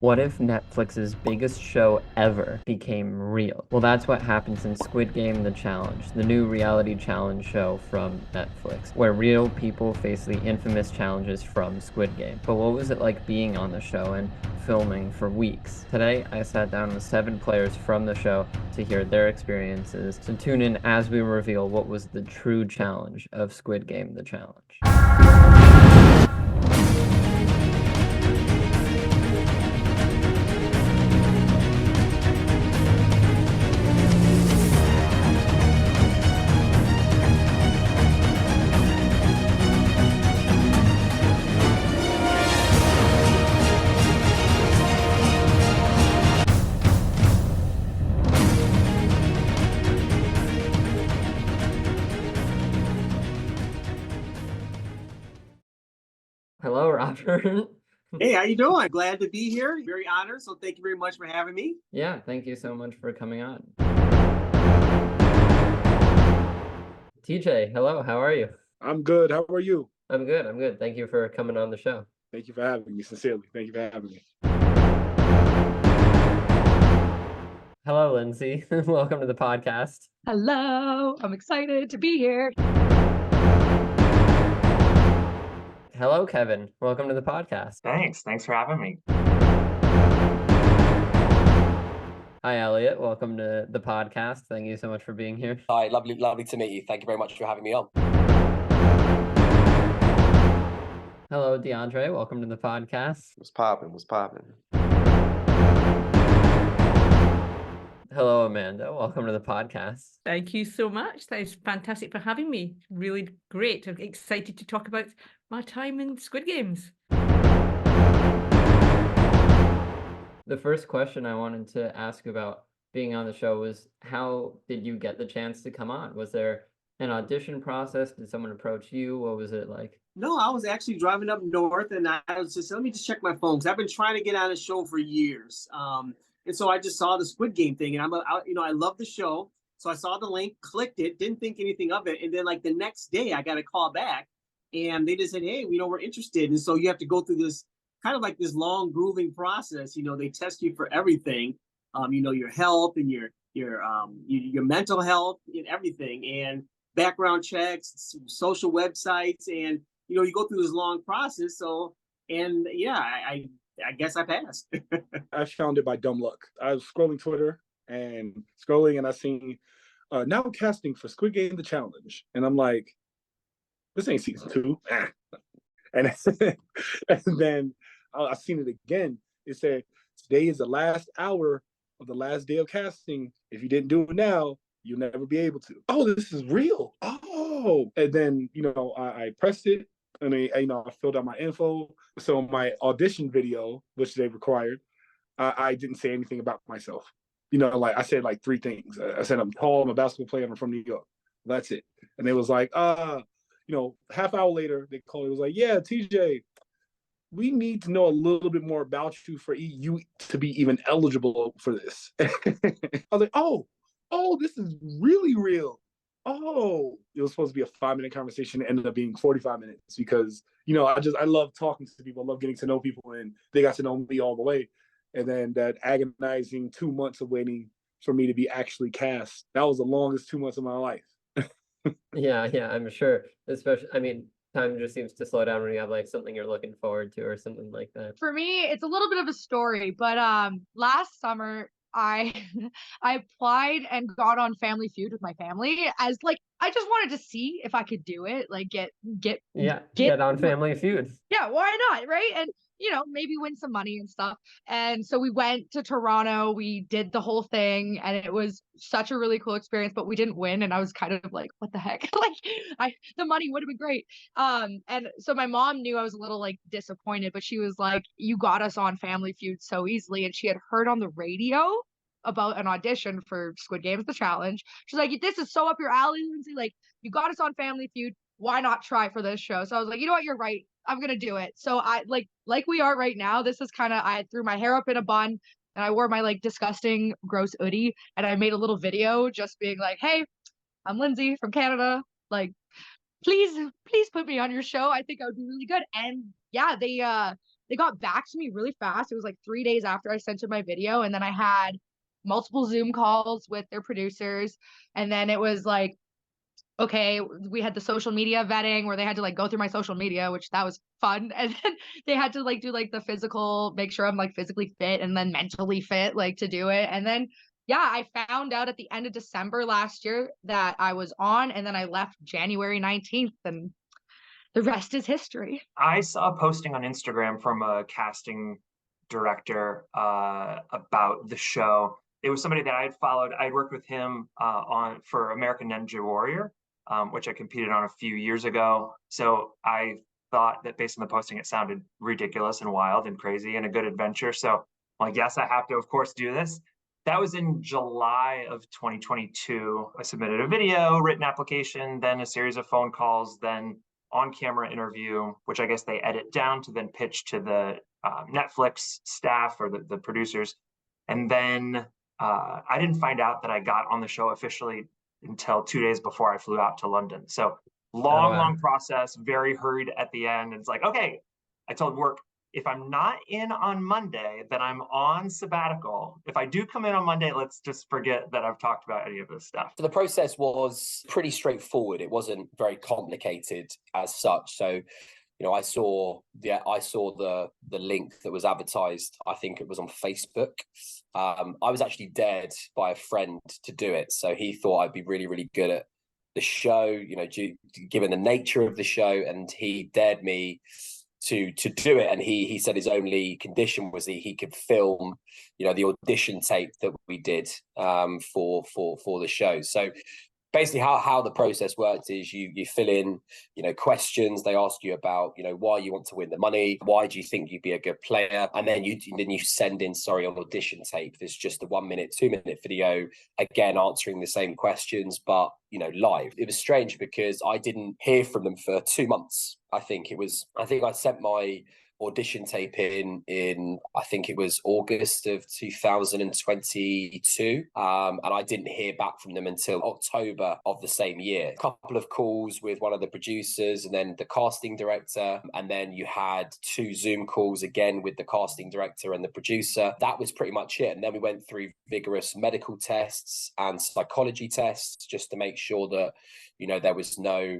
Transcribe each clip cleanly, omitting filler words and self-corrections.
What if Netflix's biggest show ever became real? Well, that's what happens in Squid Game: The Challenge, the new reality challenge show from Netflix, where real people face the infamous challenges from Squid Game. But what was it like being on the show and filming for weeks? Today, I sat down with 7 players from the show to hear their experiences. So tune in as we reveal what was the true challenge of Squid Game: The Challenge. Hello, Robert. Hey, how you doing? Glad to be here. Very honored. So thank you very much for having me. Yeah, thank you so much for coming on. TJ, hello, how are you? I'm good. How are you? I'm good, I'm good. Thank you for coming on the show. Thank you for having me. Sincerely. Thank you for having me. Hello, Lindsey. Welcome to the podcast. Hello, I'm excited to be here. Hello, Kevin. Welcome to the podcast. Thanks for having me. Hi, Elliot. Welcome to the podcast. Thank you so much for being here. Hi, lovely to meet you. Thank you very much for having me on. Hello, DeAndre. Welcome to the podcast. What's poppin'? What's poppin'? Hello, Amanda. Welcome to the podcast. Thank you so much. That is fantastic for having me. Really great. I'm excited to talk about my time in Squid Games. The first question I wanted to ask about being on the show was, how did you get the chance to come on? Was there an audition process? Did someone approach you? What was it like? No, I was actually driving up north and I was just, let me just check my phone because I've been trying to get on a show for years. And so I just saw the Squid Game thing and I love the show. So I saw the link, clicked it, didn't think anything of it. And then like the next day I got a call back and they just said, hey, we're interested. And so you have to go through this kind of like this long grueling process. They test you for everything, your health and your mental health and everything, and background checks, social websites, and you go through this long process. So, and yeah, I guess I passed. I found it by dumb luck. I was scrolling Twitter and I seen now casting for Squid Game: The Challenge, and I'm like, this ain't season 2. And and then I seen it again. It said today is the last hour of the last day of casting. If you didn't do it now, you'll never be able to. Oh, this is real. Oh, and then I pressed it, and I filled out my info. So my audition video, which they required, I didn't say anything about myself. Like I said like 3 things. I said I'm tall, I'm a basketball player, I'm from New York. That's it. And it was like, half hour later they called. It was like, yeah, TJ, we need to know a little bit more about you for you to be even eligible for this. I was like, oh, this is really real. Oh, it was supposed to be a 5-minute conversation. It ended up being 45 minutes because, I love talking to people. I love getting to know people, and they got to know me all the way. And then that agonizing 2 months of waiting for me to be actually cast, that was the longest 2 months of my life. Yeah, I'm sure. Especially, time just seems to slow down when you have like something you're looking forward to or something like that. For me, it's a little bit of a story, but last summer I I applied and got on Family Feud with my family as like I just wanted to see if I could do it, like get on Family Feud. Yeah, why not, right? And maybe win some money and stuff. And so we went to Toronto, we did the whole thing, and it was such a really cool experience, but we didn't win. And I was kind of like, what the heck? The money would have been great. And so my mom knew I was a little like disappointed, but she was like, you got us on Family Feud so easily. And she had heard on the radio about an audition for Squid Games: The Challenge. She's like, this is so up your alley, Lindsey. Like, you got us on Family Feud. Why not try for this show? So I was like, you know what? You're right. I'm gonna do it. So I like we are right now. This is kind of, I threw my hair up in a bun and I wore my like disgusting gross hoodie and I made a little video just being like, hey, I'm Lindsey from Canada. Like, please put me on your show. I think I would be really good. And yeah, they they got back to me really fast. It was like 3 days after I sent them my video. And then I had multiple Zoom calls with their producers. And then it was like, okay, we had the social media vetting where they had to like go through my social media, which that was fun. And then they had to like do like the physical, make sure I'm like physically fit and then mentally fit, like to do it. And then, yeah, I found out at the end of December last year that I was on, and then I left January 19th, and the rest is history. I saw a posting on Instagram from a casting director about the show. It was somebody that I had followed. I worked with him for American Ninja Warrior, which I competed on a few years ago. So I thought that based on the posting, it sounded ridiculous and wild and crazy and a good adventure. So I'm like, yes, I have to, of course, do this. That was in July of 2022. I submitted a video, written application, then a series of phone calls, then on-camera interview, which I guess they edit down to then pitch to the Netflix staff or the producers. And then I didn't find out that I got on the show officially until 2 days before I flew out to London. So long process, very hurried at the end. It's like, okay, I told work, if I'm not in on Monday, then I'm on sabbatical. If I do come in on Monday, let's just forget that I've talked about any of this stuff. So the process was pretty straightforward. It wasn't very complicated as such. So, I saw the link that was advertised. I think it was on Facebook. I was actually dared by a friend to do it. So he thought I'd be really, really good at the show, given the nature of the show, and he dared me to do it. And he said his only condition was that he could film, the audition tape that we did for the show. So basically how the process works is you fill in, questions. They ask you about, why you want to win the money. Why do you think you'd be a good player? And then you send in, an audition tape. There's just a 1 minute, 2 minute video, again, answering the same questions, but, live. It was strange because I didn't hear from them for 2 months. I think I sent my audition tape in I think it was August of 2022, and I didn't hear back from them until October of the same year. A couple of calls with one of the producers and then the casting director, and then you had 2 Zoom calls again with the casting director and the producer. That was pretty much it. And then we went through vigorous medical tests and psychology tests just to make sure that there was no,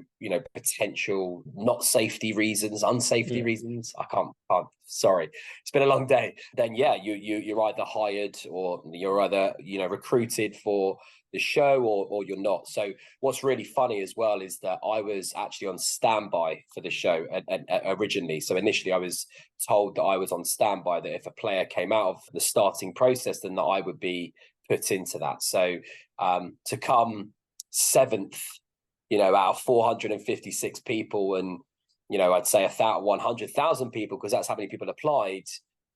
potential not safety reasons, unsafety reasons. I can't, sorry. It's been a long day. Then, you're either hired or you're either, recruited for the show or you're not. So what's really funny as well is that I was actually on standby for the show originally. So initially I was told that I was on standby, that if a player came out of the starting process, then that I would be put into that. So to come 7th, out of 456 people, and I'd say 100,000 people, because that's how many people applied.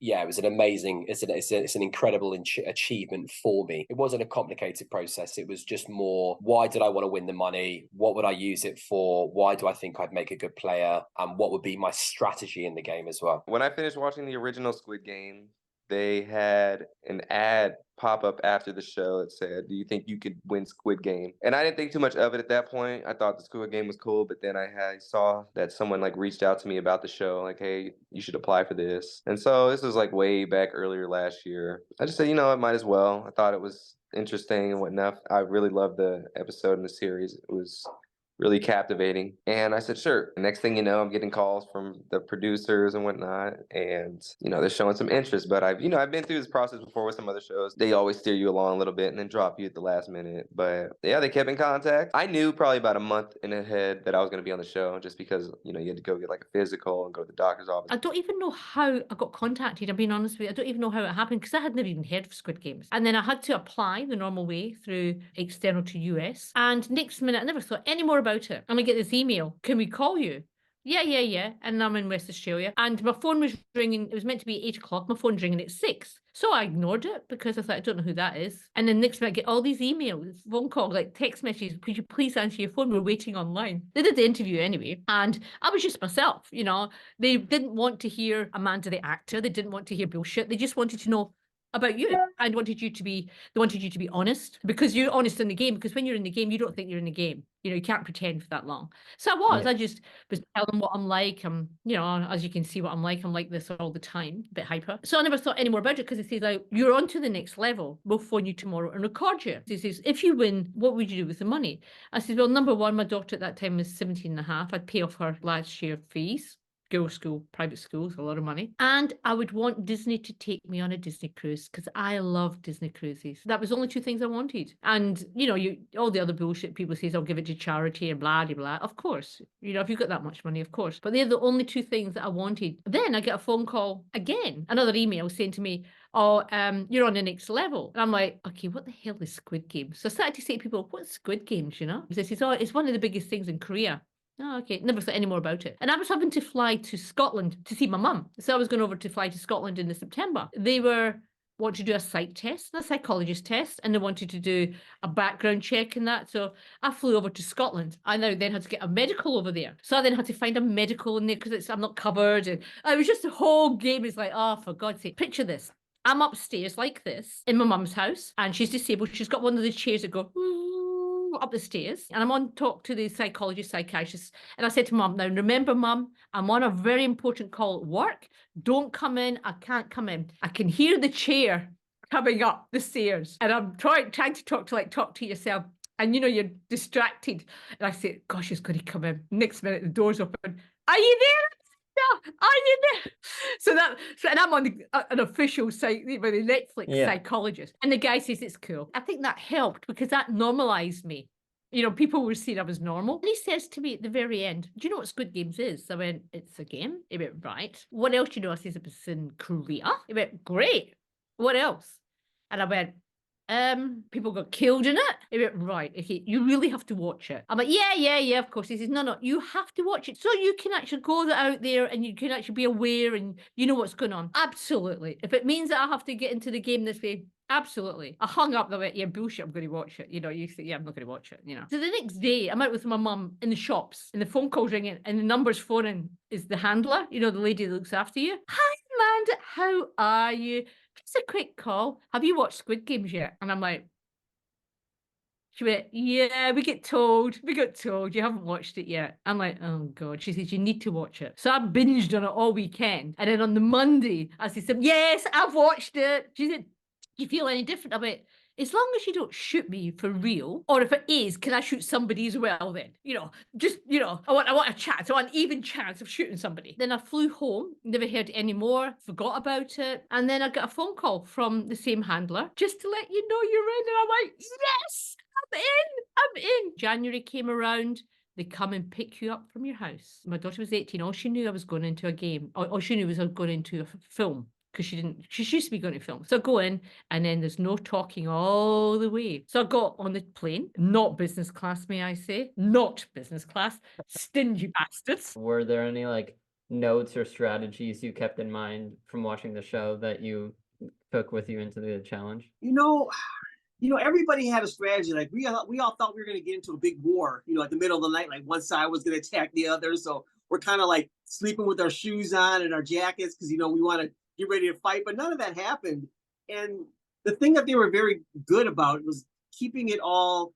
Yeah, it was an amazing, it's an incredible achievement for me. It wasn't a complicated process. It was just more, why did I want to win the money? What would I use it for? Why do I think I'd make a good player? And what would be my strategy in the game as well? When I finished watching the original Squid Game, they had an ad pop up after the show that said, "Do you think you could win Squid Game?" And I didn't think too much of it at that point. I thought the Squid Game was cool, but then I saw that someone reached out to me about the show, hey, you should apply for this. And so this was way back earlier last year. I just said, I might as well. I thought it was interesting and whatnot. I really loved the episode in the series. It was really captivating. And I said, sure. The next thing you know, I'm getting calls from the producers and whatnot. And, they're showing some interest. But I've been through this process before with some other shows. They always steer you along a little bit and then drop you at the last minute. But yeah, they kept in contact. I knew probably about a month in ahead that I was going to be on the show, just because, you had to go get a physical and go to the doctor's office. I don't even know how I got contacted. I'm being honest with you. I don't even know how it happened, because I had never even heard of Squid Games. And then I had to apply the normal way through external to US. And next minute, I never thought any more about it. And I get this email, can we call you? Yeah. And I'm in West Australia. And my phone was ringing. It was meant to be 8 o'clock. My phone's ringing at 6. So I ignored it because I thought, I don't know who that is. And then next minute, I get all these emails, phone calls, text messages. Could you please answer your phone? We're waiting online. They did the interview anyway. And I was just myself, They didn't want to hear Amanda, the actor. They didn't want to hear bullshit. They just wanted to know, about you. I wanted you to be, they wanted you to be honest, because you're honest in the game, because when you're in the game, you don't think you're in the game. You know, you can't pretend for that long. So I just was telling what I'm like. I'm, you know, as you can see what I'm like this all the time, a bit hyper. So I never thought any more about it, because it says, like, you're on to the next level. We'll phone you tomorrow and record you. He says, if you win, what would you do with the money? I said, well, number one, my daughter at that time was 17 and a half. I'd pay off her last year fees. Girls' school, private schools, a lot of money. And I would want Disney to take me on a Disney cruise, because I love Disney cruises. That was only two things I wanted. And, you know, all the other bullshit people say, I'll give it to charity and blah, blah, blah. Of course, you know, if you've got that much money, of course. But they're the only two things that I wanted. Then I get a phone call again, another email saying to me, oh, you're on the next level. And I'm like, okay, what the hell is Squid Game? So I started to say to people, what's Squid Games, you know? They says, oh, it's one of the biggest things in Korea. Oh, okay. Never thought any more about it. And I was having to fly to Scotland to see my mum. So I was going over to fly to Scotland in September. They wanted to do a psych test, a psychologist test, and they wanted to do a background check and that. So I flew over to Scotland. I now then had to get a medical over there. So I then had to find a medical in there because I'm not covered. And it was just the whole game. It's like, oh, for God's sake. Picture this. I'm upstairs like this in my mum's house, and she's disabled. She's got one of the chairs that go up the stairs, and I'm on talk to the psychiatrist, and I said to Mum, now remember, Mum, I'm on a very important call at work. Don't come in. I can't come in. I can hear the chair coming up the stairs, and I'm trying to talk to yourself, and you know, you're distracted. And I said, gosh, she's going to come in. Next minute, the door's open. Are you there? Yeah, are you there? So and I'm on an official site with a Netflix psychologist, and the guy says it's cool. I think that helped, because that normalized me. You know, people were saying I was normal. And he says to me at the very end, do you know what Squid Games is? I went, it's a game. He went, right. What else do you know? I says, it was in Korea. He went, great. What else? And I went, people got killed in it. He went, right, okay, you really have to watch it. I'm like, yeah, of course. He says, no, you have to watch it so you can actually go out there and you can actually be aware and you know what's going on. Absolutely. If it means that I have to get into the game this way, absolutely. I hung up the way, yeah, bullshit, I'm going to watch it. You know, you say, yeah, I'm not going to watch it, you know. So the next day, I'm out with my mum in the shops, and the phone call's ringing, and the number's phoning is the handler, you know, the lady that looks after you. Hi, Amanda, how are you? Just a quick call. Have you watched Squid Games yet? And I'm like, she went, yeah, we got told you haven't watched it yet. I'm like, oh God. She says, you need to watch it. So I binged on it all weekend. And then on the Monday, I said, yes, I've watched it. She said, do you feel any different? I went, as long as you don't shoot me for real, or if it is, can I shoot somebody as well then? You know, just, you know, I want a chance, I want an even chance of shooting somebody. Then I flew home, never heard any more, forgot about it. And then I got a phone call from the same handler, just to let you know you're in. And I'm like, yes, I'm in. January came around. They come and pick you up from your house. My daughter was 18. All she knew I was going into a game. All she knew was I was going into a film, because she used to be going to film. So I go in, and then there's no talking all the way. So I got on the plane, not business class, may I say, not business class, stingy bastards. Were there any like notes or strategies you kept in mind from watching the show that you took with you into the challenge? You know, everybody had a strategy. Like we all thought we were going to get into a big war, you know, at the middle of the night, like one side was going to attack the other. So we're kind of like sleeping with our shoes on and our jackets, because, you know, we want to get ready to fight, but none of that happened. And the thing that they were very good about was keeping it all,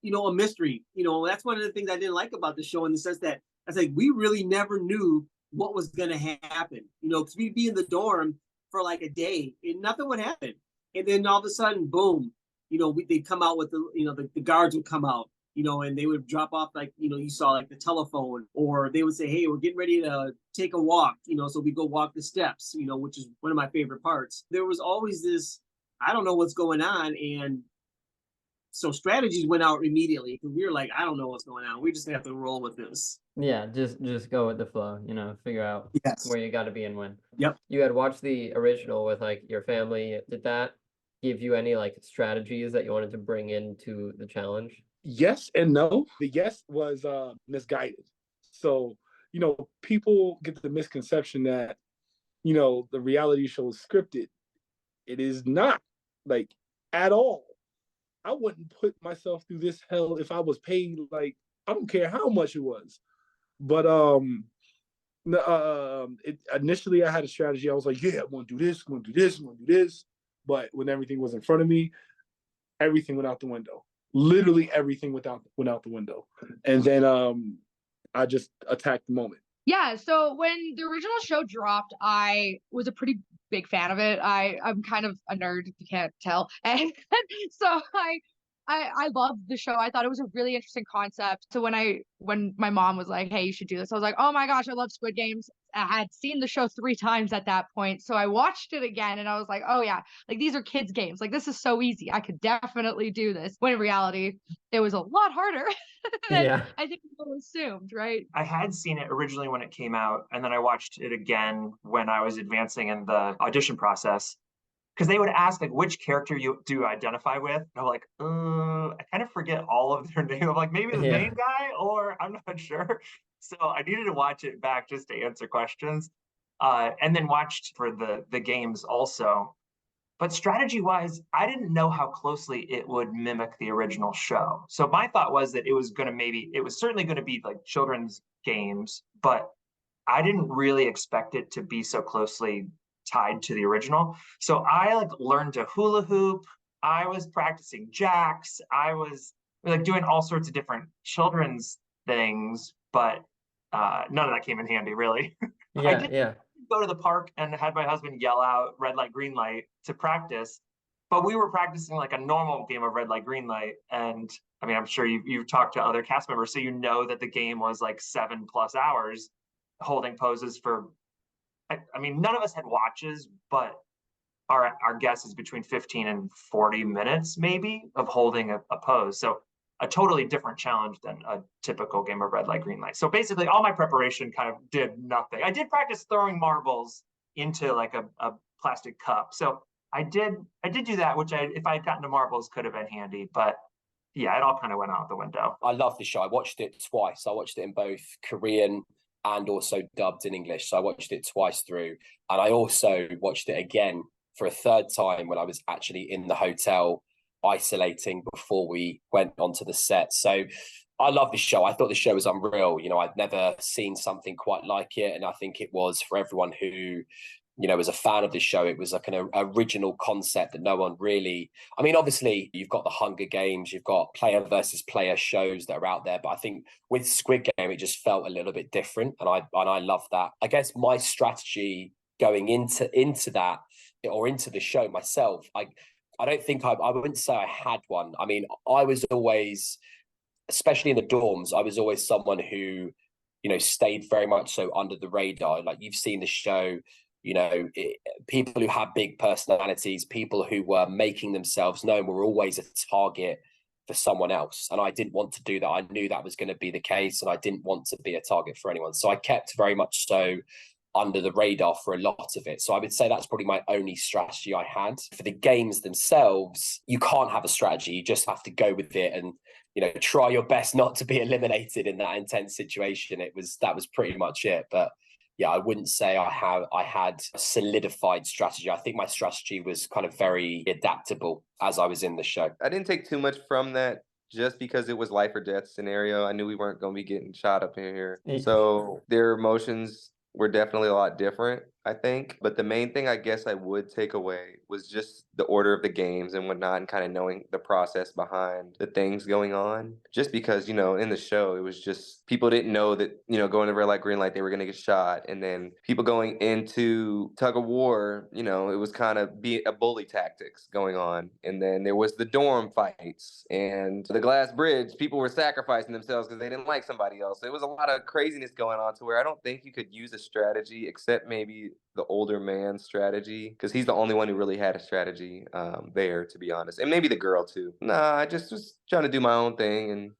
you know, a mystery. You know, that's one of the things I didn't like about the show, in the sense that I was like, we really never knew what was going to happen, you know, because we'd be in the dorm for like a day and nothing would happen. And then all of a sudden, boom, you know, they'd come out with the guards would come out, you know, and they would drop off, like, you know, you saw like the telephone, or they would say, hey, we're getting ready to take a walk, you know, so we go walk the steps, you know, which is one of my favorite parts. There was always this, I don't know what's going on. And so strategies went out immediately, because we were like, I don't know what's going on. We just have to roll with this. Yeah, just go with the flow, you know, figure out where you got to be and when. Yep. You had watched the original with like your family. Did that give you any like strategies that you wanted to bring into the challenge? Yes and no. The yes was misguided. So, you know, people get the misconception that, you know, the reality show is scripted. It is not, like, at all. I wouldn't put myself through this hell if I was paid, like, I don't care how much it was. But initially I had a strategy. I was like, yeah, I'm gonna do this, I'm gonna do this, I'm gonna do this. but when everything was in front of me, everything went out the window. Literally everything went out the window. And then I just attacked the moment. Yeah, so when the original show dropped, I was a pretty big fan of it. I'm kind of a nerd, if you can't tell. And so I loved the show. I thought it was a really interesting concept. So when my mom was like, "Hey, you should do this," I was like, "Oh my gosh, I love Squid Games." I had seen the show 3 times at that point, so I watched it again, and I was like, "Oh yeah, like these are kids' games. Like this is so easy. I could definitely do this." When in reality, it was a lot harder than Yeah. I think people assumed, right? I had seen it originally when it came out, and then I watched it again when I was advancing in the audition process. Because they would ask, like, which character do you identify with? And I'm like, I kind of forget all of their name. I'm like, maybe the Yeah. main guy, or I'm not sure. So I needed to watch it back just to answer questions. And then watched for the games also. But strategy-wise, I didn't know how closely it would mimic the original show. So my thought was that it was certainly going to be like children's games, but I didn't really expect it to be so closely tied to the original. So I like learned to hula hoop. I was practicing jacks. I was like doing all sorts of different children's things, but none of that came in handy really. I did go to the park and had my husband yell out red light, green light to practice, but we were practicing like a normal game of red light, green light. And I mean, I'm sure you've talked to other cast members, so you know that the game was like 7+ hours holding poses for, I mean, none of us had watches, but our guess is between 15 and 40 minutes maybe of holding a pose. So a totally different challenge than a typical game of red light, green light. So basically all my preparation kind of did nothing. I did practice throwing marbles into like a plastic cup. So I did do that, which if I had gotten to marbles could have been handy, but yeah, it all kind of went out the window. I love the show. I watched it twice. I watched it in both Korean and also dubbed in English. So I watched it twice through. And I also watched it again for a third time when I was actually in the hotel isolating before we went onto the set. So I love the show. I thought the show was unreal. You know, I'd never seen something quite like it. And I think it was, for everyone who, you know, was a fan of the show, it was like an original concept that no one really, I mean, obviously you've got the Hunger Games, you've got player versus player shows that are out there, but I think with Squid Game, it just felt a little bit different. And I love that. I guess my strategy going into that or into the show myself, I don't think I wouldn't say I had one. I mean, I was always, especially in the dorms, I was always someone who, you know, stayed very much so under the radar. Like you've seen the show, you know, people who have big personalities, people who were making themselves known were always a target for someone else. And I didn't want to do that. I knew that was going to be the case and I didn't want to be a target for anyone. So I kept very much so under the radar for a lot of it. So I would say that's probably my only strategy I had. For the games themselves, you can't have a strategy. You just have to go with it and, you know, try your best not to be eliminated in that intense situation. That was pretty much it. But yeah, I wouldn't say I had a solidified strategy. I think my strategy was kind of very adaptable as I was in the show. I didn't take too much from that just because it was life or death scenario. I knew we weren't going to be getting shot up in here. So their emotions were definitely a lot different, I think. But the main thing I guess I would take away was just the order of the games and whatnot, and kind of knowing the process behind the things going on. Just because, you know, in the show, it was just people didn't know that, you know, going to red light, green light, they were going to get shot. And then people going into tug of war, you know, it was kind of a bully tactics going on. And then there was the dorm fights and the glass bridge. People were sacrificing themselves because they didn't like somebody else. So it was a lot of craziness going on to where I don't think you could use a strategy except maybe the older man's strategy, because he's the only one who really had a strategy there, to be honest. And maybe the girl too. Nah, I just was trying to do my own thing and,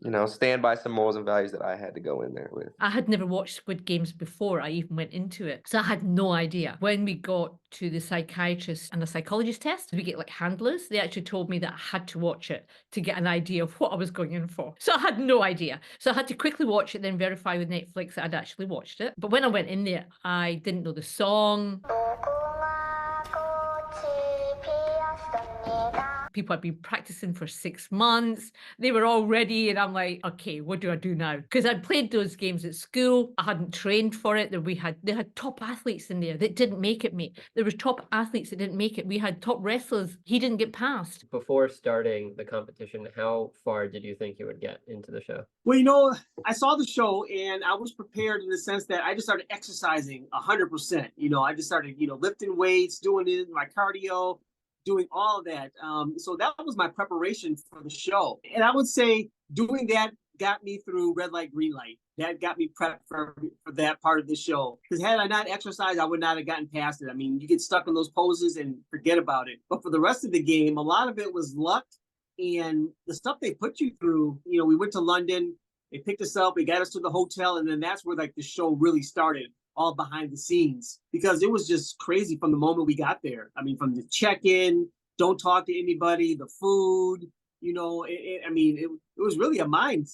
you know, stand by some morals and values that I had to go in there with. I had never watched Squid Games before I even went into it. So I had no idea. When we got to the psychiatrist and the psychologist test, we get like handlers. They actually told me that I had to watch it to get an idea of what I was going in for. So I had no idea. So I had to quickly watch it, then verify with Netflix that I'd actually watched it. But when I went in there, I didn't know the song. People had been practicing for 6 months. They were all ready. And I'm like, okay, what do I do now? Because I'd played those games at school. I hadn't trained for it. They had top athletes in there that didn't make it, mate. There was top athletes that didn't make it. We had top wrestlers. He didn't get past. Before starting the competition, how far did you think you would get into the show? Well, you know, I saw the show and I was prepared in the sense that I just started exercising 100%. You know, I just started, lifting weights, doing it, my cardio, doing all of that. So that was my preparation for the show. And I would say doing that got me through red light, green light. That got me prepped for that part of the show. Because had I not exercised, I would not have gotten past it. I mean, you get stuck in those poses and forget about it. But for the rest of the game, a lot of it was luck and the stuff they put you through. We went to London, they picked us up, they got us to the hotel, and then that's where like the show really started, all behind the scenes, because it was just crazy from the moment we got there. I mean, from the check-in, don't talk to anybody, the food, it was really a mind,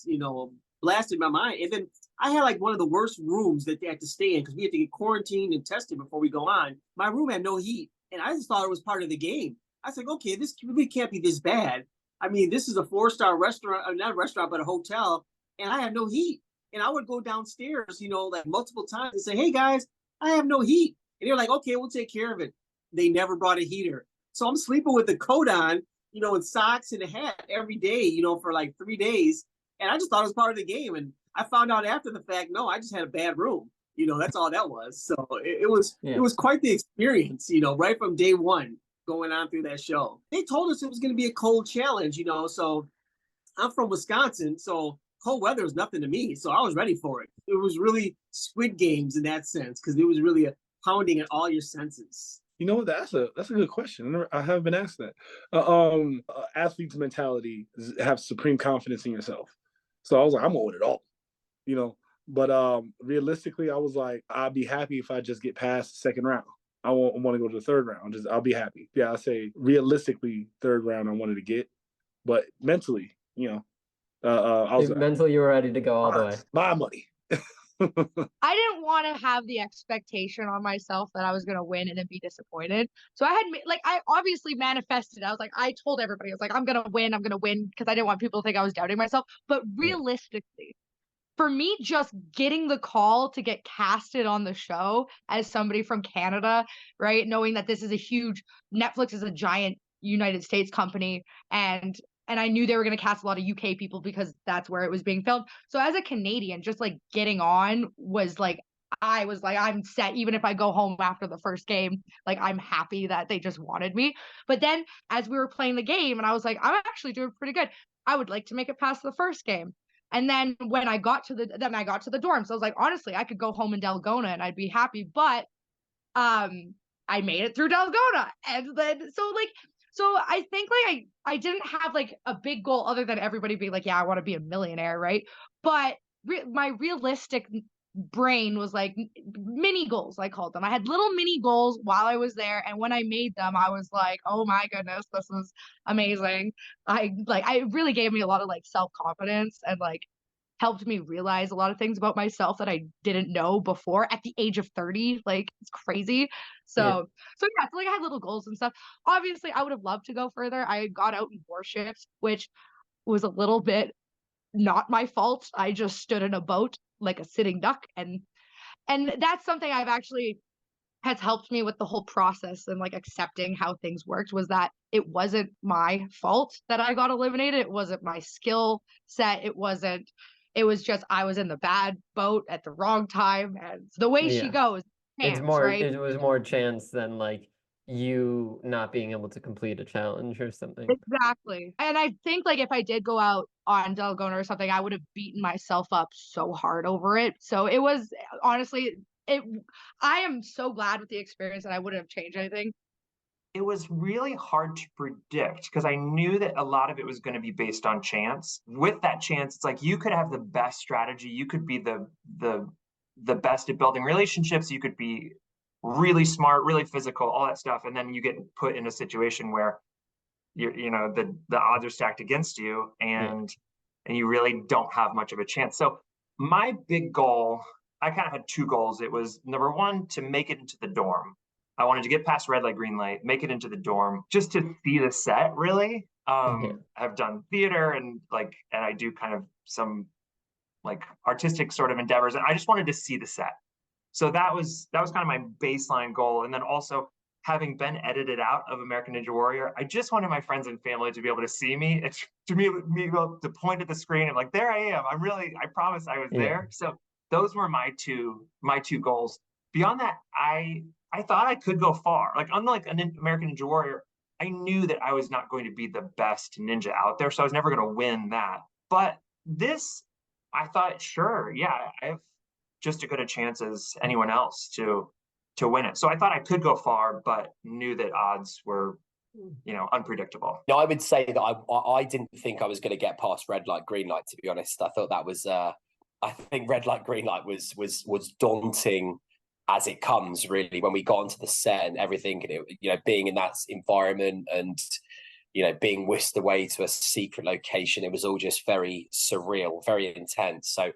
blasted my mind. And then I had like one of the worst rooms that they had to stay in because we had to get quarantined and tested before we go on. My room had no heat, and I just thought it was part of the game. I was like, okay, this really can't be this bad. I mean, this is a 4-star restaurant, not a restaurant, but a hotel, and I have no heat. And I would go downstairs, like multiple times and say, hey guys, I have no heat. And they're like, okay, we'll take care of it. They never brought a heater. So I'm sleeping with the coat on, and socks and a hat every day, for like 3 days. And I just thought it was part of the game. And I found out after the fact, no, I just had a bad room. That's all that was. So it was quite the experience, right from day one going on through that show. They told us it was going to be a cold challenge, so I'm from Wisconsin. So cold weather is nothing to me. So I was ready for it. It was really Squid Games in that sense, because it was really a pounding at all your senses. You know what? That's a good question. I haven't been asked that. Athlete's mentality have supreme confidence in yourself. So I was like, I'm gonna win it all, But realistically, I was like, I'd be happy if I just get past the second round. I want to go to the third round. I'll be happy. Yeah, I say realistically, third round I wanted to get, but mentally, I was mentally you were ready to go all the way. My money. I didn't want to have the expectation on myself that I was going to win and then be disappointed. So I obviously manifested. I was like, I told everybody, I was like, I'm going to win, because I didn't want people to think I was doubting myself. But realistically, for me, just getting the call to get casted on the show as somebody from Canada, right? Knowing that this is a huge, Netflix is a giant United States company, and I knew they were going to cast a lot of UK people because that's where it was being filmed. So as a Canadian, just like getting on was like, I was like, I'm set. Even if I go home after the first game, like I'm happy that they just wanted me. But then as we were playing the game and I was like, I'm actually doing pretty good. I would like to make it past the first game. And then when I got to the dorm, so I was like, honestly, I could go home in Dalgona and I'd be happy. But I made it through Dalgona. And then so I think like I didn't have like a big goal other than everybody being like, yeah, I want to be a millionaire, right? But my realistic brain was like mini goals, I called them. I had little mini goals while I was there, and when I made them, I was like, oh my goodness, this is amazing. I really gave me a lot of like self-confidence and like helped me realize a lot of things about myself that I didn't know before at the age of 30. Like it's crazy. So like I had little goals and stuff. Obviously, I would have loved to go further. I got out in warships, which was a little bit not my fault. I just stood in a boat like a sitting duck, and that's something I've actually has helped me with the whole process and like accepting how things worked, was that it wasn't my fault that I got eliminated. It wasn't my skill set. It was just I was in the bad boat at the wrong time, and the way she goes, chance, right? It was more chance than like you not being able to complete a challenge or something. Exactly. And I think like if I did go out on Dalgona or something, I would have beaten myself up so hard over it. So it was honestly, I am so glad with the experience, and I wouldn't have changed anything. It was really hard to predict because I knew that a lot of it was going to be based on chance. With that chance, it's like you could have the best strategy, you could be the best at building relationships, you could be really smart, really physical, all that stuff, and then you get put in a situation where the odds are stacked against you, and you really don't have much of a chance. So my big goal, I kind of had two goals. It was number one, to make it into the dorm. I wanted to get past red light, green light, make it into the dorm just to see the set, really. I've done theater and I do kind of some like artistic sort of endeavors, and I just wanted to see the set. So that was kind of my baseline goal. And then also, having been edited out of American Ninja Warrior, I just wanted my friends and family to be able to see me. It's to me to point at the screen and like, there I am. I promise I was there. So those were my two goals. Beyond that, I thought I could go far. Like, unlike an American Ninja Warrior, I knew that I was not going to be the best ninja out there, so I was never going to win that. But this, I thought, sure, yeah, I have just as good a chance as anyone else to win it. So I thought I could go far, but knew that odds were, unpredictable. No, I would say that I didn't think I was going to get past red light, green light. To be honest, I thought that was. I think red light, green light was daunting as it comes, really, when we got onto the set and everything, and it, being in that environment and being whisked away to a secret location, it was all just very surreal, very intense. So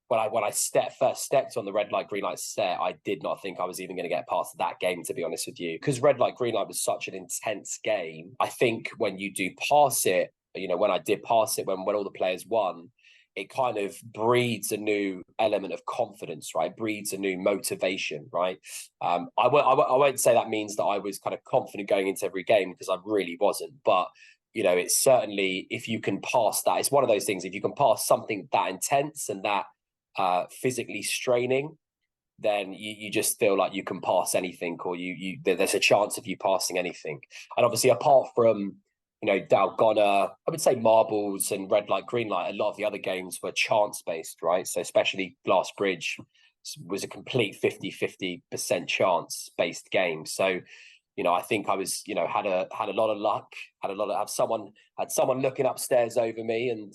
when I first stepped on the red light, green light set, I did not think I was even going to get past that game, to be honest with you, because red light, green light was such an intense game. I think when you do pass it, when I did pass it, when all the players won, it kind of breeds a new element of confidence, right? Breeds a new motivation, right? I won't say that means that I was kind of confident going into every game, because I really wasn't. But, it's certainly, if you can pass that, it's one of those things, if you can pass something that intense and that physically straining, then you just feel like you can pass anything, or there's a chance of you passing anything. And obviously, apart from Dalgona, I would say marbles and red light, green light, a lot of the other games were chance based, right? So especially Glass Bridge was a complete 50% chance based game. So I think I was had a lot of luck, had someone looking upstairs over me, and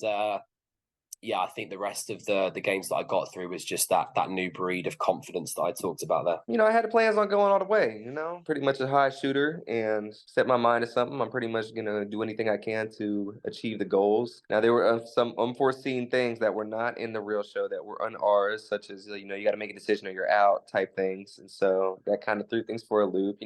I think the rest of the games that I got through was just that new breed of confidence that I talked about there. I had plans on going all the way, pretty much a high shooter, and set my mind to something. I'm pretty much going to do anything I can to achieve the goals. Now, there were some unforeseen things that were not in the real show that were unaired, such as, you got to make a decision or you're out type things. And so that kind of threw things for a loop.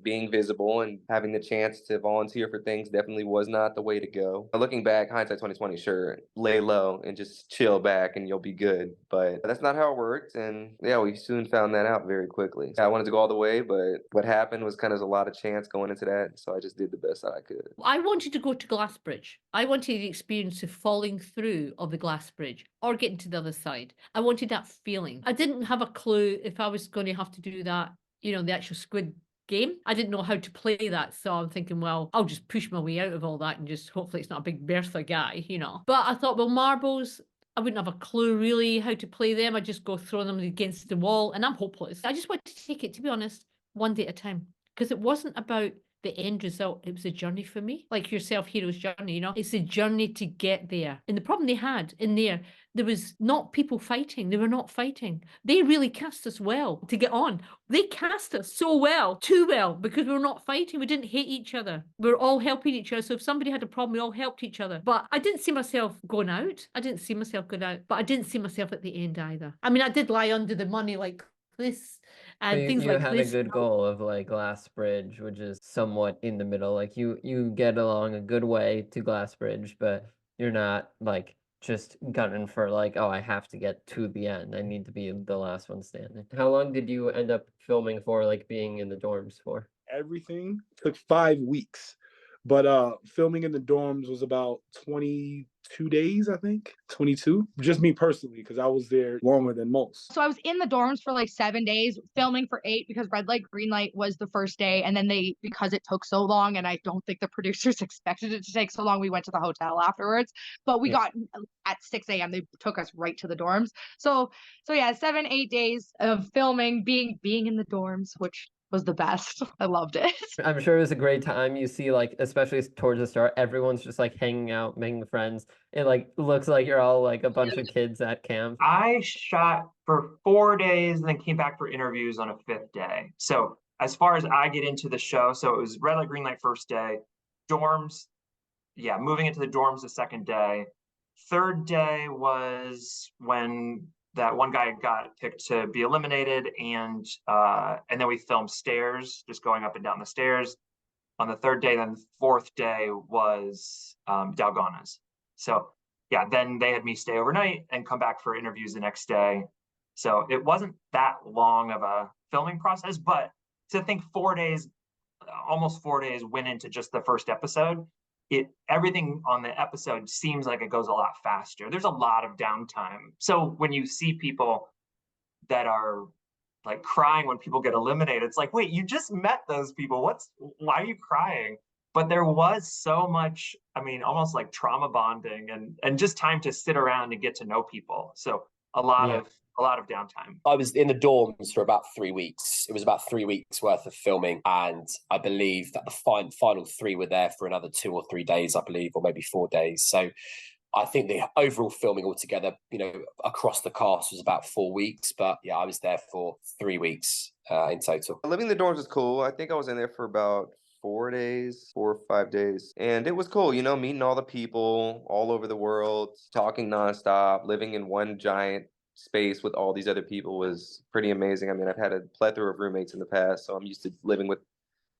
Being visible and having the chance to volunteer for things definitely was not the way to go. Looking back, hindsight 2020, sure, lay low and just chill back and you'll be good. But that's not how it worked. And yeah, we soon found that out very quickly. I wanted to go all the way, but what happened was kind of a lot of chance going into that. So I just did the best that I could. I wanted to go to Glass Bridge. I wanted the experience of falling through of the Glass Bridge or getting to the other side. I wanted that feeling. I didn't have a clue if I was going to have to do that, the actual Squid Game. I didn't know how to play that, so I'm thinking, well, I'll just push my way out of all that and just hopefully it's not a big Bertha guy, But I thought, well, marbles, I wouldn't have a clue really how to play them. I just go throwing them against the wall and I'm hopeless. I just wanted to take it, to be honest, one day at a time, because it wasn't about the end result. It was a journey for me, like yourself, hero's journey, it's a journey to get there. And the problem they had in there was not people fighting. They were not fighting. They really cast us well to get on. They cast us so well, too well, because we were not fighting. We didn't hate each other. We were all helping each other. So if somebody had a problem, we all helped each other. But I didn't see myself going out. But I didn't see myself at the end either. I mean, I did lie under the money like this. And So things you like had this. a good goal of like Glass Bridge, which is somewhat in the middle. Like you get along a good way to Glass Bridge, but you're not like just gunning for like, oh, I have to get to the end. I need to be the last one standing. How long did you end up filming for, like being in the dorms for? Everything took 5 weeks, but filming in the dorms was about 22 days, I think. 22. Just me personally, because I was there longer than most. So I was in the dorms for like 7 days, filming for 8 because red light, green light was the first day. And then because it took so long, and I don't think the producers expected it to take so long, we went to the hotel afterwards. But we got at 6 a.m. They took us right to the dorms. So yeah, 7-8 days of filming, being in the dorms, which was the best. I loved it. I'm sure it was a great time. You see, like, especially towards the start, everyone's just like hanging out, making friends. It like looks like you're all like a bunch of kids at camp. I shot for 4 days and then came back for interviews on a 5th day. So as far as I get into the show, so it was red light, green light first day, dorms, moving into the dorms the second day. Third day was when that one guy got picked to be eliminated, and then we filmed stairs, just going up and down the stairs on the third day. Then the fourth day was Dalgona's. So yeah, then they had me stay overnight and come back for interviews the next day. So it wasn't that long of a filming process, but to think 4 days, almost 4 days went into just the first episode, everything on the episode seems like it goes a lot faster. There's a lot of downtime. So when you see people that are like crying when people get eliminated, it's like, wait, you just met those people. Why are you crying? But there was so much, I mean, almost like trauma bonding and just time to sit around and get to know people. So a lot of downtime. I was in the dorms for about 3 weeks. It was about 3 weeks worth of filming, and I believe that the final 3 were there for another 2 or 3 days, I believe, or maybe 4 days. So I think the overall filming altogether, across the cast was about 4 weeks. But yeah, I was there for 3 weeks in total. Living in the dorms was cool. I think I was in there for about 4 days, 4 or 5 days. And it was cool, meeting all the people all over the world, talking nonstop, living in one giant space with all these other people was pretty amazing. I mean, I've had a plethora of roommates in the past, so I'm used to living with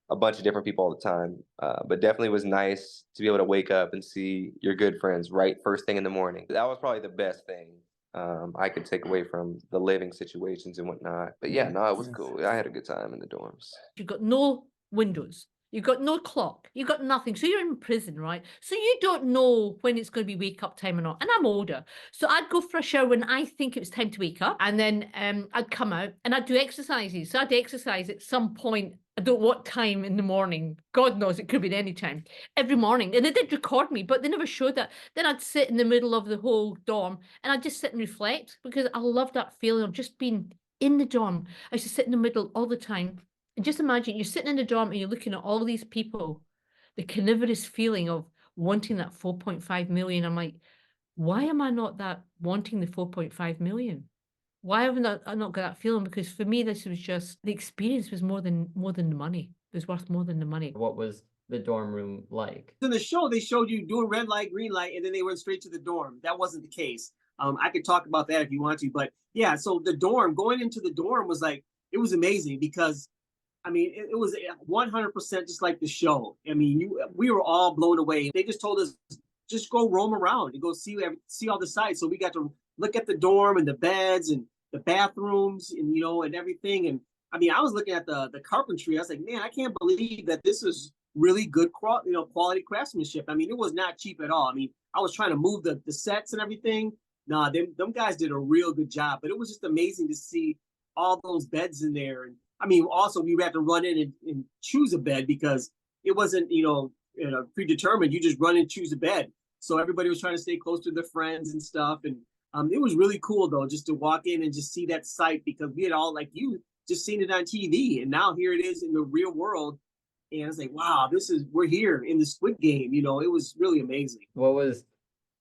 a bunch of different people all the time. But definitely was nice to be able to wake up and see your good friends right first thing in the morning. That was probably the best thing I could take away from the living situations and whatnot. But yeah, no, it was cool. I had a good time in the dorms. You've got no windows. You've got no clock. You've got nothing. So you're in prison, right? So you don't know when it's going to be wake up time or not. And I'm older. So I'd go for a shower when I think it was time to wake up. And then I'd come out and I'd do exercises. So I'd exercise at some point. I don't know what time in the morning. God knows, it could be any time. Every morning. And they did record me, but they never showed that. Then I'd sit in the middle of the whole dorm and I'd just sit and reflect, because I love that feeling of just being in the dorm. I used to sit in the middle all the time. And just imagine you're sitting in the dorm and you're looking at all these people, the carnivorous feeling of wanting that 4.5 million. I'm like, why am I not that wanting the 4.5 million? Why have I not got that feeling? Because for me, this was just, the experience was more than the money. It was worth more than the money. What was the dorm room like? In the show, they showed you doing red light, green light, and then they went straight to the dorm. That wasn't the case. I could talk about that if you want to, but yeah, so the dorm, going into the dorm was like, it was amazing because I mean, it was 100% just like the show. I mean, we were all blown away. They just told us, just go roam around and go see all the sites. So we got to look at the dorm and the beds and the bathrooms and, and everything. And I mean, I was looking at the carpentry. I was like, man, I can't believe that this is really good, quality craftsmanship. I mean, it was not cheap at all. I mean, I was trying to move the sets and everything. Nah, them guys did a real good job, but it was just amazing to see all those beds in there. And I mean, also we had to run in and choose a bed because it wasn't, predetermined. You just run and choose a bed. So everybody was trying to stay close to their friends and stuff. And it was really cool though, just to walk in and just see that site, because we had all, like you, just seen it on TV, and now here it is in the real world. And I was like, wow, we're here in the Squid Game. It was really amazing. What was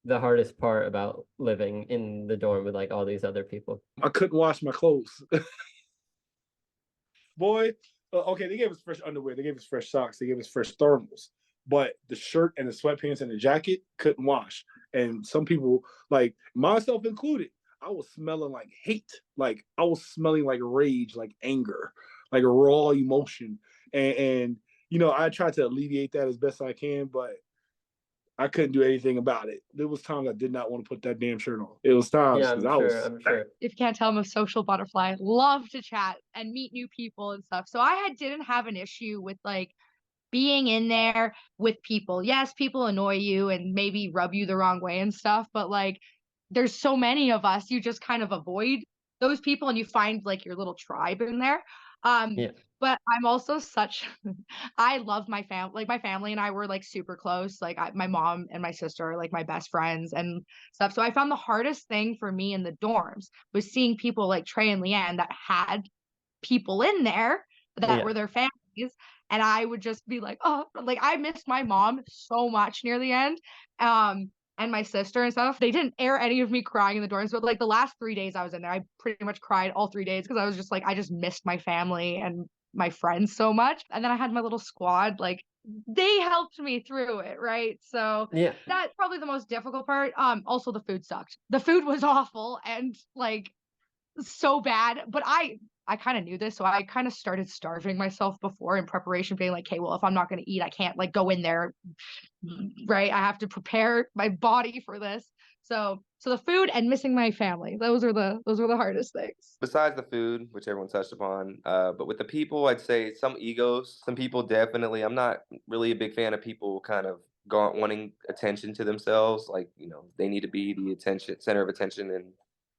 the hardest part about living in the dorm with like all these other people? I couldn't wash my clothes. Boy, okay, they gave us fresh underwear, they gave us fresh socks, they gave us fresh thermals, but the shirt and the sweatpants and the jacket couldn't wash. And some people, like myself included, I was smelling like hate. Like I was smelling like rage, like anger, like a raw emotion. And I tried to alleviate that as best I can, but I couldn't do anything about it. There was times I did not want to put that damn shirt on. It was times. Yeah, I'm sure. If you can't tell, I'm a social butterfly. Love to chat and meet new people and stuff. So I didn't have an issue with like being in there with people. Yes, people annoy you and maybe rub you the wrong way and stuff, but like there's so many of us, you just kind of avoid those people and you find like your little tribe in there. Yeah. But I'm also I love my family. Like my family and I were like super close. Like my mom and my sister are like my best friends and stuff. So I found the hardest thing for me in the dorms was seeing people like Trey and Leanne that had people in there that were their families. And I would just be like, oh, like I missed my mom so much near the end. And my sister and stuff. They didn't air any of me crying in the dorms, but like the last 3 days I was in there, I pretty much cried all 3 days because I was just like, I just missed my family and my friends so much. And then I had my little squad, like they helped me through it, right? So Yeah. that's probably the most difficult part. Also the food sucked. The food was awful, and like so bad. But I kind of knew this, so I kind of started starving myself before in preparation, being like, hey, well, if I'm not going to eat, I can't like go in there, right? I have to prepare my body for this. So the food and missing my family, those were the hardest things. Besides the food, which everyone touched upon, but with the people, I'd say some egos. Some people definitely. I'm not really a big fan of people kind of wanting attention to themselves. Like, they need to be the center of attention in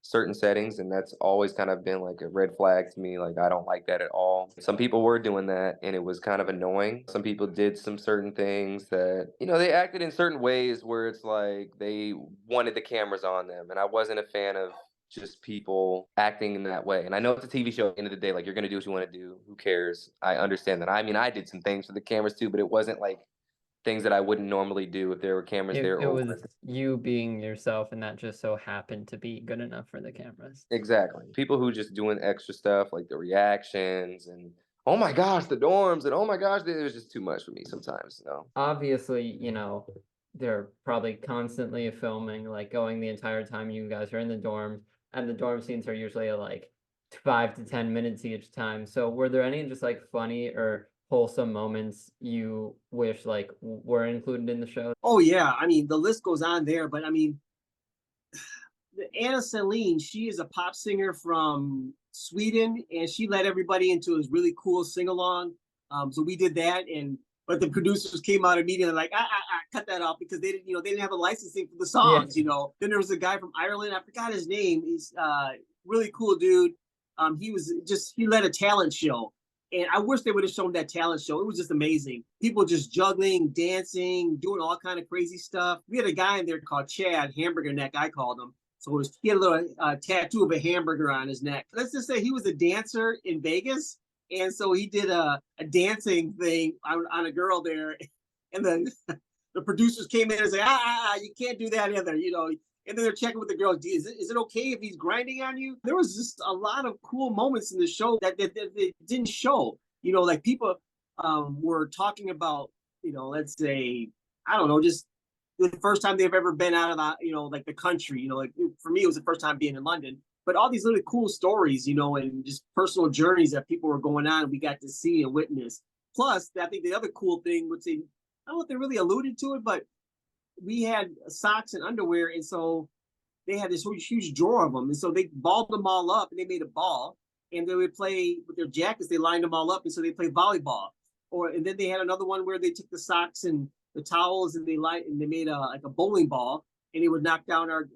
certain settings, and that's always kind of been like a red flag to me. Like, I don't like that at all. Some people were doing that, and it was kind of annoying. Some people did some certain things that, they acted in certain ways where it's like they wanted the cameras on them, and I wasn't a fan of just people acting in that way. And I know it's a TV show at the end of the day, like, you're going to do what you want to do. Who cares? I understand that. I mean, I did some things for the cameras too, but it wasn't like things that I wouldn't normally do if there were cameras there. It was you being yourself, and that just so happened to be good enough for the cameras. Exactly. People who just doing extra stuff, like the reactions and, oh my gosh, the dorms, and oh my gosh, it was just too much for me sometimes, Obviously, they're probably constantly filming, like going the entire time you guys are in the dorms, and the dorm scenes are usually like 5 to 10 minutes each time. So were there any just like funny or wholesome moments you wish like were included in the show? Oh yeah, I mean the list goes on there, but I mean, Anna Celine, she is a pop singer from Sweden, and she led everybody into a really cool sing along. So we did that, but the producers came out immediately like, cut that off, because they didn't have a licensing for the songs. Yeah. Then there was a guy from Ireland, I forgot his name. He's really cool dude. He led a talent show. And I wish they would have shown that talent show. It was just amazing. People just juggling, dancing, doing all kind of crazy stuff. We had a guy in there called Chad, Hamburger Neck, I called him. So he had a little tattoo of a hamburger on his neck. Let's just say he was a dancer in Vegas. And so he did a dancing thing on a girl there. And then the producers came in and said, you can't do that either, And then they're checking with the girls. Is it okay if he's grinding on you? There was just a lot of cool moments in the show that they didn't show. Like people were talking about, let's say, I don't know, just the first time they've ever been out of like the country. Like for me, it was the first time being in London. But all these really cool stories, and just personal journeys that people were going on, and we got to see and witness. Plus, I think the other cool thing would say, I don't know if they really alluded to it, but we had socks and underwear, and so they had this huge drawer of them, and so they balled them all up, and they made a ball, and they would play with their jackets. They lined them all up, and so they played volleyball. And then they had another one where they took the socks and the towels, and they made like a bowling ball, and they would knock down our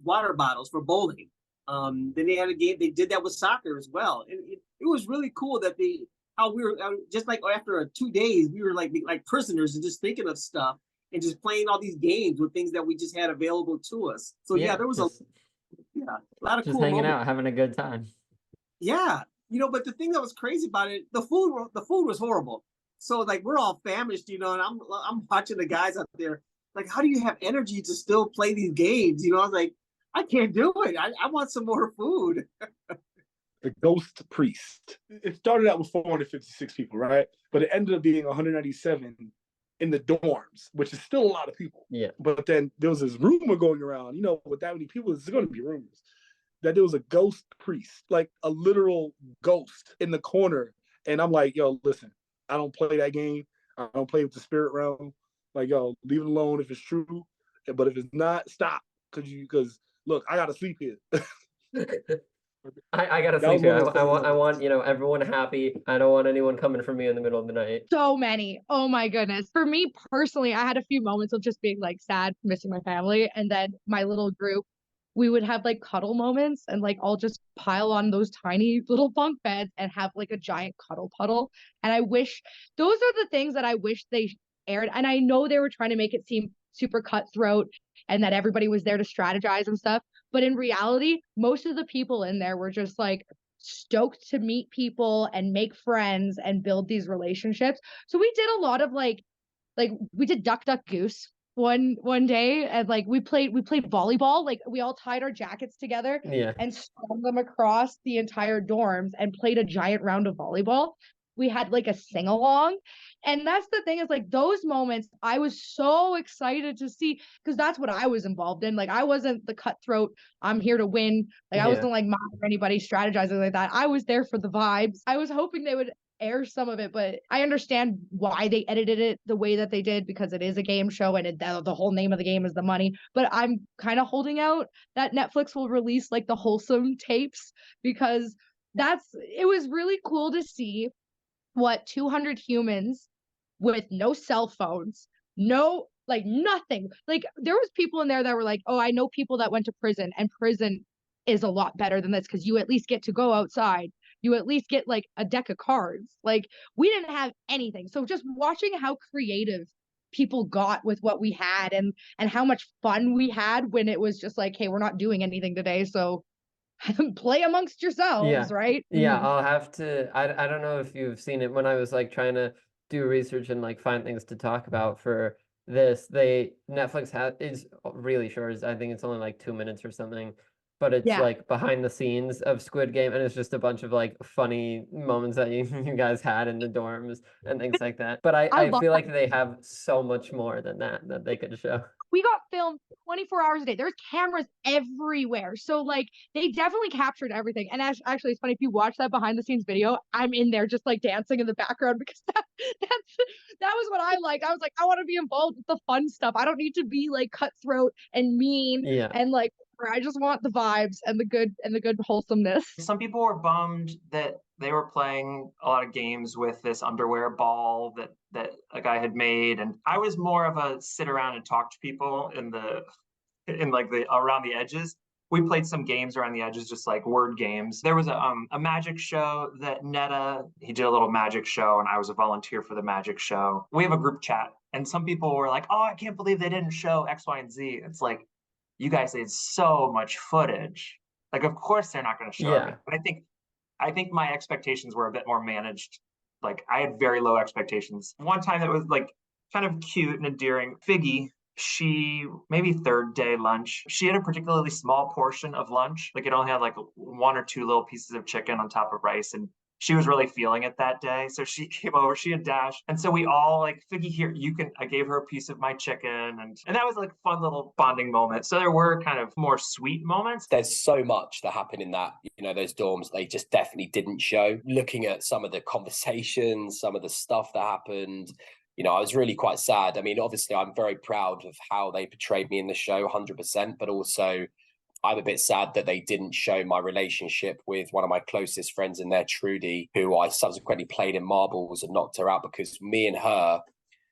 water bottles for bowling. Then they had a game. They did that with soccer as well, and it was really cool that how we were just like after 2 days, we were like prisoners and just thinking of stuff. And just playing all these games with things that we just had available to us. So yeah, there was a lot of just cool hanging moments. out, having a good time. Yeah, but the thing that was crazy about it, the food was horrible. So like we're all famished, and I'm watching the guys out there. Like, how do you have energy to still play these games? I was like, I can't do it. I want some more food. The Ghost Priest. It started out with 456 people, right? But it ended up being 197 in the dorms, which is still a lot of people. Yeah. But then there was this rumor going around, with that many people, there's going to be rumors, that there was a ghost priest, like a literal ghost in the corner. And I'm like, yo, listen, I don't play that game. I don't play with the spirit realm. Like, yo, leave it alone if it's true. But if it's not, stop. Because look, I got to sleep here. I gotta sleep here. I want everyone happy. I don't want anyone coming for me in the middle of the night. So many. Oh my goodness. For me personally, I had a few moments of just being like sad, missing my family, and then my little group, we would have like cuddle moments and like all just pile on those tiny little bunk beds and have like a giant cuddle puddle. And I wish those are the things that I wish they aired. And I know they were trying to make it seem super cutthroat and that everybody was there to strategize and stuff. But in reality, most of the people in there were just like stoked to meet people and make friends and build these relationships. So we did a lot of like we did duck goose one day, and like we played volleyball. Like we all tied our jackets together and strung them across the entire dorms and played a giant round of volleyball. we had like a sing along. And that's the thing, is like those moments I was so excited to see, because that's what I was involved in. Like I wasn't the cutthroat, I'm here to win. Like I Yeah. wasn't like mad or anybody strategizing like that. I was there for the vibes. I was hoping they would air some of it, but I understand why they edited it the way that they did, because it is a game show and the whole name of the game is the money. But I'm kind of holding out that Netflix will release like the wholesome tapes, because it was really cool to see what 200 humans with no cell phones, no like nothing. Like there was people in there that were like, oh, I know people that went to prison, and prison is a lot better than this, because you at least get to go outside. You at least get like a deck of cards. Like we didn't have anything. So just watching how creative people got with what we had, and how much fun we had when it was just like, hey, we're not doing anything today, so play amongst yourselves, right? Yeah, I'll have to. I don't know if you've seen it. When I was like trying to do research and like find things to talk about for this, Netflix is really short. I think it's only like 2 minutes or something, but it's Yeah. like behind the scenes of Squid Game, and it's just a bunch of like funny moments that you guys had in the dorms and things like that. But I I love feel like they have so much more than that they could show. We got filmed 24 hours a day. There's cameras everywhere. So like they definitely captured everything. And actually it's funny, if you watch that behind the scenes video, I'm in there just like dancing in the background, because that was what I liked. I was like, I want to be involved with the fun stuff. I don't need to be like cutthroat and mean Yeah. and like, I just want the vibes and the good wholesomeness. Some people were bummed that they were playing a lot of games with this underwear ball that a guy had made, and I was more of a sit around and talk to people in like the around the edges. We played some games around the edges, just like word games. There was a magic show that he did a little magic show, and I was a volunteer for the magic show. We have a group chat, and some people were like, "Oh, I can't believe they didn't show X, Y, and Z." It's like, you guys did so much footage. Like, of course they're not going to show Yeah. it. But I think my expectations were a bit more managed. Like I had very low expectations. One time that was like kind of cute and endearing. Figgy, she maybe third day lunch. She had a particularly small portion of lunch. Like it only had like one or two little pieces of chicken on top of rice, and she was really feeling it that day. So she came over, she had Dash. And so we all like, Figgy, here, I gave her a piece of my chicken. And that was like a fun little bonding moment. So there were kind of more sweet moments. There's so much that happened in that, those dorms, they just definitely didn't show. Looking at some of the conversations, some of the stuff that happened, I was really quite sad. I mean, obviously I'm very proud of how they portrayed me in the show, 100%, but also I'm a bit sad that they didn't show my relationship with one of my closest friends in there, Trudy, who I subsequently played in marbles and knocked her out, because me and her,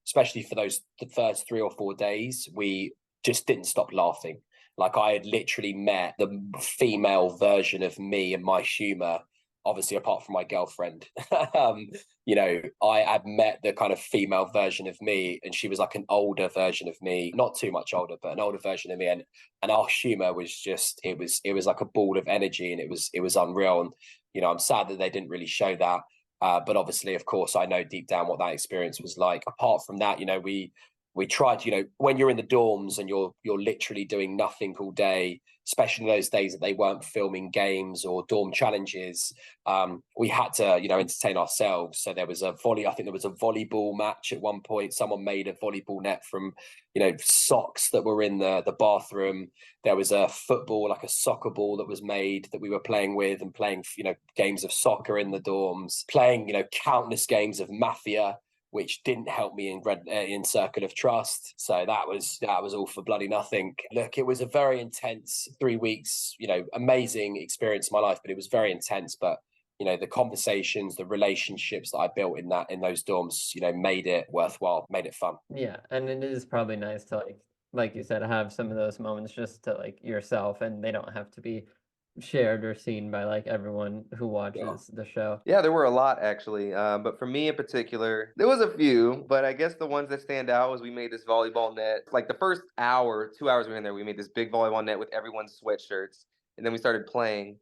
especially for the first 3 or 4 days, we just didn't stop laughing. Like I had literally met the female version of me and my humor, obviously apart from my girlfriend. I had met the kind of female version of me, and she was like an older version of me, not too much older, but an older version of me. And our humor was just, it was like a ball of energy, and it was unreal. And, I'm sad that they didn't really show that. But obviously, of course, I know deep down what that experience was like. Apart from that, we tried, when you're in the dorms and you're literally doing nothing all day, especially those days that they weren't filming games or dorm challenges, we had to, entertain ourselves. So there was I think there was a volleyball match at one point. Someone made a volleyball net from, socks that were in the bathroom. There was a football, like a soccer ball that was made that we were playing with, and playing, games of soccer in the dorms, playing, countless games of Mafia, which didn't help me in Circle of Trust. So that was all for bloody nothing. Look, it was a very intense 3 weeks, amazing experience in my life, but it was very intense. But the conversations, the relationships that I built in those dorms, made it worthwhile, made it fun. Yeah, and it is probably nice to like you said, have some of those moments just to like yourself, and they don't have to be shared or seen by like everyone who watches the show. Yeah, there were a lot actually. But for me in particular, there was a few, but I guess the ones that stand out was we made this volleyball net. Like the first hour, 2 hours we were in there, we made this big volleyball net with everyone's sweatshirts. And then we started playing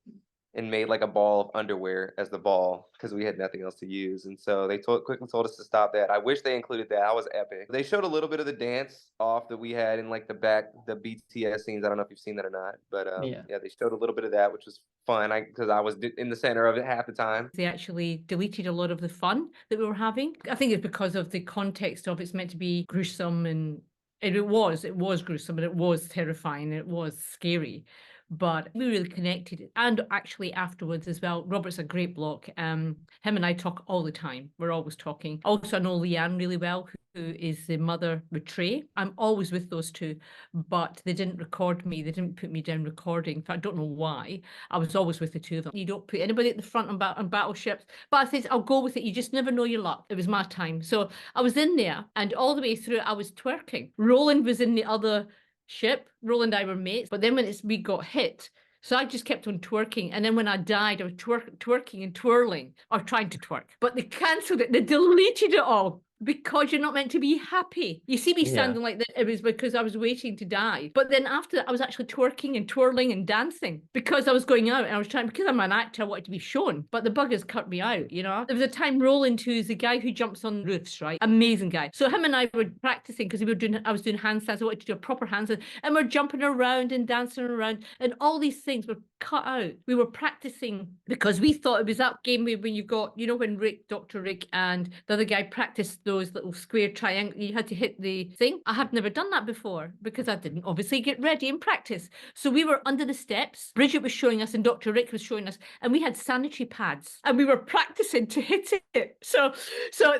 and made like a ball of underwear as the ball, because we had nothing else to use. And so they quickly told us to stop that. I wish they included that. That was epic. They showed a little bit of the dance off that we had in like the BTS scenes. I don't know if you've seen that or not, but yeah, they showed a little bit of that, which was fun because I was in the center of it half the time. They actually deleted a lot of the fun that we were having. I think it's because of the context of it's meant to be gruesome, and it was gruesome, and it was terrifying, and it was scary. But we really connected. And actually afterwards as well, Robert's a great bloke. Him and I talk all the time. We're always talking. Also, I know Leanne really well, who is the mother with Trey. I'm always with those two, but they didn't record me. They didn't put me down recording. In fact, I don't know why. I was always with the two of them. You don't put anybody at the front on battleships. But I said, I'll go with it. You just never know your luck. It was my time. So I was in there, and all the way through I was twerking. Roland was in the other ship. Roland and I were mates, but then when we got hit, so I just kept on twerking, and then when I died, I was twerking and twirling, or trying to twerk. But they cancelled it. They deleted it all. Because you're not meant to be happy. You see me standing like that, it was because I was waiting to die. But then after that, I was actually twerking and twirling and dancing because I was going out, and I was trying, because I'm an actor, I wanted to be shown. But the buggers cut me out, you know. There was a time Roland, who's the guy who jumps on roofs, right? Amazing guy. So him and I were practicing because I was doing handstands. I wanted to do a proper handstand, and we're jumping around and dancing around, and all these things were cut out. We were practicing because we thought it was that game when you've got, you know, when Dr. Rick and the other guy practiced those little square triangle, you had to hit the thing. I had never done that before because I didn't obviously get ready and practice. So we were under the steps. Bridget was showing us and Dr. Rick was showing us, and we had sanitary pads and we were practicing to hit it. So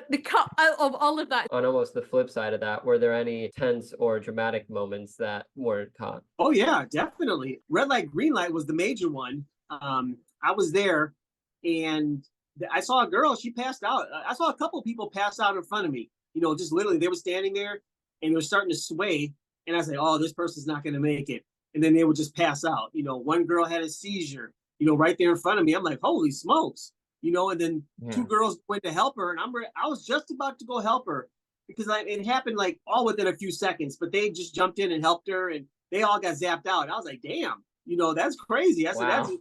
the cut out of all of that. On almost the flip side of that, were there any tense or dramatic moments that weren't caught? Oh yeah, definitely. Red light, green light was the major one. I was there, and I saw a girl, she passed out. I saw a couple of people pass out in front of me. You know, just literally, they were standing there and they were starting to sway. And I was like, oh, this person's not going to make it. And then they would just pass out. You know, one girl had a seizure, you know, right there in front of me. I'm like, holy smokes. You know, and then two girls went to help her. And I was just about to go help her because it happened like all within a few seconds. But they just jumped in and helped her, and they all got zapped out. I was like, damn, you know, that's crazy. I said,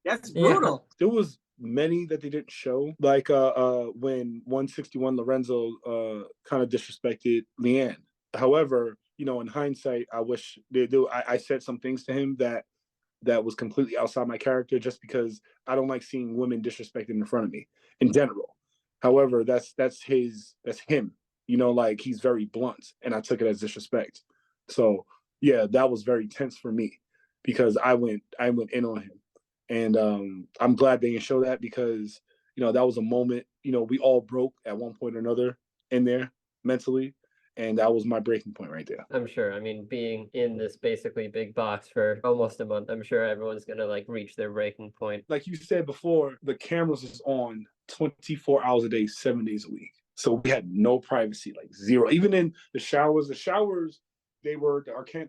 that's brutal. There was many that they didn't show, like when 161 Lorenzo kind of disrespected Leanne. However, you know, in hindsight, I wish they do. I said some things to him that was completely outside my character, just because I don't like seeing women disrespected in front of me in general. However, that's him. You know, like, he's very blunt, and I took it as disrespect. So yeah, that was very tense for me because I went in on him. And I'm glad they didn't show that because, you know, that was a moment, you know, we all broke at one point or another in there mentally. And that was my breaking point right there. I'm sure. I mean, being in this basically big box for almost a month, I'm sure everyone's going to like reach their breaking point. Like you said before, the cameras was on 24 hours a day, 7 days a week. So we had no privacy, like zero. Even in the showers, the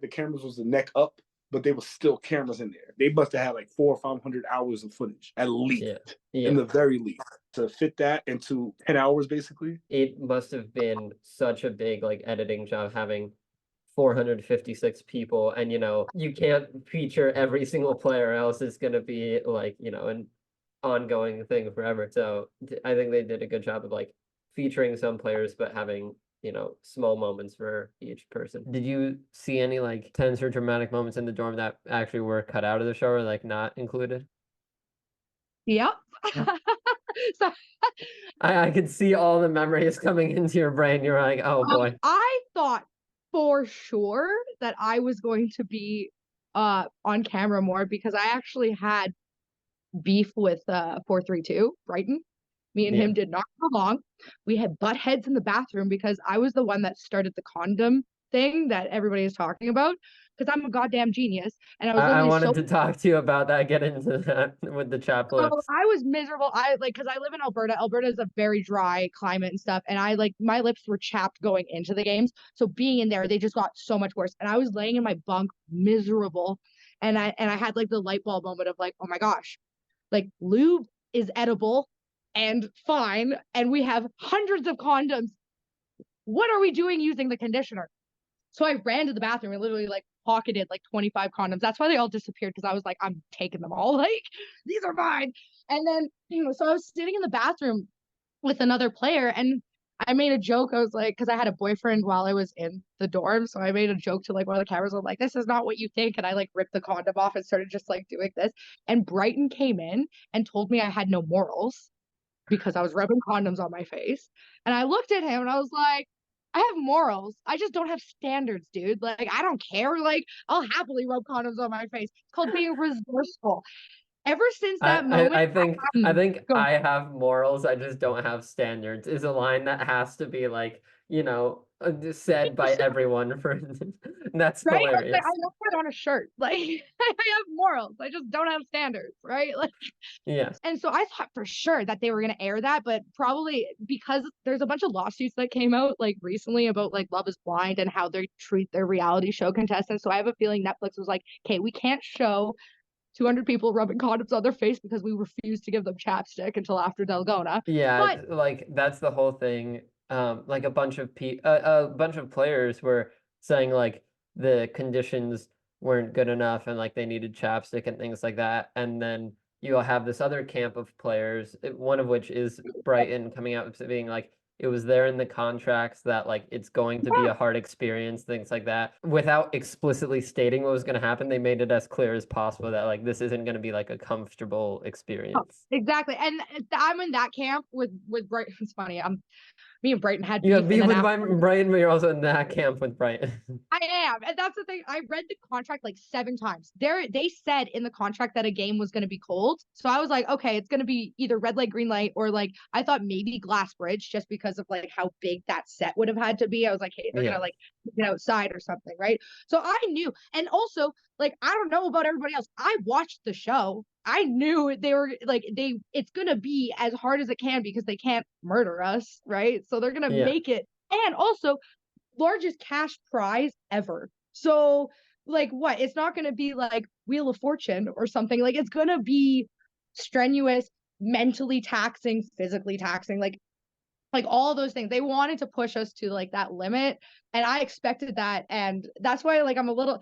cameras was the neck up, but they were still cameras in there. They must have had like 400 or 500 hours of footage, at least, in the very least, to fit that into 10 hours, basically. It must have been such a big like editing job having 456 people, and you know, you can't feature every single player, else it's going to be like, you know, an ongoing thing forever. So I think they did a good job of like featuring some players, but having, you know, small moments for each person. Did you see any like tense or dramatic moments in the dorm that actually were cut out of the show or like not included? Yep. So I could see all the memories coming into your brain. You're like, oh boy. I thought for sure that I was going to be on camera more because I actually had beef with 432 Brighton. Me and him did not get along. We had butt heads in the bathroom because I was the one that started the condom thing that everybody is talking about because I'm a goddamn genius. And I wanted to talk to you about that, get into that with the chaplets. So I was miserable. Because I live in Alberta. Alberta is a very dry climate and stuff. And I like, my lips were chapped going into the games. So being in there, they just got so much worse. And I was laying in my bunk miserable. And I had like the light bulb moment of like, oh my gosh, like lube is edible and fine, and we have hundreds of condoms. What are we doing using the conditioner? So I ran to the bathroom and literally like pocketed like 25 condoms. That's why they all disappeared, because I was like, I'm taking them all. Like, these are mine. And then, you know, so I was sitting in the bathroom with another player, and I made a joke. I was like, because I had a boyfriend while I was in the dorm. So I made a joke to like one of the cameras. I'm like, this is not what you think. And I like ripped the condom off and started just like doing this. And Brighton came in and told me I had no morals because I was rubbing condoms on my face. And I looked at him and I was like, I have morals. I just don't have standards, dude. Like, I don't care. Like, I'll happily rub condoms on my face. It's called being resourceful. Ever since that moment, I think go. I have morals, I just don't have standards is a line that has to be like, said by everyone for that's Right? I hilarious. love that on a shirt. Like, I have morals. I just don't have standards, right? Like, Yeah. and so I thought for sure that they were going to air that, but probably because there's a bunch of lawsuits that came out like recently about like Love is Blind and how they treat their reality show contestants. So I have a feeling Netflix was like, okay, we can't show 200 people rubbing condoms on their face because we refuse to give them chapstick until after Dalgona. Yeah, But like that's the whole thing. Like a bunch of players were saying like the conditions weren't good enough and like they needed chapstick and things like that. And then you'll have this other camp of players, one of which is Brighton coming out and being like, it was there in the contracts that like it's going to be a hard experience, things like that. Without explicitly stating what was going to happen, they made it as clear as possible that like this isn't going to be like a comfortable experience. exactly, and I'm in that camp with Brighton. It's funny. Me and Brighton had You have beef, beef and then with Brighton, but you're also in that camp with Brighton. I am, and that's the thing. I read the contract like 7 times. They said in the contract that a game was going to be cold, so I was like, okay, it's going to be either red light, green light, or like I thought maybe glass bridge, just because of like how big that set would have had to be. I was like, hey, they're Yeah. gonna like get outside or something, right? So I knew, and also like I don't know about everybody else. I watched the show. I knew they were like it's gonna be as hard as it can because they can't murder us, right? So they're gonna Yeah. make it. And also largest cash prize ever. So like what? It's not gonna be like Wheel of Fortune or something. Like it's gonna be strenuous, mentally taxing, physically taxing, like all those things. They wanted to push us to like that limit. And I expected that. And that's why like I'm a little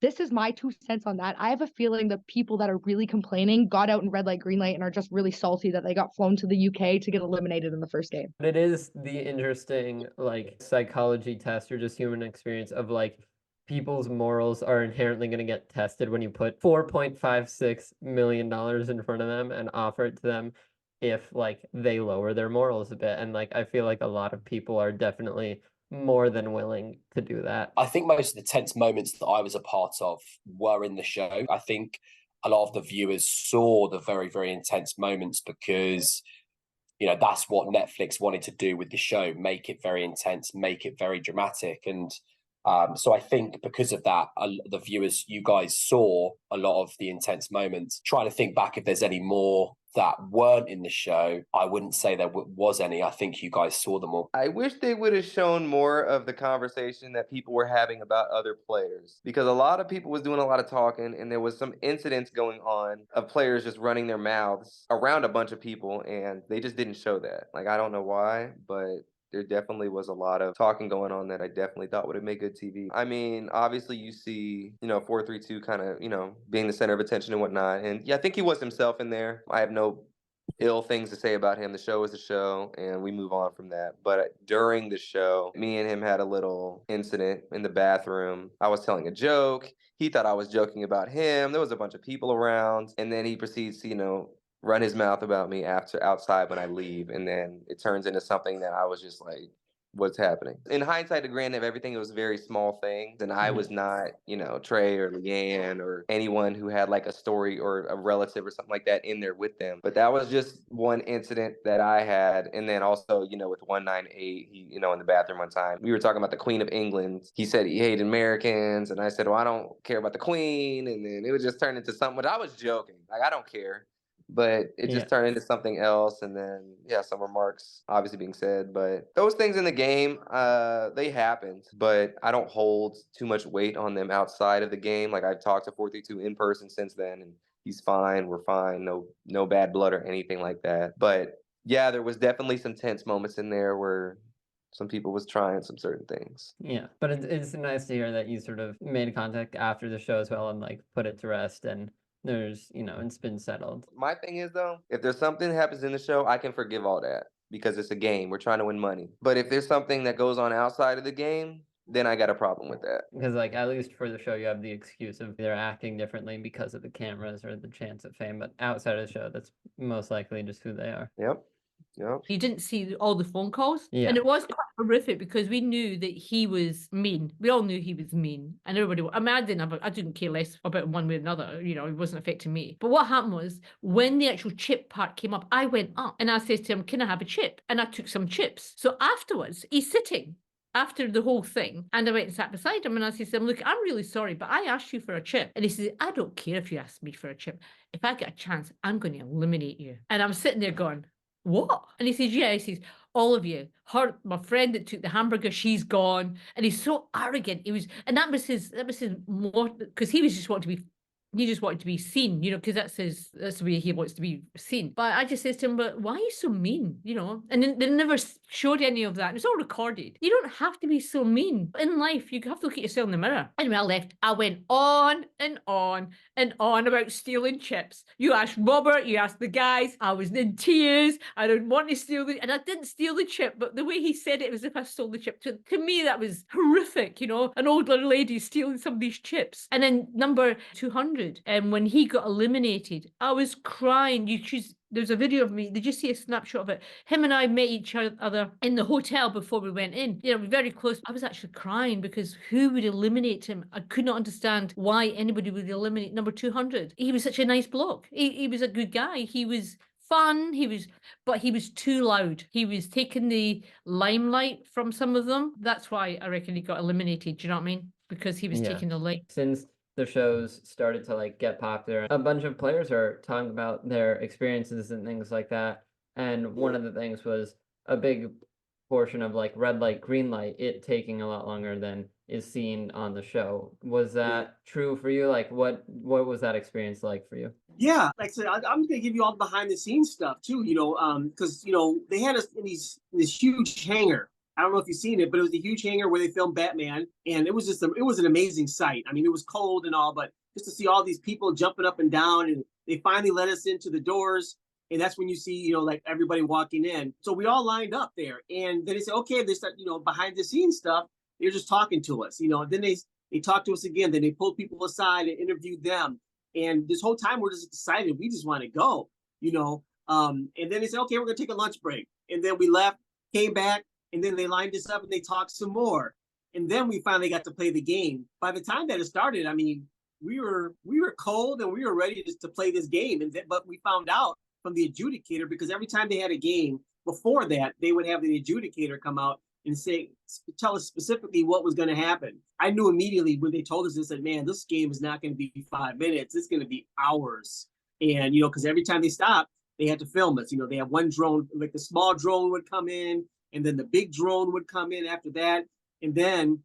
this is my 2 cents on that. I have a feeling the people that are really complaining got out in red light, green light, and are just really salty that they got flown to the UK to get eliminated in the first game. It is the interesting like psychology test or just human experience of like people's morals are inherently going to get tested when you put $4.56 million in front of them and offer it to them if like they lower their morals a bit. And like I feel like a lot of people are definitely more than willing to do that. I think most of the tense moments that I was a part of were in the show. I think a lot of the viewers saw the very, very intense moments because, that's what Netflix wanted to do with the show, make it very intense, make it very dramatic. And so I think because of that, the viewers, you guys saw a lot of the intense moments. Trying to think back if there's any more that weren't in the show, I wouldn't say there was any. I think you guys saw them all. I wish they would have shown more of the conversation that people were having about other players, because a lot of people was doing a lot of talking, and there was some incidents going on of players just running their mouths around a bunch of people, and they just didn't show that. Like, I don't know why, but there definitely was a lot of talking going on that I definitely thought would have made good TV. I mean, obviously you see, 432 kind of, being the center of attention and whatnot. And yeah, I think he was himself in there. I have no ill things to say about him. The show is the show, and we move on from that. But during the show, me and him had a little incident in the bathroom. I was telling a joke. He thought I was joking about him. There was a bunch of people around, and then he proceeds to, run his mouth about me outside when I leave, and then it turns into something that I was just like, what's happening? In hindsight, the grand of everything, it was very small things, and I was not, Trey or Leanne or anyone who had like a story or a relative or something like that in there with them. But that was just one incident that I had, and then also, with 198, he, in the bathroom one time, we were talking about the Queen of England. He said he hated Americans, and I said, well, I don't care about the Queen, and then it would just turn into something. But I was joking, like I don't care. But it just turned into something else, and then some remarks obviously being said. But those things in the game, they happened. But I don't hold too much weight on them outside of the game. Like I've talked to 432 in person since then, and he's fine. We're fine. No bad blood or anything like that. But yeah, there was definitely some tense moments in there where some people was trying some certain things. Yeah, but it's nice to hear that you sort of made contact after the show as well and like put it to rest and there's, it's been settled. My thing is though, if there's something that happens in the show, I can forgive all that, because it's a game. We're trying to win money. But if there's something that goes on outside of the game, then I got a problem with that. Because like at least for the show you have the excuse of they're acting differently because of the cameras or the chance of fame, but outside of the show that's most likely just who they are. Yep. Yep. You didn't see all the phone calls. Yeah. And it was quite horrific because we knew that he was mean. We all knew he was mean. And everybody, I mean, I didn't care less about him one way or another. You know, it wasn't affecting me. But what happened was when the actual chip part came up, I went up and I said to him, can I have a chip? And I took some chips. So afterwards, he's sitting after the whole thing. And I went and sat beside him and I said to him, look, I'm really sorry, but I asked you for a chip. And he says, I don't care if you ask me for a chip. If I get a chance, I'm going to eliminate you. And I'm sitting there going, what? And he says, yeah, he says, all of you, my friend that took the hamburger, she's gone. And he's so arrogant. And that was his more, because he just wanted to be seen, you know, because that's the way he wants to be seen. But I just says to him, but why are you so mean, you know? And they never showed any of that. It's all recorded. You don't have to be so mean. In life, you have to look at yourself in the mirror. Anyway, I left. I went on and on and on about stealing chips. You asked Robert, you asked the guys. I was in tears. I didn't want to steal and I didn't steal the chip, but the way he said it was as if I stole the chip. To me, that was horrific, you know, an older lady stealing somebody's chips. And then number 200, and when he got eliminated, I was crying. There's a video of me. Did you see a snapshot of it? Him and I met each other in the hotel before we went in. You know, very close. I was actually crying because who would eliminate him? I could not understand why anybody would eliminate number 200. He was such a nice bloke. He was a good guy. He was fun. But he was too loud. He was taking the limelight from some of them. That's why I reckon he got eliminated. Do you know what I mean? Because he was taking the light. Since the shows started to like get popular, a bunch of players are talking about their experiences and things like that. And one of the things was a big portion of like red light, green light, it taking a lot longer than is seen on the show. Was that true for you? Like what was that experience like for you? Yeah, like I said, I'm just gonna give you all the behind the scenes stuff too, you know, because you know they had us in this huge hangar. I don't know if you've seen it, but it was a huge hangar where they filmed Batman, and it was an amazing sight. I mean, it was cold and all, but just to see all these people jumping up and down, and they finally let us into the doors, and that's when you see, you know, like everybody walking in. So we all lined up there, and then they said, okay, they start, you know, behind the scenes stuff. They're just talking to us, you know. And then they talked to us again. Then they pulled people aside and interviewed them, and this whole time we're just excited. We just want to go, you know. And then they said, okay, we're gonna take a lunch break, and then we left, came back. And then they lined us up and they talked some more. And then we finally got to play the game. By the time that it started, I mean, we were cold and we were ready to play this game. But we found out from the adjudicator, because every time they had a game before that, they would have the adjudicator come out and tell us specifically what was going to happen. I knew immediately when they told us this, that, man, this game is not going to be 5 minutes. It's going to be hours. And, you know, because every time they stopped, they had to film us. You know, they had one drone, like the small drone would come in, and then the big drone would come in after that. And then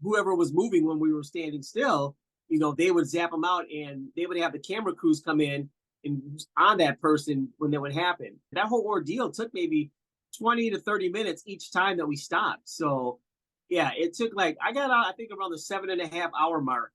whoever was moving when we were standing still, you know, they would zap them out and they would have the camera crews come in and on that person when that would happen. That whole ordeal took maybe 20 to 30 minutes each time that we stopped. So yeah, it took I got out, I think around the 7.5 hour mark.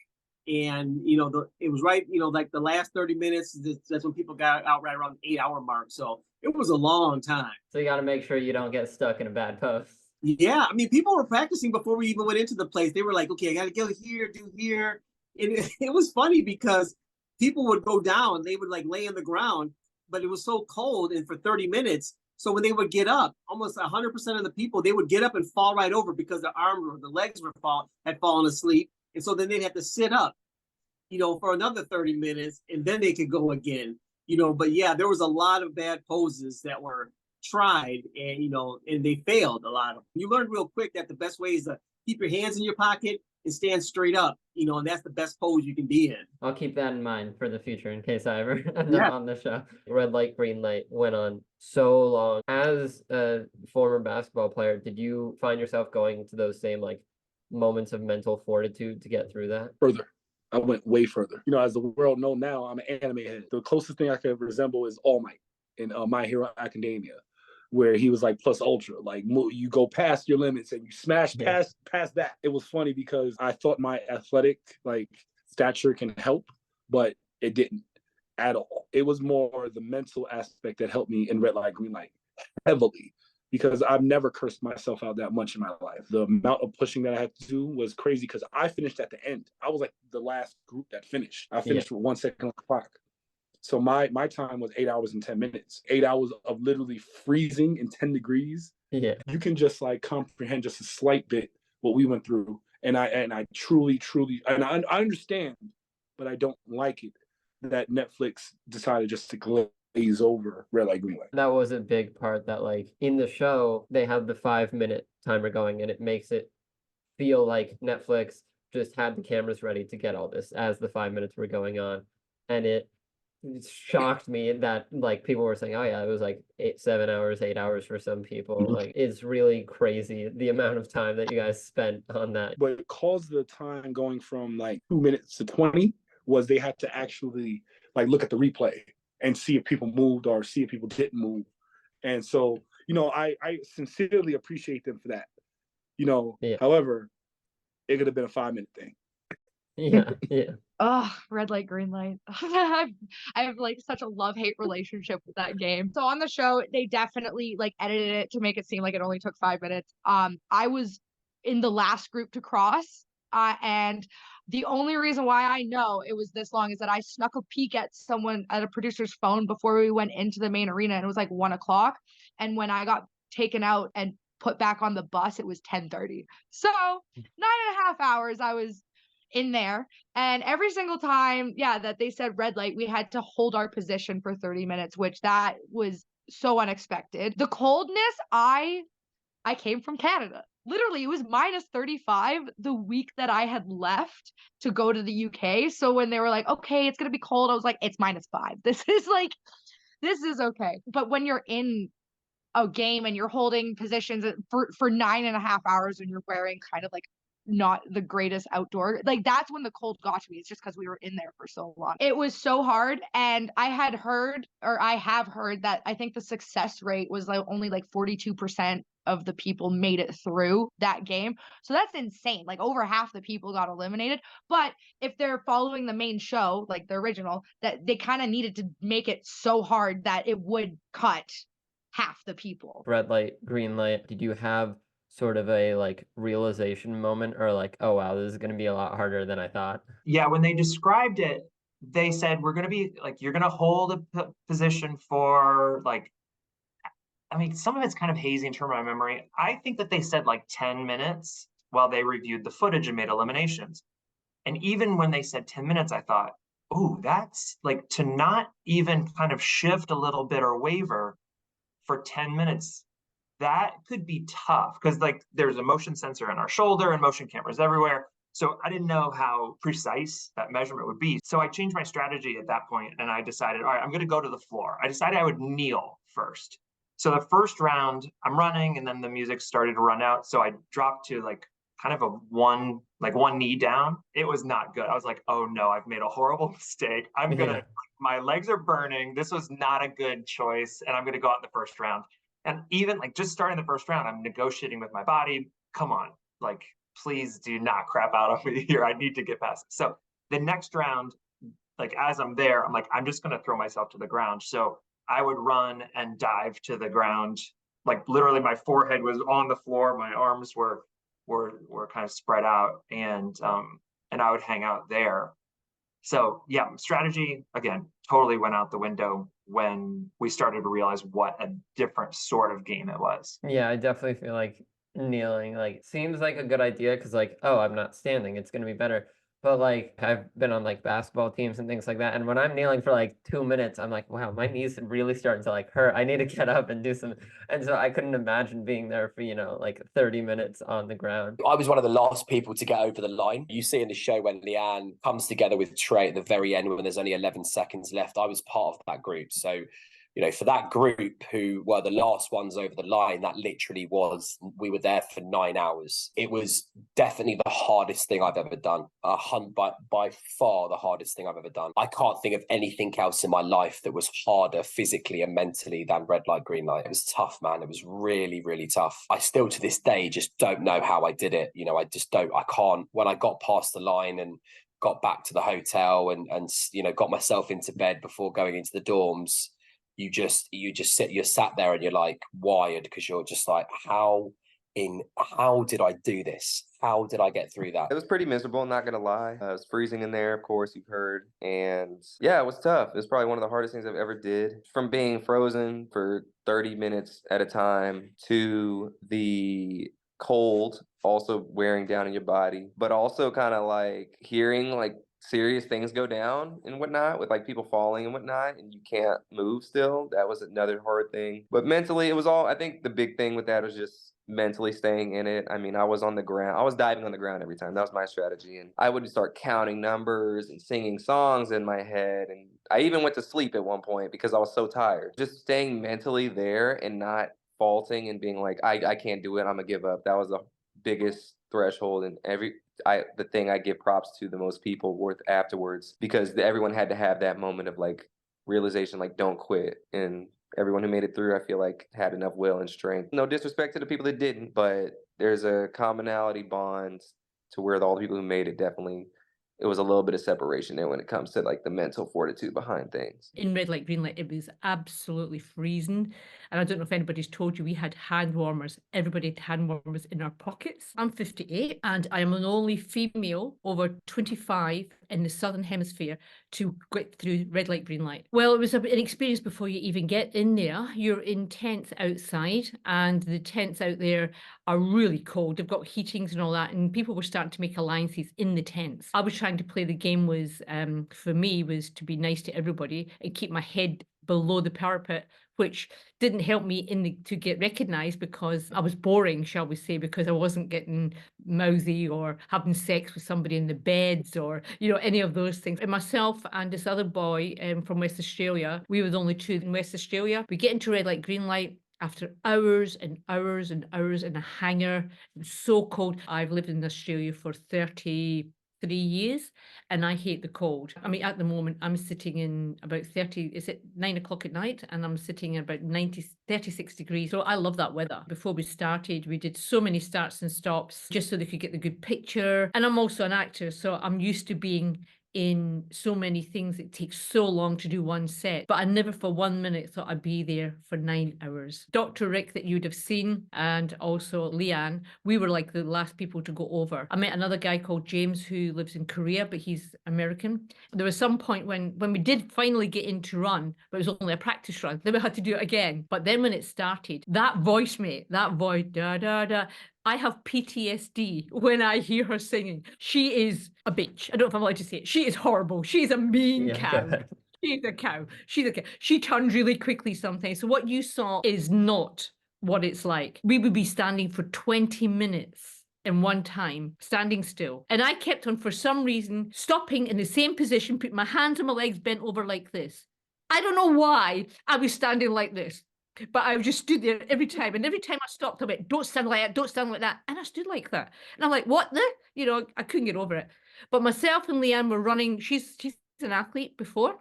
And, you know, it was right, you know, like the last 30 minutes, that's when people got out right around the 8 hour mark. So it was a long time. So you got to make sure you don't get stuck in a bad post. Yeah. I mean, people were practicing before we even went into the place. They were like, okay, I got to go here, do here. And it was funny because people would go down, they would lay on the ground, but it was so cold and for 30 minutes. So when they would get up, almost 100% of the people, they would get up and fall right over because the arms or the legs had fallen asleep. And so then they'd have to sit up, you know, for another 30 minutes and then they could go again, you know. But yeah, there was a lot of bad poses that were tried and, you know, and they failed a lot of them. You learned real quick that the best way is to keep your hands in your pocket and stand straight up, you know, and that's the best pose you can be in. I'll keep that in mind for the future in case I ever end up on the show. Red light, green light went on so long. As a former basketball player, did you find yourself going to those same moments of mental fortitude to get through that? Further. I went way further. You know, as the world knows now, I'm an anime head. The closest thing I could resemble is All Might in My Hero Academia, where he was plus ultra, you go past your limits and you smash past that. It was funny because I thought my athletic stature can help, but it didn't at all. It was more the mental aspect that helped me in red light, green light. heavily because I've never cursed myself out that much in my life. The amount of pushing that I had to do was crazy because I finished at the end. I was like the last group that finished. I finished with 1 second on the clock. So my time was 8 hours and 10 minutes. 8 hours of literally freezing in 10 degrees. Yeah. You can just like comprehend just a slight bit what we went through. And I truly, and I understand, but I don't like it that Netflix decided just to glaze over red light, green light. That was a big part that like in the show, they have the 5-minute timer going and it makes it feel like Netflix just had the cameras ready to get all this as the 5 minutes were going on. And it shocked me that like people were saying, oh yeah, it was like 7 hours, 8 hours for some people. Like it's really crazy the amount of time that you guys spent on that. What caused the time going from like 2 minutes to 20 was they had to actually like look at the replay and see if people moved or see if people didn't move. And so, I sincerely appreciate them for that. However, it could have been a 5-minute thing. Yeah. Oh, red light, green light. I have like such a love-hate relationship with that game. So on the show, they definitely like edited it to make it seem like it only took 5 minutes. I was in the last group to cross, and the only reason why I know it was this long is that I snuck a peek at a producer's phone before we went into the main arena, and it was like 1 o'clock. And when I got taken out and put back on the bus, it was 10:30. So 9.5 hours I was in there, and every single time that they said red light, we had to hold our position for 30 minutes, which that was so unexpected. The coldness, I came from Canada. Literally, it was -35 the week that I had left to go to the UK. So when they were like, okay, it's gonna be cold, I was like, it's -5. This is okay. But when you're in a game and you're holding positions for 9.5 hours and you're wearing kind of like not the greatest outdoor, like that's when the cold got to me. It's just because we were in there for so long. It was so hard. And I have heard that I think the success rate was like only like 42% of the people made it through that game. So that's insane. Like over half the people got eliminated. But if they're following the main show, like the original, that they kind of needed to make it so hard that it would cut half the people. Red light, green light. Did you have sort of a like realization moment or like, oh wow, this is going to be a lot harder than I thought? Yeah, when they described it, they said we're going to be like, you're going to hold a position for like, I mean, some of it's kind of hazy in terms of my memory. I think that they said like 10 minutes while they reviewed the footage and made eliminations. And even when they said 10 minutes, I thought, oh, that's like to not even kind of shift a little bit or waver for 10 minutes. That could be tough because like there's a motion sensor in our shoulder and motion cameras everywhere. So I didn't know how precise that measurement would be. So I changed my strategy at that point and I decided, all right, I'm going to go to the floor. I decided I would kneel first. So the first round I'm running and then the music started to run out. So I dropped to like kind of one knee down. It was not good. I was like, oh no, I've made a horrible mistake. My legs are burning. This was not a good choice. And I'm going to go out in the first round. And even like just starting the first round, I'm negotiating with my body. Come on, like, please do not crap out on me here. I need to get past it. So the next round, like as I'm there, I'm like, I'm just going to throw myself to the ground. So I would run and dive to the ground. Like literally my forehead was on the floor. My arms were kind of spread out and I would hang out there. So yeah, strategy, again, totally went out the window when we started to realize what a different sort of game it was. Yeah, I definitely feel like kneeling like seems like a good idea because like, oh, I'm not standing, it's gonna be better. But like I've been on like basketball teams and things like that, and when I'm kneeling for like 2 minutes, I'm like, wow, my knees really starting to like hurt. I need to get up and do some. And so I couldn't imagine being there for like 30 minutes on the ground. I was one of the last people to get over the line. You see in the show when Leanne comes together with Trey at the very end when there's only 11 seconds left. I was part of that group, so for that group who were the last ones over the line, that literally we were there for 9 hours. It was definitely the hardest thing I've ever done. By far the hardest thing I've ever done. I can't think of anything else in my life that was harder physically and mentally than red light, green light. It was tough, man. It was really, really tough. I still to this day just don't know how I did it. I can't. When I got past the line and got back to the hotel and got myself into bed before going into the dorms, you're sat there and you're like wired, because you're just like, how did I do this? How did I get through that? It was pretty miserable, not gonna lie. It was freezing in there, of course, you've heard. And yeah, it was tough. It was probably one of the hardest things I've ever did. From being frozen for 30 minutes at a time to the cold also wearing down in your body, but also kind of like hearing like serious things go down and whatnot, with like people falling and whatnot, and you can't move still. That was another hard thing. But mentally, it was all, I think the big thing with that was just mentally staying in it. I mean, I was on the ground. I was diving on the ground every time. That was my strategy. And I would start counting numbers and singing songs in my head. And I even went to sleep at one point because I was so tired. Just staying mentally there and not faulting and being like, I can't do it, I'm gonna give up. That was the biggest threshold. And the thing I give props to the most people worth afterwards, because everyone had to have that moment of like realization, like, don't quit. And everyone who made it through, I feel like, had enough will and strength. No disrespect to the people that didn't, but there's a commonality bond to where all the people who made it, definitely, it was a little bit of separation there when it comes to like the mental fortitude behind things. In red light, green light, it was absolutely freezing. And I don't know if anybody's told you, we had hand warmers. Everybody had hand warmers in our pockets. I'm 58 and I am the only female over 25 in the Southern Hemisphere to get through red light, green light. Well, it was an experience before you even get in there. You're in tents outside, and the tents out there are really cold. They've got heatings and all that, and people were starting to make alliances in the tents. I was trying to play the game for me, was to be nice to everybody and keep my head below the parapet, which didn't help me to get recognized, because I was boring, shall we say, because I wasn't getting mouthy or having sex with somebody in the beds or, any of those things. And myself and this other boy from West Australia, we were the only two in West Australia. We get into red light, green light after hours and hours and hours in a hangar. It was so cold. I've lived in Australia for 33 years and I hate the cold. I mean, at the moment, I'm sitting in about 30, is it 9 o'clock at night? And I'm sitting at about 36 degrees. So I love that weather. Before we started, we did so many starts and stops just so they could get the good picture. And I'm also an actor, so I'm used to being in so many things. It takes so long to do one set, but I never for 1 minute thought I'd be there for 9 hours. Dr. Rick, that you'd have seen, and also Leanne, we were like the last people to go over. I met another guy called James who lives in Korea, but he's American. There was some point when we did finally get in to run, but it was only a practice run. Then we had to do it again. But then when it started, that voice, mate, that voice, da da da, I have PTSD when I hear her singing. She is a bitch. I don't know if I'm allowed to say it. She is horrible. She's a mean cow. She's a cow. She's a cow. She turns really quickly sometimes. So what you saw is not what it's like. We would be standing for 20 minutes in one time, standing still. And I kept on, for some reason, stopping in the same position, putting my hands on my legs bent over like this. I don't know why I was standing like this. But I just stood there every time. And every time I stopped, I went, don't stand like that, don't stand like that. And I stood like that. And I'm like, what the? I couldn't get over it. But myself and Leanne were running. She's an athlete before.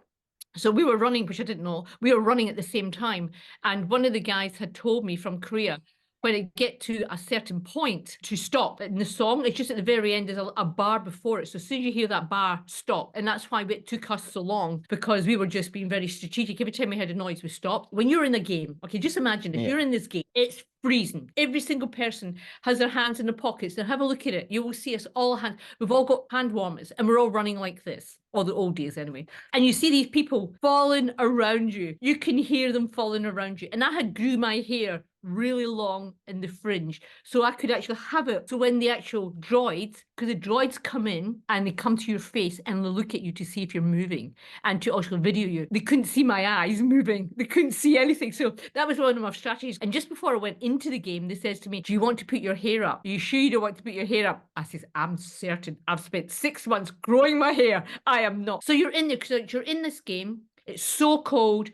So we were running, which I didn't know. We were running at the same time. And one of the guys had told me from Korea, when it get to a certain point to stop in the song, it's just at the very end, there's a bar before it. So as soon as you hear that bar, stop. And that's why it took us so long, because we were just being very strategic. Every time we had a noise, we stopped. When you're in a game, okay, just imagine if you're in this game, it's freezing. Every single person has their hands in their pockets. Now have a look at it. You will see us all we've all got hand warmers and we're all running like this. Or the old days anyway. And you see these people falling around you. You can hear them falling around you. And I had grew my hair really long in the fringe, so I could actually have it. So when the actual droids, because the droids come in and they come to your face and they look at you to see if you're moving and to also video you, they couldn't see my eyes moving. They couldn't see anything. So that was one of my strategies. And just before I went into the game, they says to me, do you want to put your hair up? Are you sure you don't want to put your hair up? I says, I'm certain. I've spent 6 months growing my hair. I am not. So you're in there, because you're in this game. It's so cold.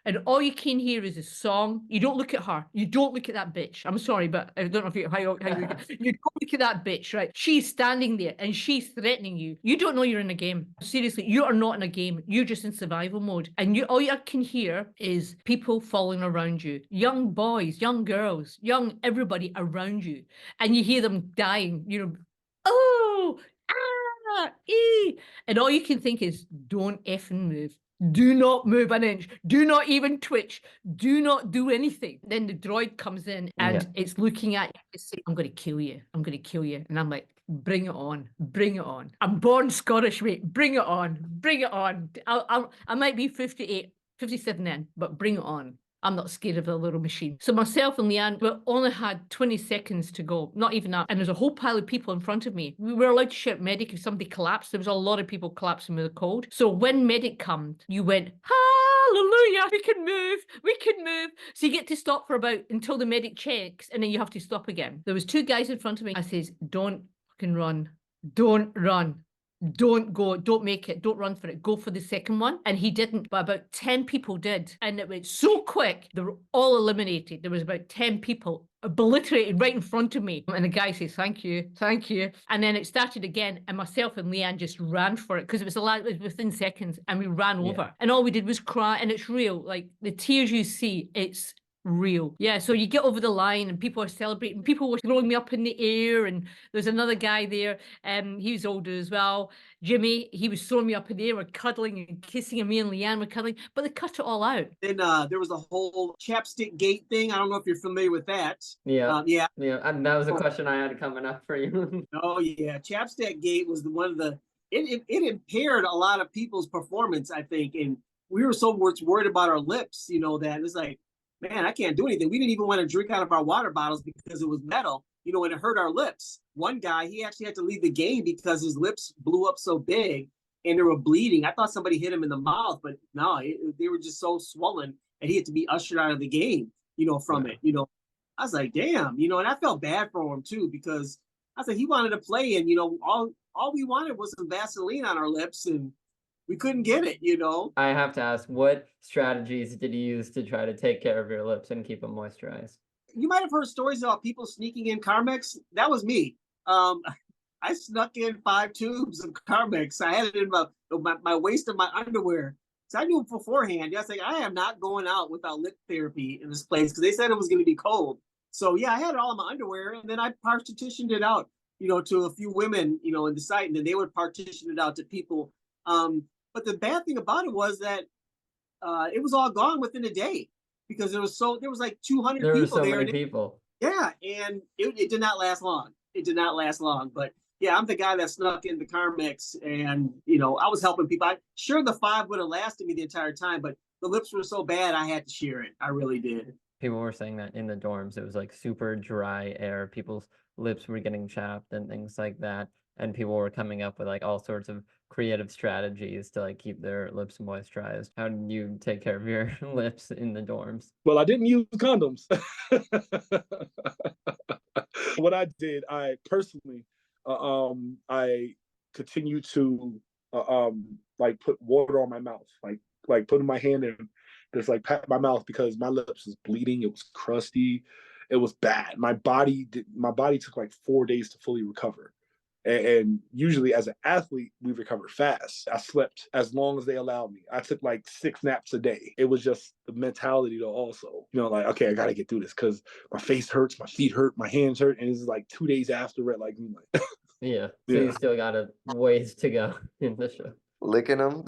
And all you can hear is a song. You don't look at her. You don't look at that bitch. I'm sorry, but I don't know if how you look at you don't look at that bitch, right? She's standing there and she's threatening you. You don't know you're in a game. Seriously, you are not in a game. You're just in survival mode. And all you can hear is people falling around you. Young boys, young girls, young everybody around you. And you hear them dying, oh, ah, ee. And all you can think is, don't effing move. Do not move an inch. Do not even twitch. Do not do anything. Then the droid comes in and Yeah. it's looking at you and saying, I'm going to kill you. I'm going to kill you. And I'm like, bring it on. Bring it on. I'm born Scottish, mate. Bring it on. Bring it on. I might be 58, 57 then, but bring it on. I'm not scared of a little machine. So myself and Leanne, we only had 20 seconds to go, not even that. And there's a whole pile of people in front of me. We were allowed to shout medic if somebody collapsed. There was a lot of people collapsing with the cold. So when medic came, you went, hallelujah, we can move, we can move. So you get to stop for about until the medic checks, and then you have to stop again. There was two guys in front of me. I says, don't fucking run. Don't run. Don't go, don't make it, don't run for it, go for the second one. And he didn't, but about 10 people did. And it went so quick, they were all eliminated. There was about 10 people obliterated right in front of me. And the guy says, thank you, thank you. And then it started again, and myself and Leanne just ran for it because it was within seconds, and we ran over. And all we did was cry, and it's real. Like the tears you see, it's real. Yeah, so you get over the line and people are celebrating. People were throwing me up in the air, and there's another guy there, he was older as well, Jimmy, he was throwing me up in the air, we're cuddling and kissing, and me and Leanne were cuddling, but they cut it all out. Then there was a whole chapstick gate thing. I don't know if you're familiar with that. Yeah. Yeah. And that was a question I had coming up for you. Oh yeah, chapstick gate was one of the it impaired a lot of people's performance, I think, and we were so worried about our lips, that it's like, man, I can't do anything. We didn't even want to drink out of our water bottles because it was metal, and it hurt our lips. One guy, he actually had to leave the game because his lips blew up so big and they were bleeding. I thought somebody hit him in the mouth, but no, they were just so swollen, and he had to be ushered out of the game, from it. I was like, damn, and I felt bad for him too, because I said he wanted to play, and all we wanted was some Vaseline on our lips, and we couldn't get it. I have to ask, what strategies did you use to try to take care of your lips and keep them moisturized? You might have heard stories about people sneaking in Carmex. That was me. I snuck in 5 tubes of Carmex. I had it in my waist of my underwear. So I knew beforehand. I was like, I am not going out without lip therapy in this place, because they said it was going to be cold. So yeah, I had it all in my underwear, and then I partitioned it out, to a few women, in the site, and then they would partition it out to people. But the bad thing about it was that it was all gone within a day, because there was like 200 There were people so there. many people. Yeah, and it did not last long. It did not last long. But yeah, I'm the guy that snuck in the Carmex, and I was helping people. Sure, the 5 would have lasted me the entire time, but the lips were so bad I had to share it. I really did. People were saying that in the dorms, it was like super dry air. People's lips were getting chapped and things like that. And people were coming up with like all sorts of creative strategies to like keep their lips moisturized. How did you take care of your lips in the dorms? Well, I didn't use condoms. What I did, I personally, I continued to like put water on my mouth, like putting my hand in, just like pat my mouth, because my lips was bleeding. It was crusty. It was bad. My body took like 4 days to fully recover. And usually as an athlete, we recover fast. I slept as long as they allowed me. I took like 6 naps a day. It was just the mentality to also, like, okay, I got to get through this, because my face hurts, my feet hurt, my hands hurt. And it's like 2 days after it, like, Yeah. So you still got a ways to go in the show. Licking them.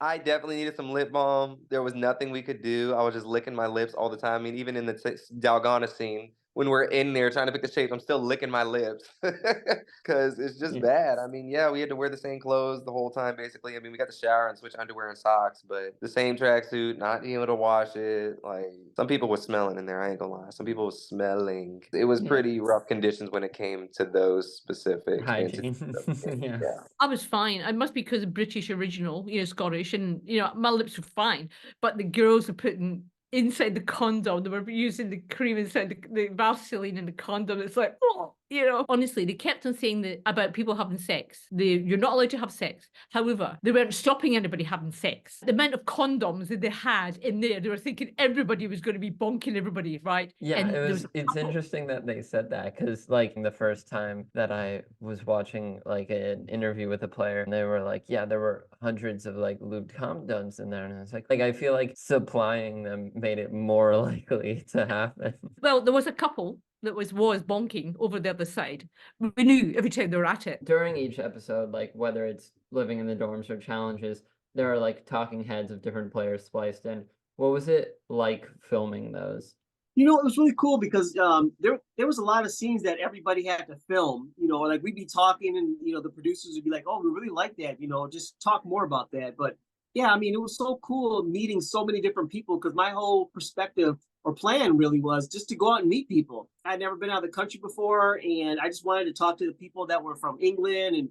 I definitely needed some lip balm. There was nothing we could do. I was just licking my lips all the time. I mean, even in the Dalgona scene, when we're in there trying to pick the shapes, I'm still licking my lips because it's just bad. I mean, yeah, we had to wear the same clothes the whole time, basically. I mean, we got to shower and switch underwear and socks, but the same tracksuit, not being able to wash it. Like, some people were smelling in there, I ain't gonna lie. Some people were smelling. It was pretty rough conditions when it came to those specific hygiene. Yeah. I was fine. It must be because of British original, Scottish, and my lips were fine. But the girls were putting inside the condom, they were using the cream inside the Vaseline in the condom. It's like, honestly, they kept on saying that about people having sex. You're not allowed to have sex. However, they weren't stopping anybody having sex. The amount of condoms that they had in there, they were thinking everybody was going to be bonking everybody, right? Yeah, and it's interesting that they said that, because like the first time that I was watching like an interview with a player, and they were like, yeah, there were hundreds of like lubed condoms in there, and it's like I feel like supplying them made it more likely to happen. Well, there was a couple that was bonking over the other side. We knew every time they were at it. During each episode, like whether it's living in the dorms or challenges, there are like talking heads of different players spliced in. What was it like filming those? It was really cool because there was a lot of scenes that everybody had to film. Like we'd be talking, and the producers would be like, "Oh, we really like that. Just talk more about that." But yeah, I mean, it was so cool meeting so many different people because my whole perspective or plan really was just to go out and meet people. I'd never been out of the country before, and I just wanted to talk to the people that were from England and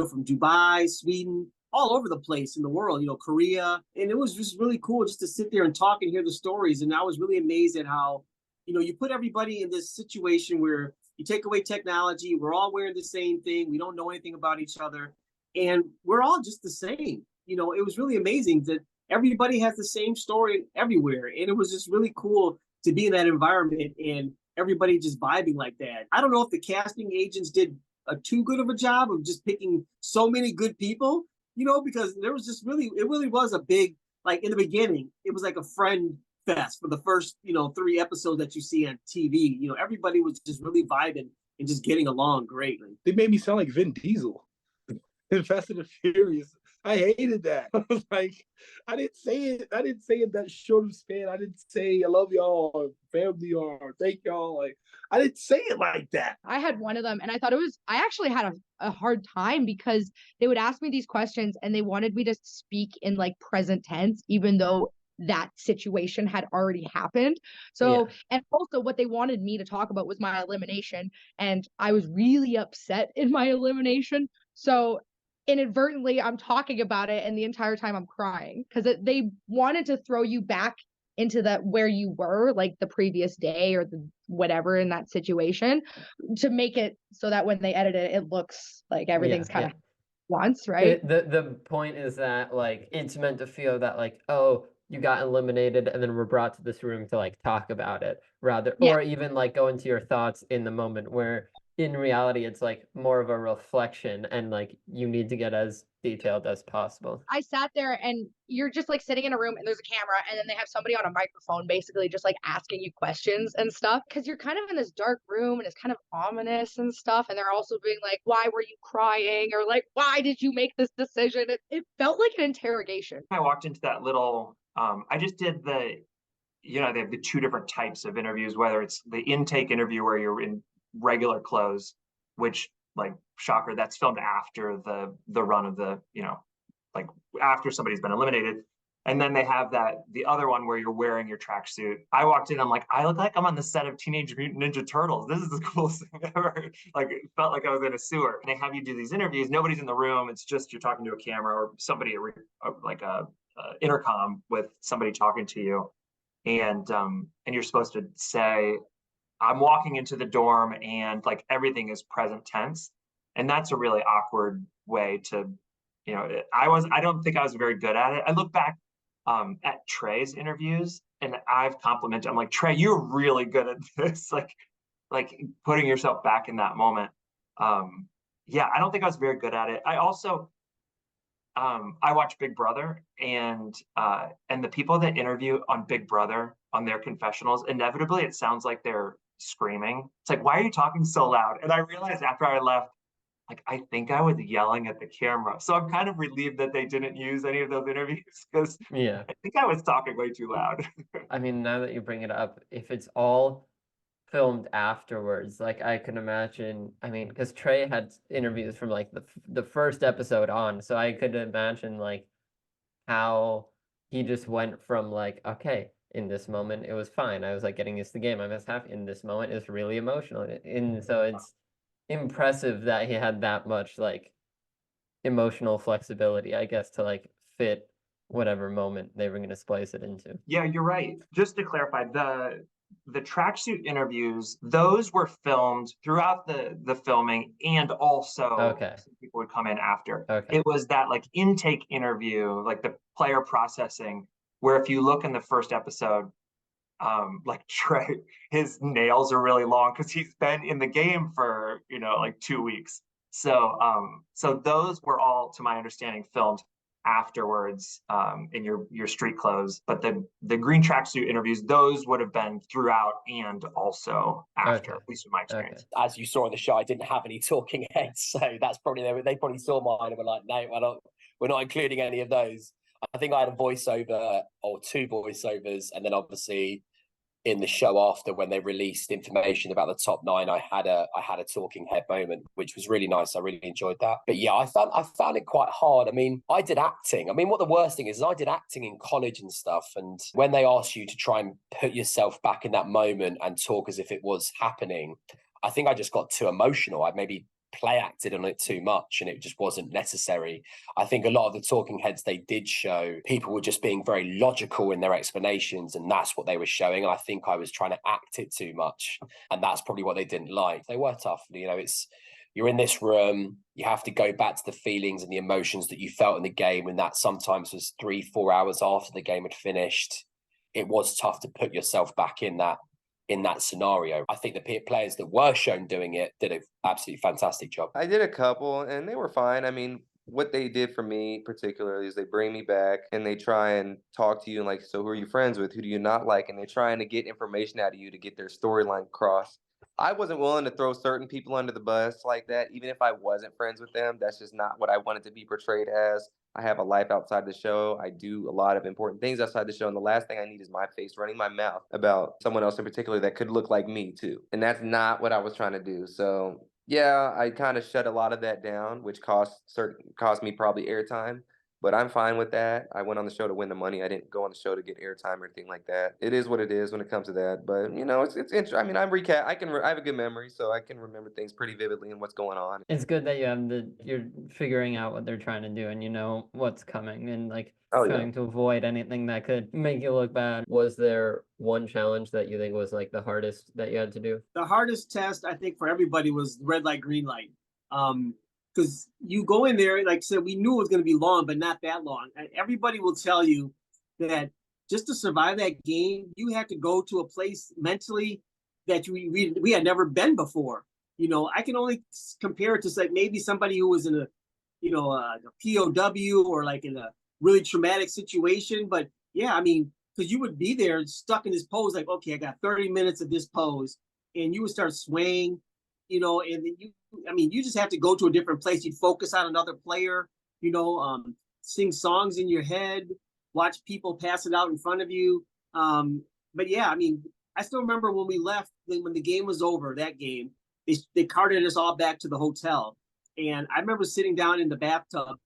from Dubai, Sweden, all over the place in the world, Korea. And it was just really cool just to sit there and talk and hear the stories. And I was really amazed at how you put everybody in this situation where you take away technology, we're all wearing the same thing, we don't know anything about each other, and we're all just the same. It was really amazing that everybody has the same story everywhere. And it was just really cool to be in that environment and everybody just vibing like that. I don't know if the casting agents did a too good of a job of just picking so many good people, because there was just it really was a big, like in the beginning, it was like a friend fest for the first 3 episodes that you see on TV. Everybody was just really vibing and just getting along greatly. They made me sound like Vin Diesel in Fast and the Furious. I hated that. I was like, I didn't say it that short of span. I didn't say I love y'all or family or thank y'all. Like, I didn't say it like that. I had one of them, and I thought I actually had a hard time because they would ask me these questions and they wanted me to speak in like present tense, even though that situation had already happened. So, and also what they wanted me to talk about was my elimination, and I was really upset in my elimination. So inadvertently I'm talking about it, and the entire time I'm crying because they wanted to throw you back into that where you were like the previous day or the whatever in that situation to make it so that when they edit it, it looks like everything's kind of once, right? The point is that like it's meant to feel that like, oh, you got eliminated and then we're brought to this room to like talk about it rather, or even like go into your thoughts in the moment, where in reality it's like more of a reflection and like you need to get as detailed as possible. I sat there and you're just like sitting in a room and there's a camera and then they have somebody on a microphone basically just like asking you questions and stuff because you're kind of in this dark room and it's kind of ominous and stuff, and they're also being like, why were you crying, or like, why did you make this decision? It felt like an interrogation. I walked into that little I just did they have the 2 different types of interviews, whether it's the intake interview where you're in regular clothes, which, like, shocker, that's filmed after the run of the, like after somebody's been eliminated. And then they have the other one where you're wearing your tracksuit. I walked in, I'm like, I look like I'm on the set of Teenage Mutant Ninja Turtles. This is the coolest thing ever. Like, it felt like I was in a sewer. And they have you do these interviews. Nobody's in the room. It's just you're talking to a camera or somebody, like a intercom with somebody talking to you. And you're supposed to say, I'm walking into the dorm and like everything is present tense. And that's a really awkward way to, I don't think I was very good at it. I look back at Trey's interviews and I've complimented, I'm like, Trey, you're really good at this. like putting yourself back in that moment. I don't think I was very good at it. I also, I watch Big Brother, and the people that interview on Big Brother on their confessionals, inevitably it sounds like they're screaming. It's like, why are you talking so loud? And I realized after I left, like, I think I was yelling at the camera. So I'm kind of relieved that they didn't use any of those interviews because I think I was talking way too loud. I mean, now that you bring it up, if it's all filmed afterwards, like I can imagine, I mean, because Trey had interviews from like the first episode on, so I could imagine like how he just went from like, okay, in this moment it was fine, I was like getting used to the game, I was happy, in this moment it's really emotional, and so it's impressive that he had that much like emotional flexibility, I guess, to like fit whatever moment they were going to splice it into. Yeah, you're right. Just to clarify, the tracksuit interviews, those were filmed throughout the filming, and also people would come in after. It was that like intake interview, like the player processing, where if you look in the first episode, like Trey, his nails are really long because he's been in the game for like 2 weeks. So those were all, to my understanding, filmed afterwards in your street clothes. But the green tracksuit interviews, those would have been throughout and also after, at least in my experience. As you saw on the show, I didn't have any talking heads, so that's probably they probably saw mine and were like, no, we're not including any of those. I think I had a voiceover or two voiceovers, and then obviously in the show after, when they released information about the top 9, I had a talking head moment, which was really nice. I really enjoyed that. But yeah, I found it quite hard. I mean, I did acting. I mean, what the worst thing is I did acting in college and stuff. And when they asked you to try and put yourself back in that moment and talk as if it was happening, I think I just got too emotional. I maybe play acted on it too much, and it just wasn't necessary. I think a lot of the talking heads they did show, people were just being very logical in their explanations, and that's what they were showing. And I think I was trying to act it too much, and that's probably what they didn't like. They were tough. You know, you're in this room, you have to go back to the feelings and the emotions that you felt in the game, and that sometimes was 3-4 hours after the game had finished. It was tough to put yourself back in that scenario. I think the players that were shown doing it did an absolutely fantastic job. I did a couple and they were fine. I mean, what they did for me particularly is they bring me back and they try and talk to you and like, so who are you friends with? Who do you not like? And they're trying to get information out of you to get their storyline across. I wasn't willing to throw certain people under the bus like that, even if I wasn't friends with them. That's just not what I wanted to be portrayed as. I have a life outside the show. I do a lot of important things outside the show. And the last thing I need is my face running my mouth about someone else in particular that could look like me too. And that's not what I was trying to do. So yeah, I kind of shut a lot of that down, which cost me probably airtime. But I'm fine with that. I went on the show to win the money. I didn't go on the show to get airtime or anything like that. It is what it is when it comes to that. But you know, it's interesting. I mean, I have a good memory, so I can remember things pretty vividly and what's going on. It's good that you're figuring out what they're trying to do and you know what's coming and like Oh, trying to avoid anything that could make you look bad. Was there one challenge that you think was like the hardest that you had to do? The hardest test I think for everybody was red light, green light. Because you go in there, like I said, we knew it was going to be long, but not that long. And everybody will tell you that just to survive that game, you had to go to a place mentally that we had never been before. You know, I can only compare it to like maybe somebody who was in a POW or like in a really traumatic situation. But yeah, I mean, because you would be there stuck in this pose, like, okay, I got 30 minutes of this pose, and you would start swaying, and then you just have to go to a different place. You'd focus on another player, sing songs in your head, watch people pass it out in front of you. But yeah, I mean, I still remember when we left, when the game was over, that game, they carted us all back to the hotel. And I remember sitting down in the bathtub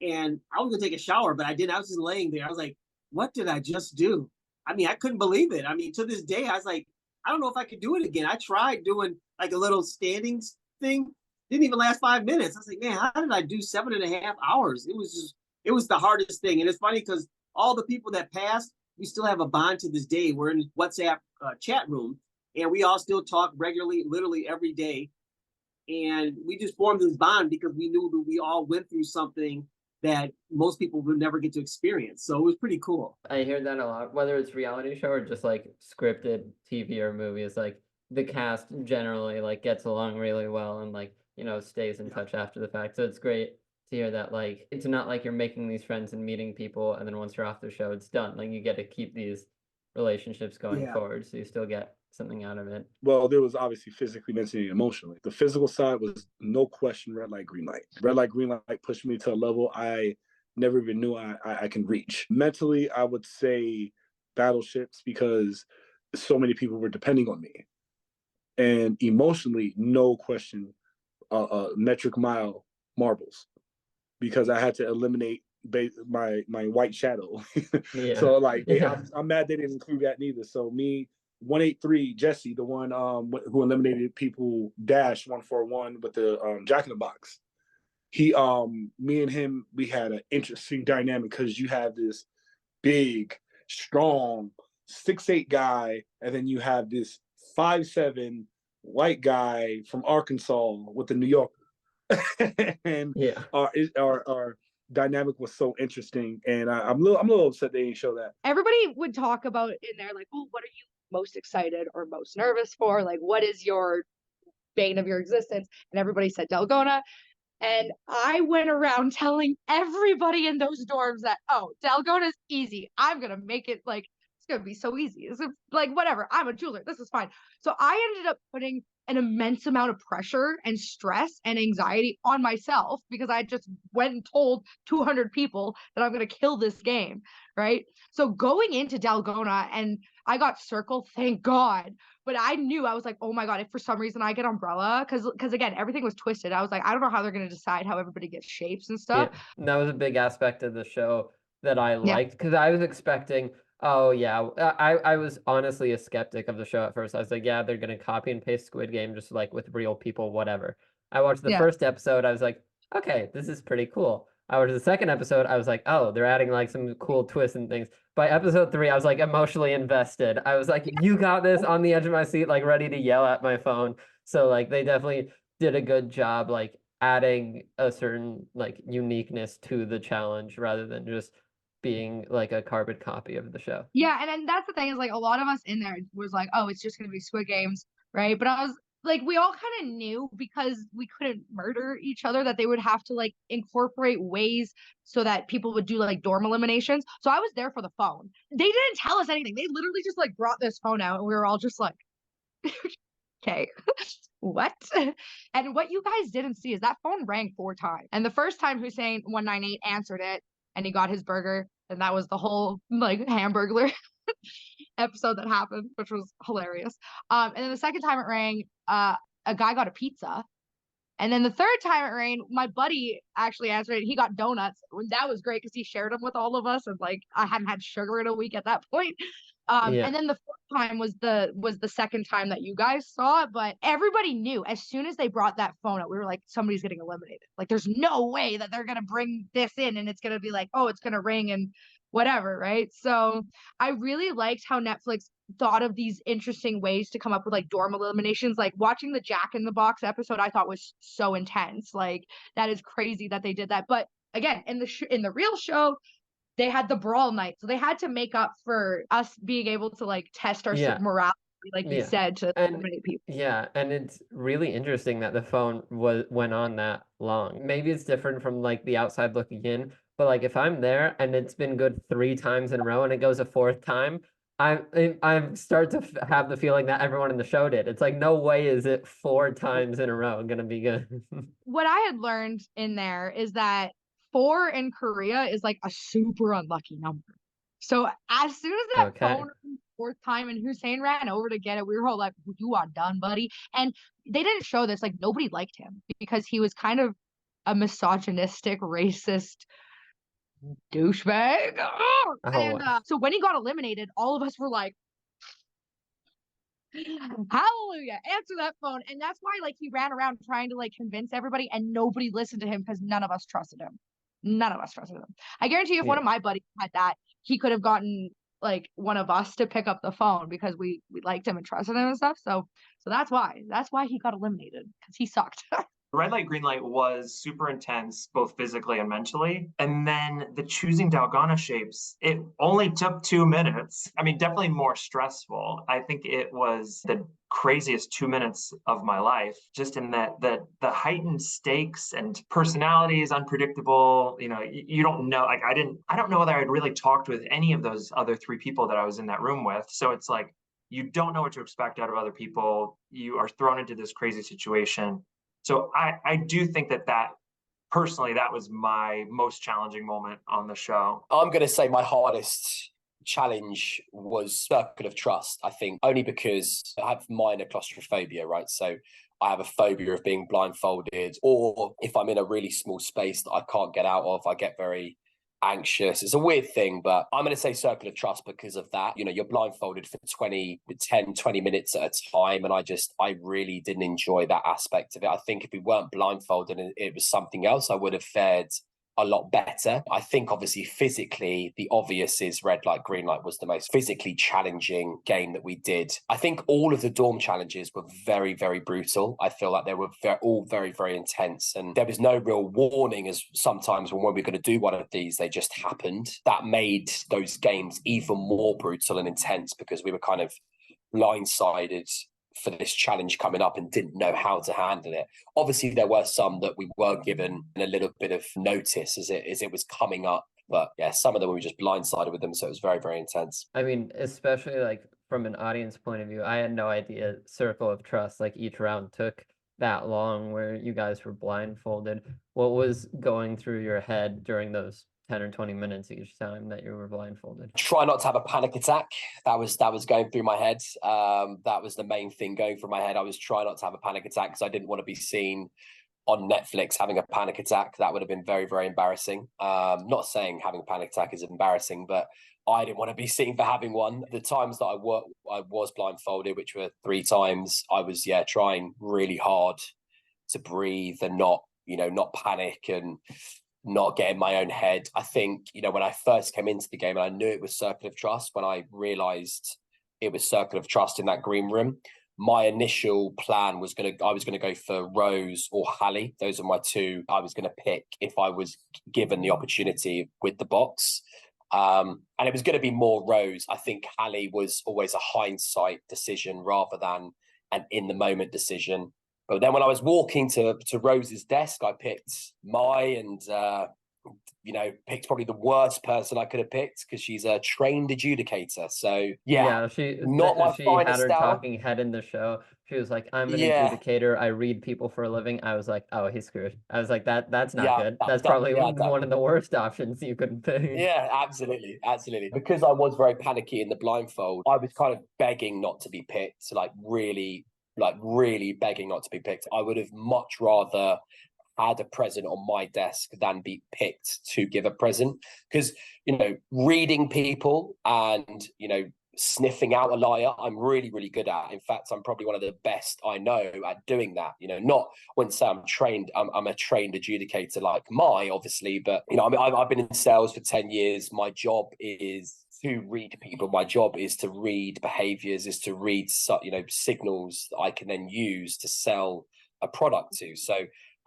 and I was gonna take a shower, but I didn't. I was just laying there. I was like, what did I just do? I mean, I couldn't believe it. I mean, to this day, I was like, I don't know if I could do it again. I tried doing like a little standings thing. Didn't even last 5 minutes. I was like, man, how did I do 7.5 hours? It was the hardest thing. And it's funny because all the people that passed, we still have a bond to this day. We're in WhatsApp chat room and we all still talk regularly, literally every day. And we just formed this bond because we knew that we all went through something that most people would never get to experience. So it was pretty cool. I hear that a lot, whether it's reality show or just like scripted TV or movies, like the cast generally like gets along really well and like, stays in touch after the fact. So it's great to hear that like it's not like you're making these friends and meeting people and then once you're off the show, it's done. Like you get to keep these relationships going forward. So you still get something out of it. Well, there was obviously physically, mentally, and emotionally. The physical side was no question red light, green light. Red light, green light pushed me to a level I never even knew I can reach. Mentally, I would say battleships because so many people were depending on me. And emotionally, no question, metric mile marbles because I had to eliminate my white shadow. So like I'm mad they didn't include that neither. So me, 183 Jesse, the one who eliminated people dash 141 with the Jack in the Box. Me and him, we had an interesting dynamic because you have this big, strong 6'8" guy, and then you have this 5'7" white guy from Arkansas with the New Yorker. And our dynamic was so interesting, and I'm a little upset they didn't show that. Everybody would talk about in there like, oh, what are you most excited or most nervous for? Like, what is your bane of your existence? And everybody said Dalgona. And I went around telling everybody in those dorms that, oh, Dalgona's easy. I'm going to make it like, it's going to be so easy. It's like, whatever. I'm a jeweler. This is fine. So I ended up putting an immense amount of pressure and stress and anxiety on myself because I just went and told 200 people that I'm going to kill this game, right? So going into Dalgona, and I got circle, thank God. But I knew, I was like, oh my God, if for some reason I get umbrella, because again, everything was twisted. I was like, I don't know how they're going to decide how everybody gets shapes and stuff. Yeah, that was a big aspect of the show that I Yeah. liked because I was expecting, oh yeah, I was honestly a skeptic of the show at first. I was like, yeah, they're gonna copy and paste Squid Game just like with real people, whatever. I watched the Yeah. first episode, I was like, okay, this is pretty cool. I watched the second episode, I was like, oh, they're adding like some cool twists and things. By episode 3, I was like emotionally invested. I was like, you got this, on the edge of my seat, like ready to yell at my phone. So like they definitely did a good job like adding a certain like uniqueness to the challenge rather than just being like a carbon copy of the show. Yeah, and then that's the thing is like a lot of us in there was like, oh, it's just gonna be Squid Games, right? But I was like, we all kind of knew because we couldn't murder each other that they would have to like incorporate ways so that people would do like dorm eliminations. So I was there for the phone. They didn't tell us anything. They literally just like brought this phone out, and we were all just like, okay, what? And what you guys didn't see is that phone rang 4 times. And the first time Hussein 198 answered it and he got his burger, and that was the whole like hamburglar episode that happened, which was hilarious. And then the second time it rang, a guy got a pizza. And then the third time it rang, my buddy actually answered it. He got donuts. That was great because he shared them with all of us, and like I hadn't had sugar in a week at that point. Yeah. And then the fourth time was the second time that you guys saw it, but everybody knew as soon as they brought that phone up, we were like, somebody's getting eliminated. Like, there's no way that they're gonna bring this in and it's gonna be like, oh, it's gonna ring and whatever, right? So I really liked how Netflix thought of these interesting ways to come up with like dorm eliminations. Like watching the Jack in the Box episode, I thought was so intense. Like that is crazy that they did that. But again, in the real show, they had the brawl night, so they had to make up for us being able to like test our Yeah. morality, like you Yeah. said, to And eliminate people. yeah, and it's really interesting that the phone went on that long. Maybe it's different from like the outside looking in, but like if I'm there and it's been good 3 times in a row and it goes a 4th time, I start to have the feeling that everyone in the show did. It's like no way is it 4 times in a row gonna be good. What I had learned in there is that 4 in Korea is like a super unlucky number. So as soon as that Okay. phone rang 4th time and Hussein ran over to get it, we were all like, you are done, buddy. And they didn't show this, like nobody liked him because he was kind of a misogynistic, racist douchebag. And so when he got eliminated, all of us were like, hallelujah, answer that phone. And that's why like he ran around trying to like convince everybody, and nobody listened to him because none of us trusted him. None of us trusted him. I guarantee you, if one of my buddies had that, he could have gotten like one of us to pick up the phone because we liked him and trusted him and stuff. So that's why he got eliminated, because he sucked. Red light, green light was super intense, both physically and mentally. And then the choosing Dalgona shapes, it only took 2 minutes. I mean, definitely more stressful. I think it was the craziest 2 minutes of my life, just in that the heightened stakes and personalities, unpredictable. You know, you don't know. Like I don't know whether I'd really talked with any of those other 3 people that I was in that room with. So it's like you don't know what to expect out of other people. You are thrown into this crazy situation. So I do think that personally, that was my most challenging moment on the show. I'm going to say my hardest challenge was Circle of Trust, I think, only because I have minor claustrophobia, right? So I have a phobia of being blindfolded, or if I'm in a really small space that I can't get out of, I get very anxious. It's a weird thing, but I'm going to say Circle of Trust because of that. You know, you're blindfolded for 20 minutes at a time, and I really didn't enjoy that aspect of it. I think if we weren't blindfolded and it was something else, I would have fared a lot better. I think obviously physically, the obvious is red light, green light was the most physically challenging game that we did. I think all of the dorm challenges were very, very brutal. I feel like they were all very, very intense. And there was no real warning as sometimes when we were going to do one of these, they just happened. That made those games even more brutal and intense because we were kind of blindsided for this challenge coming up and didn't know how to handle it. Obviously, there were some that we were given a little bit of notice as it was coming up. But yeah, some of them we were just blindsided with them. So it was very, very intense. I mean, especially like from an audience point of view, I had no idea Circle of Trust, like each round took that long where you guys were blindfolded. What was going through your head during those 10 or 20 minutes each time that you were blindfolded? Try not to have a panic attack. That was going through my head. That was the main thing going through my head. I was trying not to have a panic attack because I didn't want to be seen on Netflix having a panic attack. That would have been very, very embarrassing. Not saying having a panic attack is embarrassing, but I didn't want to be seen for having one. The times that I was blindfolded, which were 3 times, I was trying really hard to breathe and not panic and not get in my own head. I think, when I first came into the game and I knew it was Circle of Trust, when I realized it was Circle of Trust in that green room, my initial plan was I was going to go for Rose or Hallie. Those are my 2 I was going to pick if I was given the opportunity with the box. And it was going to be more Rose. I think Hallie was always a hindsight decision rather than an in the moment decision. But then when I was walking to Rose's desk, I picked Mai and picked probably the worst person I could have picked because she's a trained adjudicator. So she my she finest had her hour. talking head in the show. She was like, I'm an adjudicator. I read people for a living. I was like, oh, he's screwed. I was like, that's not good. That's probably one of the worst options you could pick. Yeah, absolutely. Because I was very panicky in the blindfold, I was kind of begging not to be picked, really begging not to be picked. I would have much rather had a present on my desk than be picked to give a present, because reading people and sniffing out a liar, I'm really, really good at. In fact, I'm probably one of the best I know at doing that. Not when say I'm trained, I'm a trained adjudicator like Mai, obviously, but I've been in sales for 10 years. My job is to read people. My job is to read behaviors, is to read signals that I can then use to sell a product to. So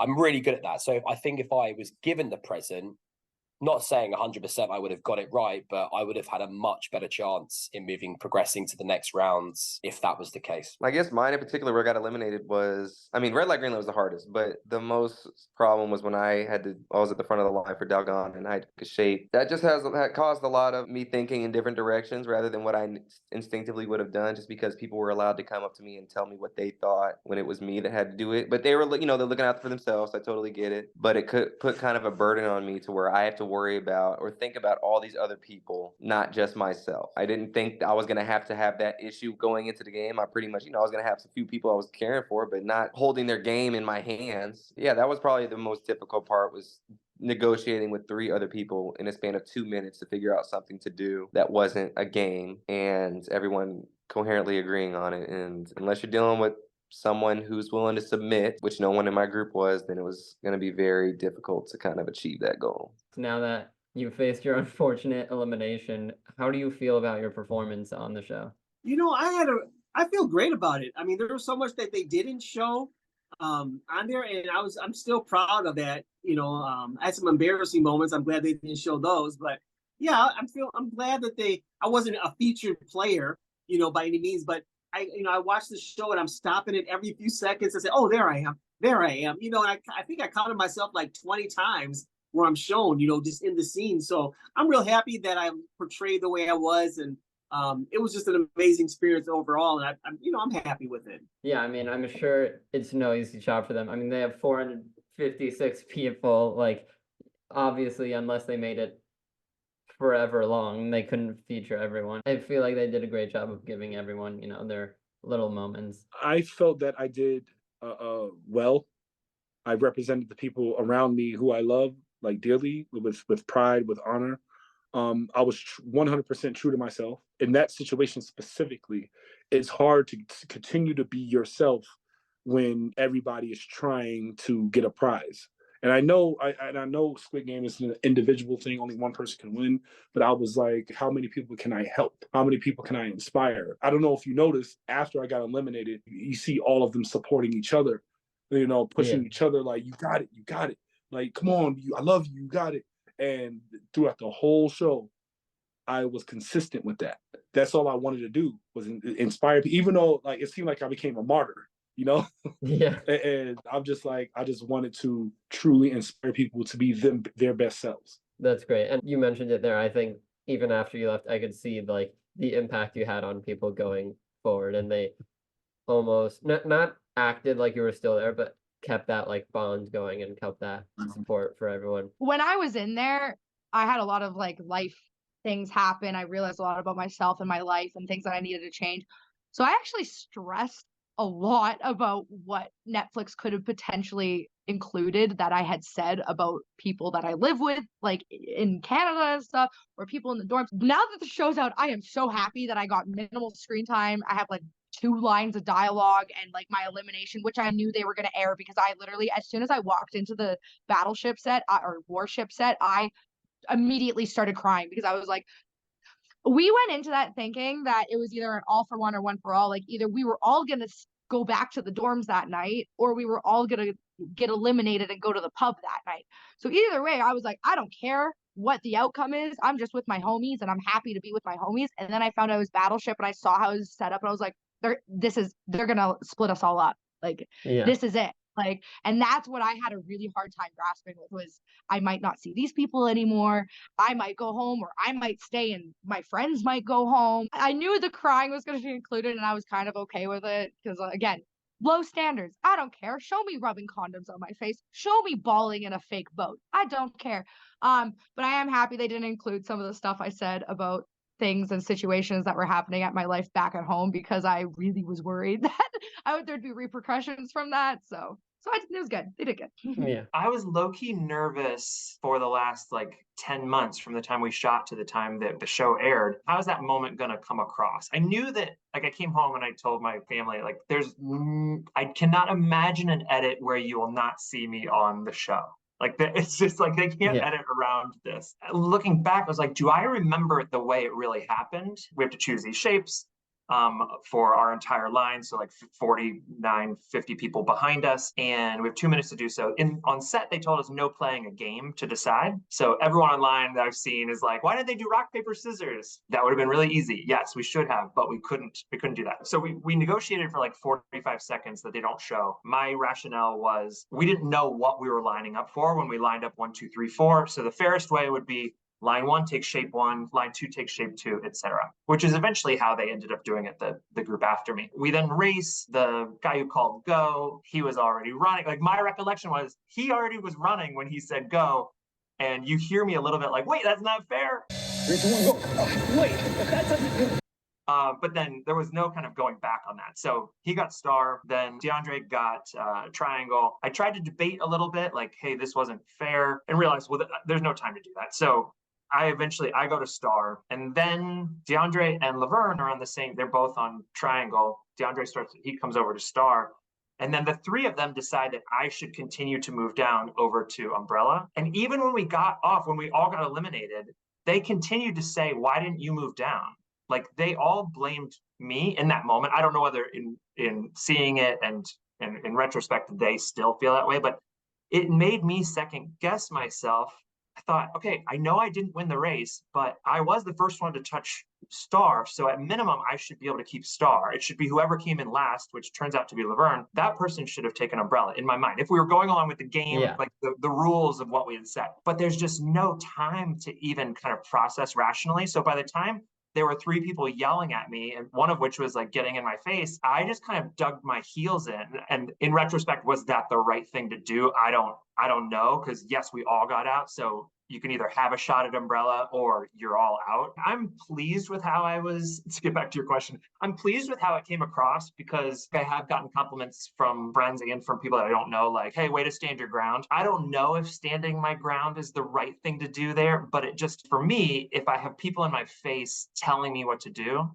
I'm really good at that. So I think if I was given the present, not saying 100% I would have got it right, but I would have had a much better chance in progressing to the next rounds if that was the case. I guess mine in particular, where I got eliminated was, red light, green light was the hardest, but the most problem was when I was at the front of the line for Dalgon and I had a shape. That just had caused a lot of me thinking in different directions rather than what I instinctively would have done, just because people were allowed to come up to me and tell me what they thought when it was me that had to do it. But they were, they're looking out for themselves. I totally get it. But it could put kind of a burden on me to where I have to worry about or think about all these other people, not just myself. I didn't think I was going to have that issue going into the game. I pretty much, I was going to have a few people I was caring for, but not holding their game in my hands. Yeah, that was probably the most difficult part, was negotiating with 3 other people in a span of 2 minutes to figure out something to do that wasn't a game and everyone coherently agreeing on it. And unless you're dealing with someone who's willing to submit, which no one in my group was, then it was going to be very difficult to kind of achieve that goal. Now that you faced your unfortunate elimination, how do you feel about your performance on the show? I feel great about it. There was so much that they didn't show on there, and I'm still proud of that. I had some embarrassing moments. I'm glad they didn't show those, but yeah, I'm glad that I wasn't a featured player, by any means, but I watched the show and I'm stopping it every few seconds and say, oh, there I am. And I think I counted myself like 20 times where I'm shown, just in the scene. So I'm real happy that I portrayed the way I was, and it was just an amazing experience overall, and I'm happy with it. Yeah, I'm sure it's no easy job for them. They have 456 people. Like, obviously, unless they made it forever long, they couldn't feature everyone. I feel like they did a great job of giving everyone, their little moments. I felt that I did well. I represented the people around me who I love, like, dearly, with pride, with honor. I was 100% true to myself. In that situation specifically, it's hard to continue to be yourself when everybody is trying to get a prize. And I know Squid Game is an individual thing, only one person can win, but I was like, how many people can I help? How many people can I inspire? I don't know if you noticed, after I got eliminated, you see all of them supporting each other, pushing each other, like, you got it. Like, come on, I love you, you got it. And throughout the whole show, I was consistent with that. That's all I wanted to do, was inspire people, even though, like, it seemed like I became a martyr, Yeah. And I'm just like, I just wanted to truly inspire people to be their best selves. That's great. And you mentioned it there. I think even after you left, I could see, like, the impact you had on people going forward, and they almost not acted like you were still there, but kept that like bond going and kept that support for everyone. When I was in there, I had a lot of like life things happen. I realized a lot about myself and my life and things that I needed to change. So I actually stressed a lot about what Netflix could have potentially included that I had said about people that I live with, like in Canada and stuff, or people in the dorms. Now that the show's out, I am so happy that I got minimal screen time. I have like 2 lines of dialogue and like my elimination, which I knew they were going to air because I literally, as soon as I walked into the battleship set or warship set, I immediately started crying because I was like, we went into that thinking that it was either an all for one or one for all. Like either we were all going to go back to the dorms that night or we were all going to get eliminated and go to the pub that night. So either way, I was like, I don't care what the outcome is. I'm just with my homies and I'm happy to be with my homies. And then I found out it was Battleship and I saw how it was set up and I was like, they're going to split us all up. Like, this is it. Like, and that's what I had a really hard time grasping with was I might not see these people anymore. I might go home or I might stay and my friends might go home. I knew the crying was going to be included and I was kind of okay with it because again, low standards. I don't care. Show me rubbing condoms on my face. Show me bawling in a fake boat. I don't care. But I am happy they didn't include some of the stuff I said about things and situations that were happening at my life back at home because I really was worried that there'd be repercussions from that. So it was good. They did good. Yeah. I was low-key nervous for the last like 10 months from the time we shot to the time that the show aired. How's that moment gonna come across? I knew that, like, I came home and I told my family, like, I cannot imagine an edit where you will not see me on the show. Like, it's just like they can't edit around this. Looking back, I was like, do I remember the way it really happened? We have to choose these shapes for our entire line. So like 49, 50 people behind us. And we have 2 minutes to do so. On set, they told us no playing a game to decide. So everyone online that I've seen is like, why didn't they do rock, paper, scissors? That would have been really easy. Yes, we should have, but we couldn't do that. So we negotiated for like 45 seconds that they don't show. My rationale was we didn't know what we were lining up for when we lined up 1, 2, 3, 4. So the fairest way would be line 1 takes shape 1, line 2 takes shape 2, etc. Which is eventually how they ended up doing it, the group after me. We then race. The guy who called go, he was already running. Like my recollection was he already was running when he said go. And you hear me a little bit like, wait, that's not fair. 3, 2, 1, go. Oh, wait, but that doesn't... But then there was no kind of going back on that. So he got star, then DeAndre got triangle. I tried to debate a little bit, like, hey, this wasn't fair, and realized, well, there's no time to do that. So I go to star, and then DeAndre and Laverne are on the same, they're both on triangle. DeAndre he comes over to star. And then the 3 of them decide that I should continue to move down over to umbrella. And even when we all got eliminated, they continued to say, why didn't you move down? Like they all blamed me in that moment. I don't know whether in seeing it and in retrospect, they still feel that way, but it made me second guess myself. I thought, okay, I know I didn't win the race, but I was the first one to touch star. So at minimum, I should be able to keep star. It should be whoever came in last, which turns out to be Laverne. That person should have taken umbrella in my mind. If we were going along with the game, like the rules of what we had set, but there's just no time to even kind of process rationally. So by the time there were 3 people yelling at me, and one of which was like getting in my face, I just kind of dug my heels in. And in retrospect, was that the right thing to do? I don't know, because yes, we all got out. So you can either have a shot at umbrella or you're all out. I'm pleased with how to get back to your question, I'm pleased with how it came across because I have gotten compliments from friends and from people that I don't know, like, hey, way to stand your ground. I don't know if standing my ground is the right thing to do there, but it just, for me, if I have people in my face telling me what to do,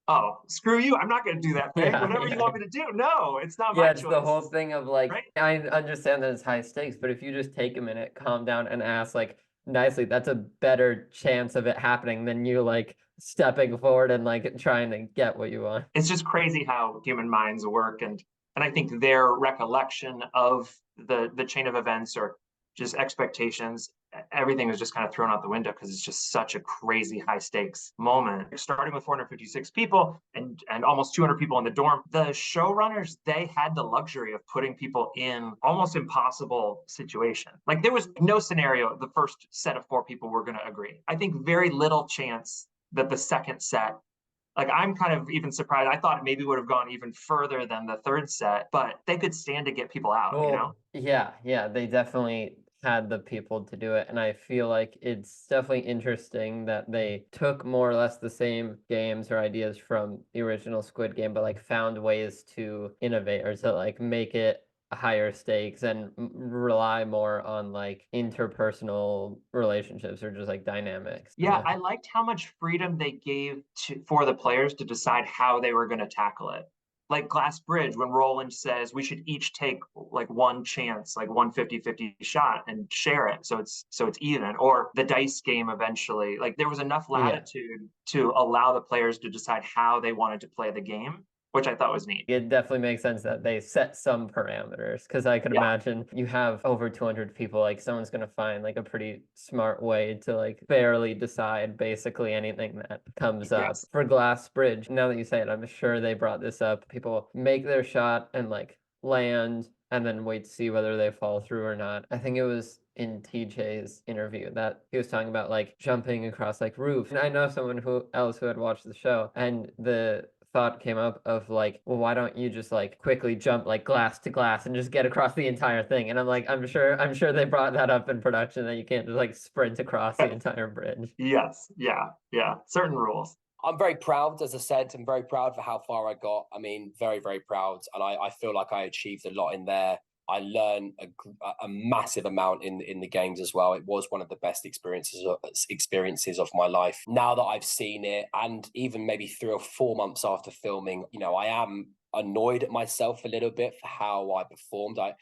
oh, screw you, I'm not going to do that thing. Whatever you want me to do. No, it's not my choice. Yeah, it's the whole thing of like, right? I understand that it's high stakes, but if you just take a minute, calm down and ask like nicely, that's a better chance of it happening than you like stepping forward and like trying to get what you want. It's just crazy how human minds work. And I think their recollection of the chain of events or just expectations, everything was just kind of thrown out the window because it's just such a crazy high stakes moment. Starting with 456 people and almost 200 people in the dorm, the showrunners, they had the luxury of putting people in almost impossible situation. Like there was no scenario the first set of 4 people were going to agree. I think very little chance that the second set Like, I'm kind of even surprised. I thought it maybe would have gone even further than the third set, but they could stand to get people out, you know? Yeah, they definitely had the people to do it. And I feel like it's definitely interesting that they took more or less the same games or ideas from the original Squid Game, but like found ways to innovate or to like make it higher stakes and rely more on like interpersonal relationships or just like dynamics. Yeah, I liked how much freedom they gave for the players to decide how they were going to tackle it. Like Glass Bridge, when Roland says we should each take like one chance, like one 50-50 shot and share it so it's even, or the dice game eventually. Like, there was enough latitude to allow the players to decide how they wanted to play the game, which I thought was neat. It definitely makes sense that they set some parameters, because I could imagine you have over 200 people, like someone's going to find like a pretty smart way to like fairly decide basically anything that comes up. For Glass Bridge, now that you say it, I'm sure they brought this up. People make their shot and like land and then wait to see whether they fall through or not. I think it was in TJ's interview that he was talking about like jumping across like roofs. And I know someone else who had watched the show, and the thought came up of like, well, why don't you just like quickly jump like glass to glass and just get across the entire thing? And I'm like, I'm sure they brought that up in production, that you can't just like sprint across the entire bridge. Yes, yeah, certain rules. I'm very proud, as I said, I'm very proud for how far I got. I mean, very, very proud. And I feel like I achieved a lot in there. I learned a massive amount in the games as well. It was one of the best experiences of my life. Now that I've seen it, and even maybe 3 or 4 months after filming, you know, I am annoyed at myself a little bit for how I performed. I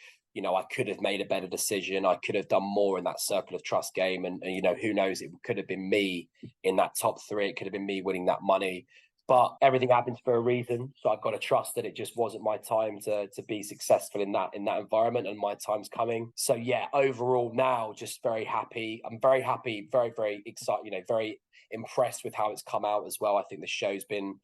could have made a better decision. I could have done more in that circle of trust game. And you know, who knows, it could have been me in that top 3. It could have been me winning that money. But everything happens for a reason. So I've got to trust that it just wasn't my time to be successful in that environment, and my time's coming. So yeah, overall now, just very happy. I'm very happy, very, very excited, you know, very impressed with how it's come out as well. I think the show's been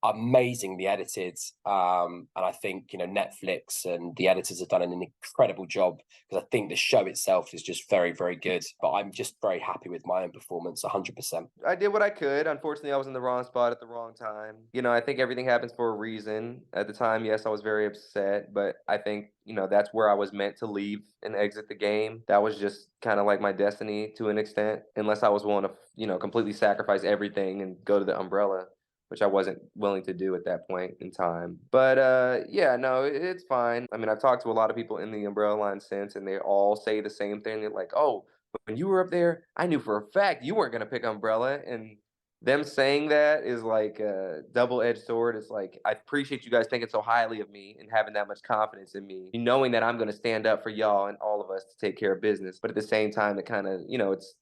amazingly edited, and I think, you know, Netflix and the editors have done an incredible job, because I think the show itself is just very, very good. But I'm just very happy with my own performance, 100%. I did what I could. Unfortunately, I was in the wrong spot at the wrong time. You know, I think everything happens for a reason. At the time, yes, I was very upset, but I think, you know, that's where I was meant to leave and exit the game. That was just kind of like my destiny to an extent, unless I was willing to, you know, completely sacrifice everything and go to the umbrella, which I wasn't willing to do at that point in time. But yeah, no, it's fine. I mean, I've talked to a lot of people in the umbrella line since, and they all say the same thing. They're like, oh, when you were up there, I knew for a fact you weren't going to pick umbrella. And them saying that is like a double-edged sword. It's like, I appreciate you guys thinking so highly of me and having that much confidence in me, knowing that I'm going to stand up for y'all and all of us to take care of business. But at the same time, it kind of, you know, it's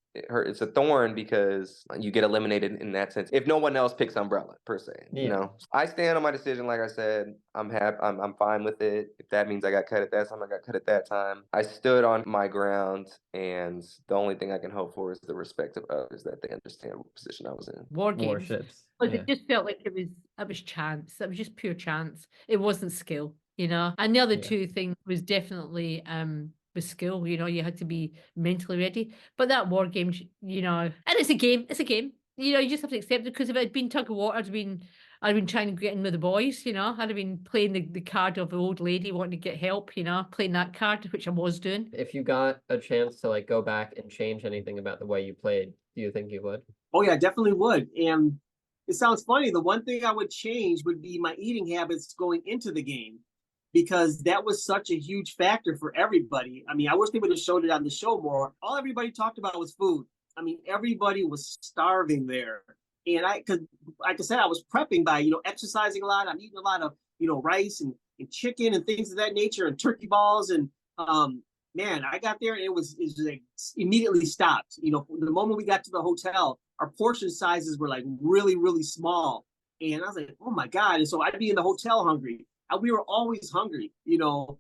a thorn, because you get eliminated in that sense if no one else picks umbrella per se. You know, I stand on my decision. Like I said, I'm happy. I'm fine with it. If that means I got cut at that time, I got cut at that time. I stood on my ground, and the only thing I can hope for is the respect of others, that they understand what position I was in. War games. Warships. Like, it just felt like it was chance. It was just pure chance. It wasn't skill, you know. And the other two things was definitely with skill. You know, you had to be mentally ready. But that war game, you know, and it's a game. It's a game. You know, you just have to accept it, because if it had been tug of war, I'd been trying to get in with the boys, you know. I'd have been playing the card of the old lady wanting to get help, you know, playing that card, which I was doing. If you got a chance to like go back and change anything about the way you played, do you think you would? Oh yeah, definitely would. And it sounds funny. The one thing I would change would be my eating habits going into the game, because that was such a huge factor for everybody. I mean, I wish they would have showed it on the show more. All everybody talked about was food. I mean, everybody was starving there. And cause like I said, I was prepping by, you know, exercising a lot. I'm eating a lot of, you know, rice and chicken and things of that nature, and turkey balls. And man, I got there and it was like immediately stopped. You know, the moment we got to the hotel, our portion sizes were like really, really small. And I was like, oh my God. And so I'd be in the hotel hungry. We were always hungry, you know.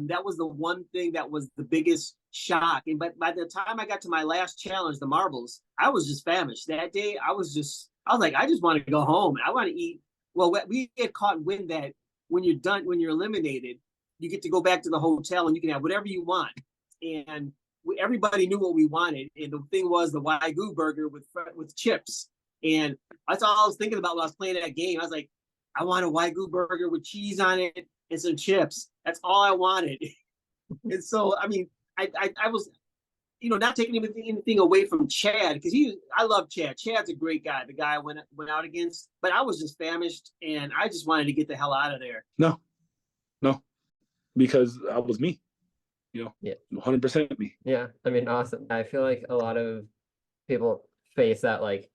That was the one thing that was the biggest shock. And but by the time I got to my last challenge, the marbles, I was just famished. That day, I was like, I just want to go home. I want to eat. Well, we get caught wind that when you're done, when you're eliminated, you get to go back to the hotel and you can have whatever you want. And everybody knew what we wanted. And the thing was the Wagyu burger with chips. And That's all I was thinking about when I was playing that game. I was like, I want a Wagyu burger with cheese on it and some chips. That's all I wanted. And so, I mean, I was, not taking anything away from Chad, because I love Chad. Chad's a great guy. The guy I went out against, but I was just famished and I just wanted to get the hell out of there. No, because I was me, Yeah. 100% me. Yeah, I mean, awesome. I feel like a lot of people face that, like,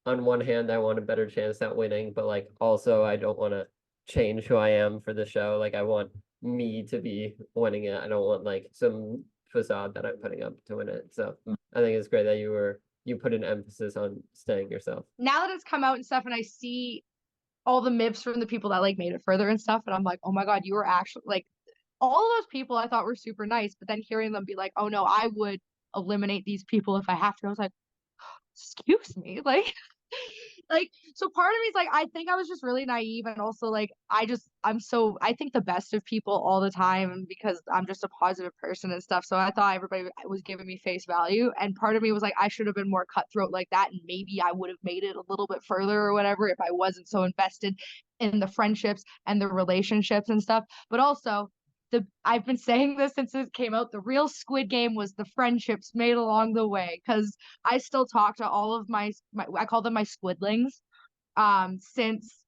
on one hand, I want a better chance at winning, but like also I don't want to change who I am for the show. Like, I want me to be winning it. I don't want like some facade that I'm putting up to win it. So I think it's great that you put an emphasis on staying yourself. Now that it's come out and stuff, and I see all the MIPs from the people that like made it further and stuff, and I'm like, oh my God, you were actually like, all of those people I thought were super nice, but then hearing them be like, oh no, I would eliminate these people if I have to, I was like, excuse me, like so part of me is like, I think I was just really naive, and also like I think the best of people all the time because I'm just a positive person and stuff, so I thought everybody was giving me face value, and part of me was like, I should have been more cutthroat like that, and maybe I would have made it a little bit further or whatever if I wasn't so invested in the friendships and the relationships and stuff. But also, I've been saying this since it came out, the real Squid Game was the friendships made along the way, because I still talk to all of my I call them my squidlings,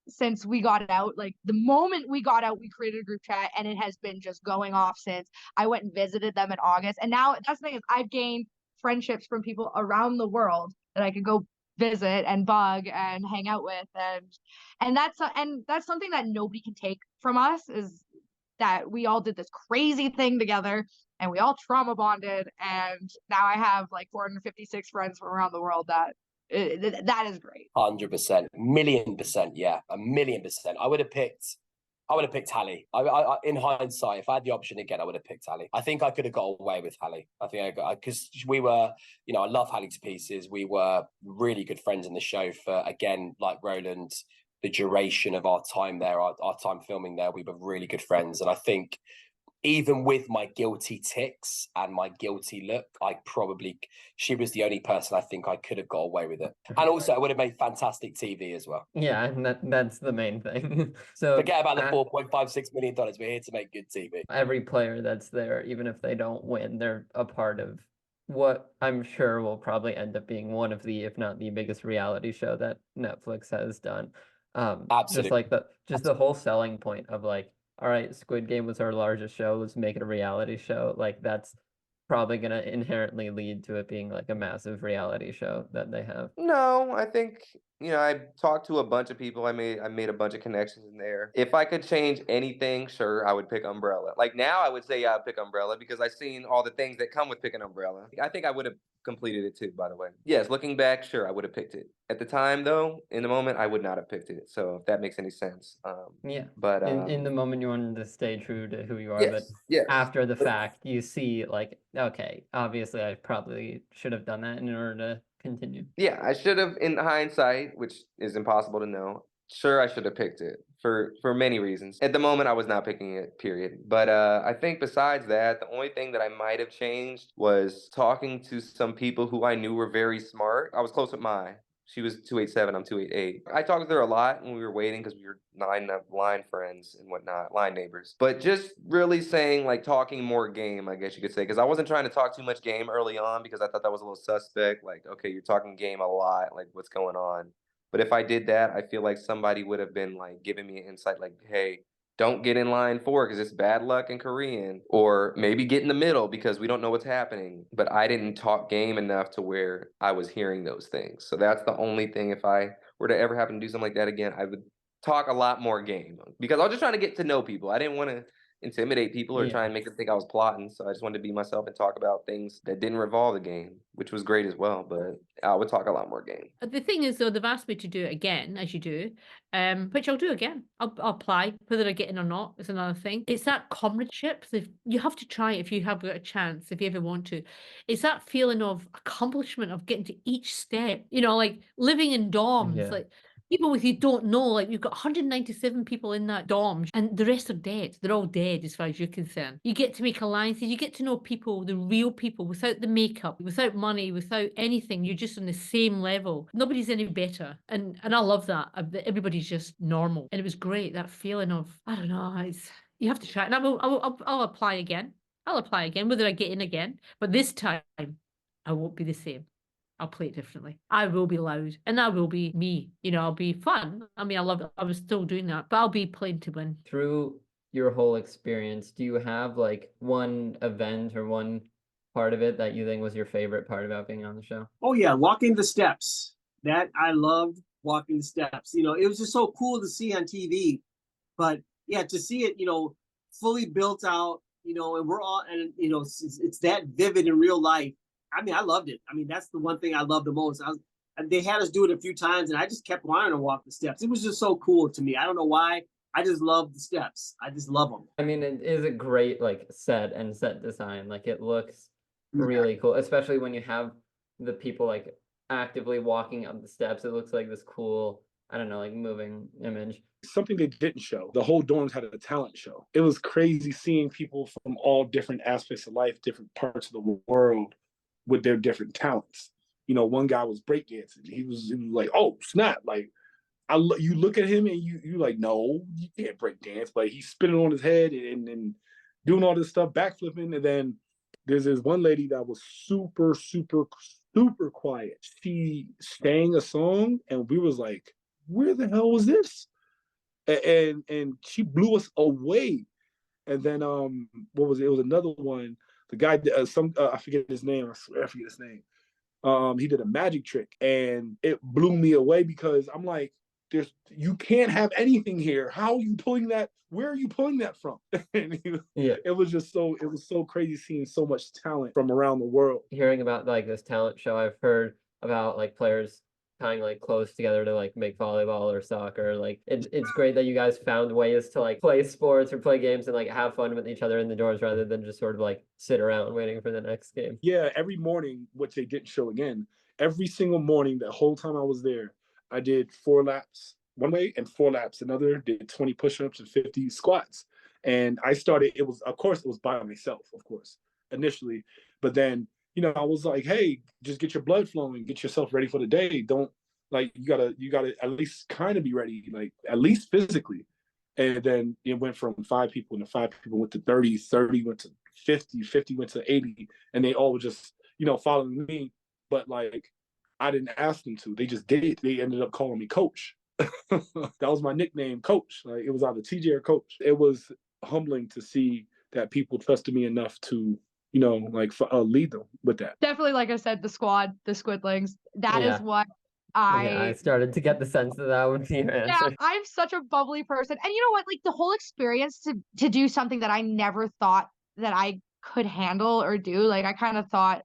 since we got out. Like, the moment we got out, we created a group chat, and it has been just going off since. I went and visited them in August, and now that's the thing, is I've gained friendships from people around the world that I could go visit and bug and hang out with, and that's something that nobody can take from us, is that we all did this crazy thing together and we all trauma bonded, and now I have like 456 friends from around the world. That is great. 100%, million%, yeah, 1,000,000%. I would have picked Hallie. I in hindsight, if I had the option again, I would have picked Hallie. I think I could have got away with Hallie. I think because we were, I love Hallie to pieces. We were really good friends in the show for, again, like Roland, the duration of our time there, our time filming there, we were really good friends. And I think even with my guilty tics and my guilty look, she was the only person I think I could have got away with it. And also, I would have made fantastic TV as well. Yeah, and that's the main thing. So forget about the $4.56 million. We're here to make good TV. Every player that's there, even if they don't win, they're a part of what I'm sure will probably end up being one of the, if not the biggest reality show that Netflix has done. Absolutely. Just the whole selling point of like, all right, Squid Game was our largest show, let's make it a reality show. Like, that's probably going to inherently lead to it being like a massive reality show that they have. No, I think, I talked to a bunch of people. I made a bunch of connections in there. If I could change anything, sure, I would pick Umbrella. Like, now I would say I'd pick Umbrella because I've seen all the things that come with picking Umbrella. I think I would have completed it too, by the way. Yes, looking back, sure, I would have picked it. At the time, though, in the moment, I would not have picked it. So if that makes any sense. Yeah. But in the moment, you wanted to stay true to who you are, yes, but yes. after the fact, you see like, okay, obviously I probably should have done that in order to continue. Yeah, I should have, in hindsight, which is impossible to know. Sure, I should have picked it for many reasons. At the moment, I was not picking it, period. But I think besides that, the only thing that I might have changed was talking to some people who I knew were very smart. I was close with Mai. She was 287, I'm 288. I talked with her a lot when we were waiting because we were line friends and whatnot, line neighbors. But just really saying, like, talking more game, I guess you could say, because I wasn't trying to talk too much game early on because I thought that was a little suspect. Like, okay, you're talking game a lot, like, what's going on? But if I did that, I feel like somebody would have been like giving me an insight, like, hey, don't get in line 4 because it's bad luck in Korean, or maybe get in the middle because we don't know what's happening. But I didn't talk game enough to where I was hearing those things. So that's the only thing. If I were to ever happen to do something like that again, I would talk a lot more game because I was just trying to get to know people. I didn't want to intimidate people or try and make them think I was plotting. So I just wanted to be myself and talk about things that didn't revolve the game, which was great as well. But I would talk a lot more game. The thing is, though, they've asked me to do it again, as you do, which I'll do again. I'll apply. Whether I get in or not is another thing. It's that comradeship. You have to try it if you have got a chance, if you ever want to. It's that feeling of accomplishment of getting to each step. Like living in dorms. Yeah. Like, people with you don't know, like we've got 197 people in that dorm and the rest are dead. They're all dead as far as you're concerned. You get to make alliances, you get to know people, the real people, without the makeup, without money, without anything. You're just on the same level. Nobody's any better. And I love that. Everybody's just normal. And it was great, that feeling of, I don't know, you have to try it. And I'll apply again. I'll apply again, whether I get in again. But this time, I won't be the same. I'll play it differently. I will be loud and I will be me. I'll be fun. I mean, I was still doing that, but I'll be playing to win. Through your whole experience, do you have like one event or one part of it that you think was your favorite part about being on the show? Oh yeah, walking the steps. That I loved walking the steps. It was just so cool to see on TV. But yeah, to see it, fully built out, and we're all, and it's that vivid in real life. I mean, I loved it. I mean, that's the one thing I loved the most. They had us do it a few times, and I just kept wanting to walk the steps. It was just so cool to me. I don't know why. I just love the steps. I just love them. I mean, it is a great like set design. Like it looks really cool, especially when you have the people like actively walking up the steps. It looks like this cool, I don't know, like moving image. Something they didn't show. The whole dorms had a talent show. It was crazy seeing people from all different aspects of life, different parts of the world, with their different talents. One guy was breakdancing. He was like, oh snap! Like, you look at him and you like, no, you can't breakdance. But he's spinning on his head and doing all this stuff, backflipping. And then there's this one lady that was super, super, super quiet. She sang a song, and we was like, where the hell was this? And she blew us away. And then what was it? It was another one. The guy, I forget his name. I swear I forget his name. He did a magic trick, and it blew me away because I'm like, you can't have anything here. How are you pulling that? Where are you pulling that from? It was so crazy seeing so much talent from around the world. Hearing about like this talent show, I've heard about like players tying like close together to like make volleyball or soccer. Like it's great that you guys found ways to like play sports or play games and like have fun with each other in the dorms rather than just sort of like sit around waiting for the next game. Yeah, every morning, which they didn't show again, every single morning, the whole time I was there, I did 4 laps one way and 4 laps another, did 20 push-ups and 50 squats. And I started, it was by myself, of course, initially. But then, I was like, hey, just get your blood flowing, get yourself ready for the day. Don't, like, you gotta at least kind of be ready, like at least physically. And then it went from 5 people, and the 5 people went to 30, 30 went to 50, 50 went to 80. And they all were just, following me. But like, I didn't ask them to, they just did it. They ended up calling me Coach. That was my nickname, Coach. Like, it was either TJ or Coach. It was humbling to see that people trusted me enough to, lead them with that. Definitely, like I said, the squad, the Squidlings. That is what I started to get the sense of that with your answer. Yeah, I'm such a bubbly person. And you know what? Like the whole experience to do something that I never thought that I could handle or do. Like I kind of thought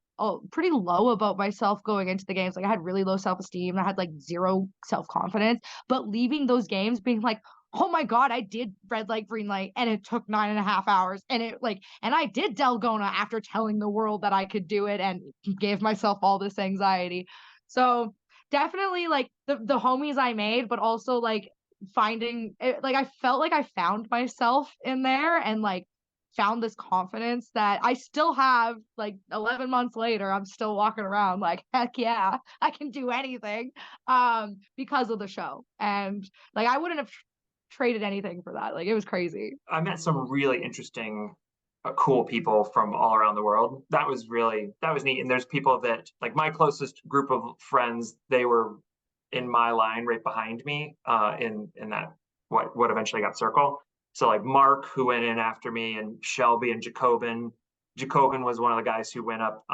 pretty low about myself going into the games. Like I had really low self-esteem. I had like 0 self-confidence. But leaving those games being like, oh my God, I did red light, green light, and it took 9.5 hours. And I did Dalgona after telling the world that I could do it and gave myself all this anxiety. So definitely like the homies I made, but also like finding it, like I felt like I found myself in there and like found this confidence that I still have. Like 11 months later, I'm still walking around like, heck yeah, I can do anything because of the show. And like I wouldn't have traded anything for that. Like it was crazy. I met some really interesting cool people from all around the world. That was neat. And there's people that, like my closest group of friends, they were in my line right behind me in that what eventually got Circle. So like Mark, who went in after me, and Shelby and Jacobin. Jacobin was one of the guys who went up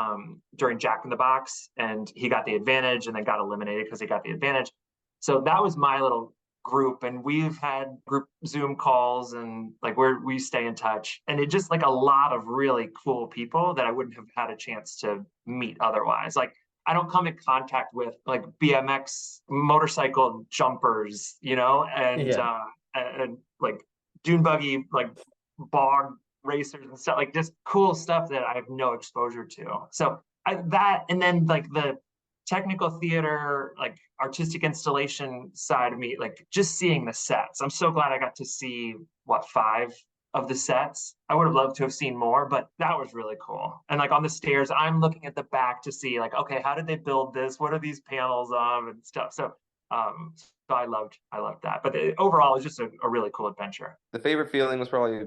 during Jack in the Box, and he got the advantage and then got eliminated because he got the advantage. So that was my little group, and we've had group Zoom calls, and like we stay in touch, and it just like a lot of really cool people that I wouldn't have had a chance to meet otherwise. Like I don't come in contact with like BMX motorcycle jumpers, and like dune buggy, like bog racers and stuff, like just cool stuff that I have no exposure to. So and then like the technical theater, like artistic installation side of me, like just seeing the sets. I'm so glad I got to see what 5 of the sets. I would have loved to have seen more, but that was really cool. And like on the stairs, I'm looking at the back to see like, okay, how did they build this? What are these panels of and stuff? So so I loved that. But overall, it was just a really cool adventure. The favorite feeling was probably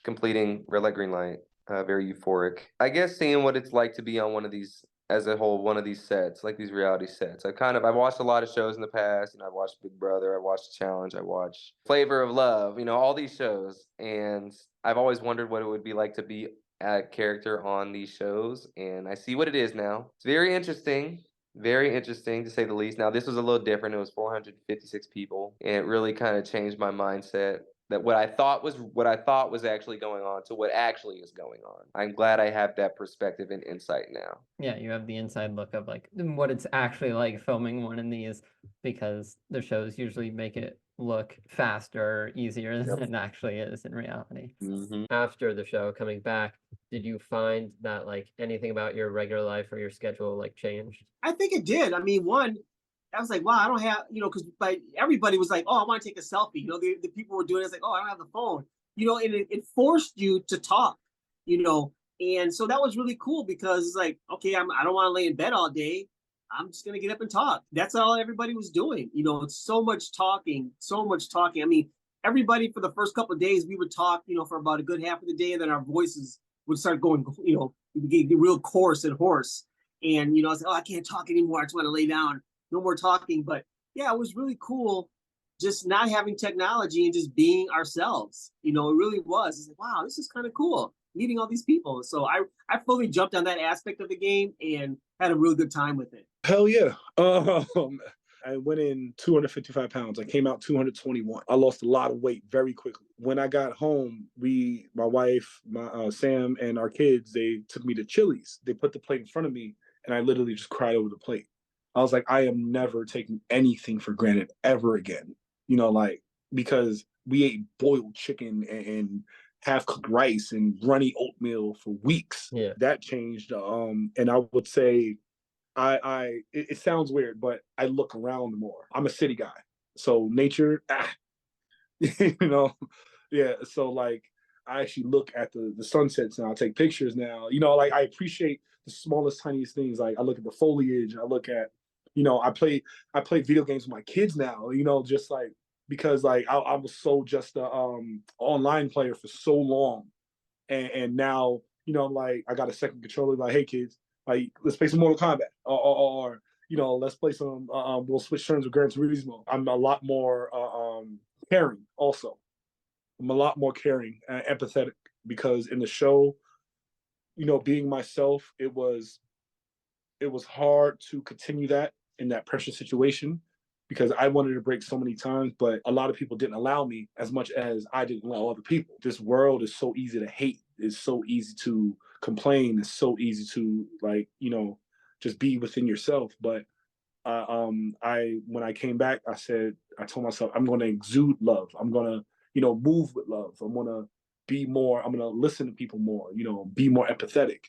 completing red light, green light. Very euphoric. I guess seeing what it's like to be on one of these as a whole, one of these sets, like these reality sets. I've watched a lot of shows in the past, and I've watched Big Brother, I watched Challenge, I watched Flavor of Love, all these shows. And I've always wondered what it would be like to be a character on these shows. And I see what it is now. It's very interesting to say the least. Now, this was a little different. It was 456 people, and it really kind of changed my mindset. That what I thought was actually going on to what actually is going on. I'm glad I have that perspective and insight now. Yeah, you have the inside look of like what it's actually like filming one of these, because the shows usually make it look faster, easier than it actually is in reality. Mm-hmm. After the show, coming back, did you find that like anything about your regular life or your schedule like changed? I think it did. I mean, one, I was like, wow, I don't have, because like everybody was like, oh, I want to take a selfie. The people were doing it. It's like, oh, I don't have the phone. And it forced you to talk. And so that was really cool, because it's like, okay, I don't want to lay in bed all day. I'm just gonna get up and talk. That's all everybody was doing. It's so much talking. I mean, everybody for the first couple of days, we would talk, for about a good half of the day, and then our voices would start going, get real coarse and hoarse. And I was like, oh, I can't talk anymore. I just want to lay down. No more talking. But yeah, it was really cool just not having technology and just being ourselves. It really was. It's like, wow, this is kind of cool, meeting all these people. So I fully jumped on that aspect of the game and had a really good time with it. Hell yeah. I went in 255 pounds. I came out 221. I lost a lot of weight very quickly. When I got home, my wife, Sam, and our kids, they took me to Chili's. They put the plate in front of me, and I literally just cried over the plate. I was like, I am never taking anything for granted ever again. Because we ate boiled chicken and half-cooked rice and runny oatmeal for weeks. Yeah. That changed. And I would say, it sounds weird, but I look around more. I'm a city guy. So nature, yeah. So like, I actually look at the sunsets now. I take pictures now. Like I appreciate the smallest, tiniest things. Like I look at the foliage. I look at, I play video games with my kids now. Just like, because like I was so just a online player for so long, and now I'm like, I got a second controller. Like, hey kids, like let's play some Mortal Kombat, or let's play some. We'll switch turns with Gran Turismo. I'm a lot more caring. Also, I'm a lot more caring and empathetic, because in the show, being myself, it was hard to continue that in that pressure situation, because I wanted to break so many times, but a lot of people didn't allow me as much as I didn't allow other people. This world is so easy to hate. It's so easy to complain. It's so easy to like, just be within yourself. But when I came back, I told myself, I'm going to exude love. I'm going to, move with love. I'm going to listen to people more, be more empathetic.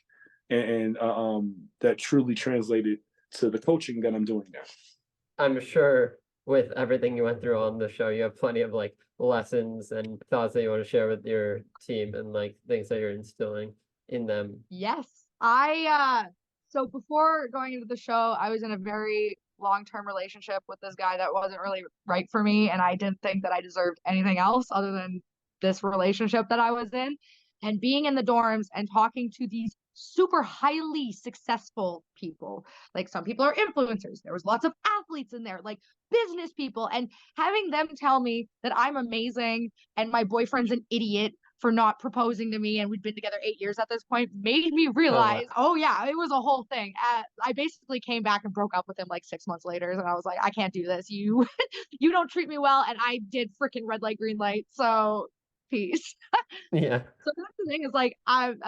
And that truly translated to the coaching that I'm doing now. I'm sure with everything you went through on the show, you have plenty of like lessons and thoughts that you want to share with your team, and like things that you're instilling in them. Yes. So before going into the show, I was in a very long-term relationship with this guy that wasn't really right for me, and I didn't think that I deserved anything else other than this relationship that I was in. And being in the dorms and talking to these super highly successful people, like some people are influencers, there was lots of athletes in there, like business people, and having them tell me that I'm amazing and my boyfriend's an idiot for not proposing to me, and we'd been together 8 years at this point, made me realize, oh yeah, it was a whole thing. I basically came back and broke up with him like 6 months later, and I was like, I can't do this. You don't treat me well, and I did freaking red light, green light, so peace. Yeah. So that's the thing, is like I'm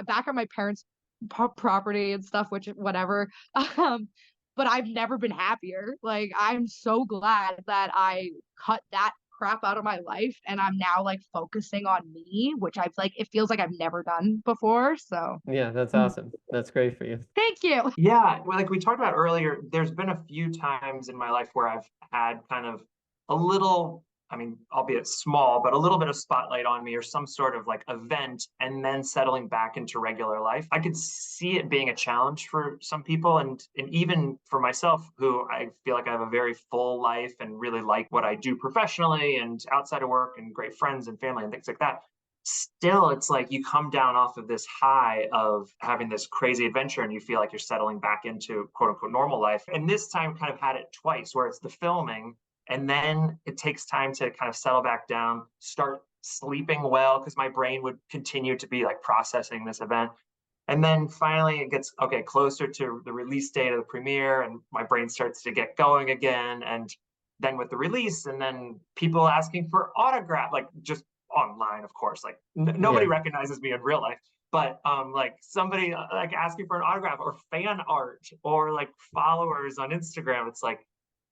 back on my parents' property and stuff, which whatever. But I've never been happier. Like I'm so glad that I cut that crap out of my life, and I'm now like focusing on me, which I've like, it feels like I've never done before. So Yeah, that's awesome. That's great for you. thank you. Yeah, well, like we talked about earlier, there's been a few times in my life where I've had kind of a little, I mean, albeit small, but a little bit of spotlight on me or some sort of like event, and then settling back into regular life. I could see it being a challenge for some people, and even for myself, who I feel like I have a very full life and really like what I do professionally and outside of work and great friends and family and things like that. Still, it's like you come down off of this high of having this crazy adventure and you feel like you're settling back into quote unquote normal life. And this time kind of had it twice, where it's the filming and then it takes time to kind of settle back down, start sleeping well, because my brain would continue to be like processing this event. And then finally it gets okay closer to the release date of the premiere, and my brain starts to get going again. And then with the release, and then people asking for autograph, like just online, of course, like nobody Yeah. recognizes me in real life, but like somebody like asking for an autograph or fan art or like followers on Instagram. It's like,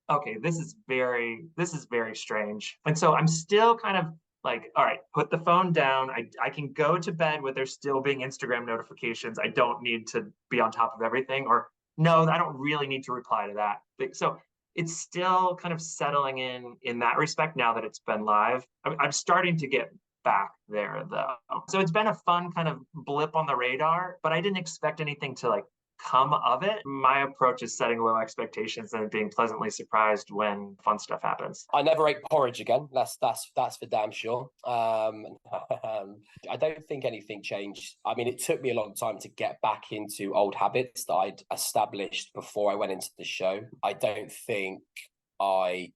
okay, this is very strange. And so I'm still kind of like, all right, put the phone down. I can go to bed with there still being Instagram notifications. I don't need to be on top of everything, or no, I don't really need to reply to that. So it's still kind of settling in that respect now that it's been live. I'm starting to get back there though. So it's been a fun kind of blip on the radar, but I didn't expect anything to like come of it. My approach is setting low expectations and being pleasantly surprised when fun stuff happens. I never ate porridge again. That's for damn sure. I don't think anything changed. I mean, it took me a long time to get back into old habits that I'd established before I went into the show. I don't think I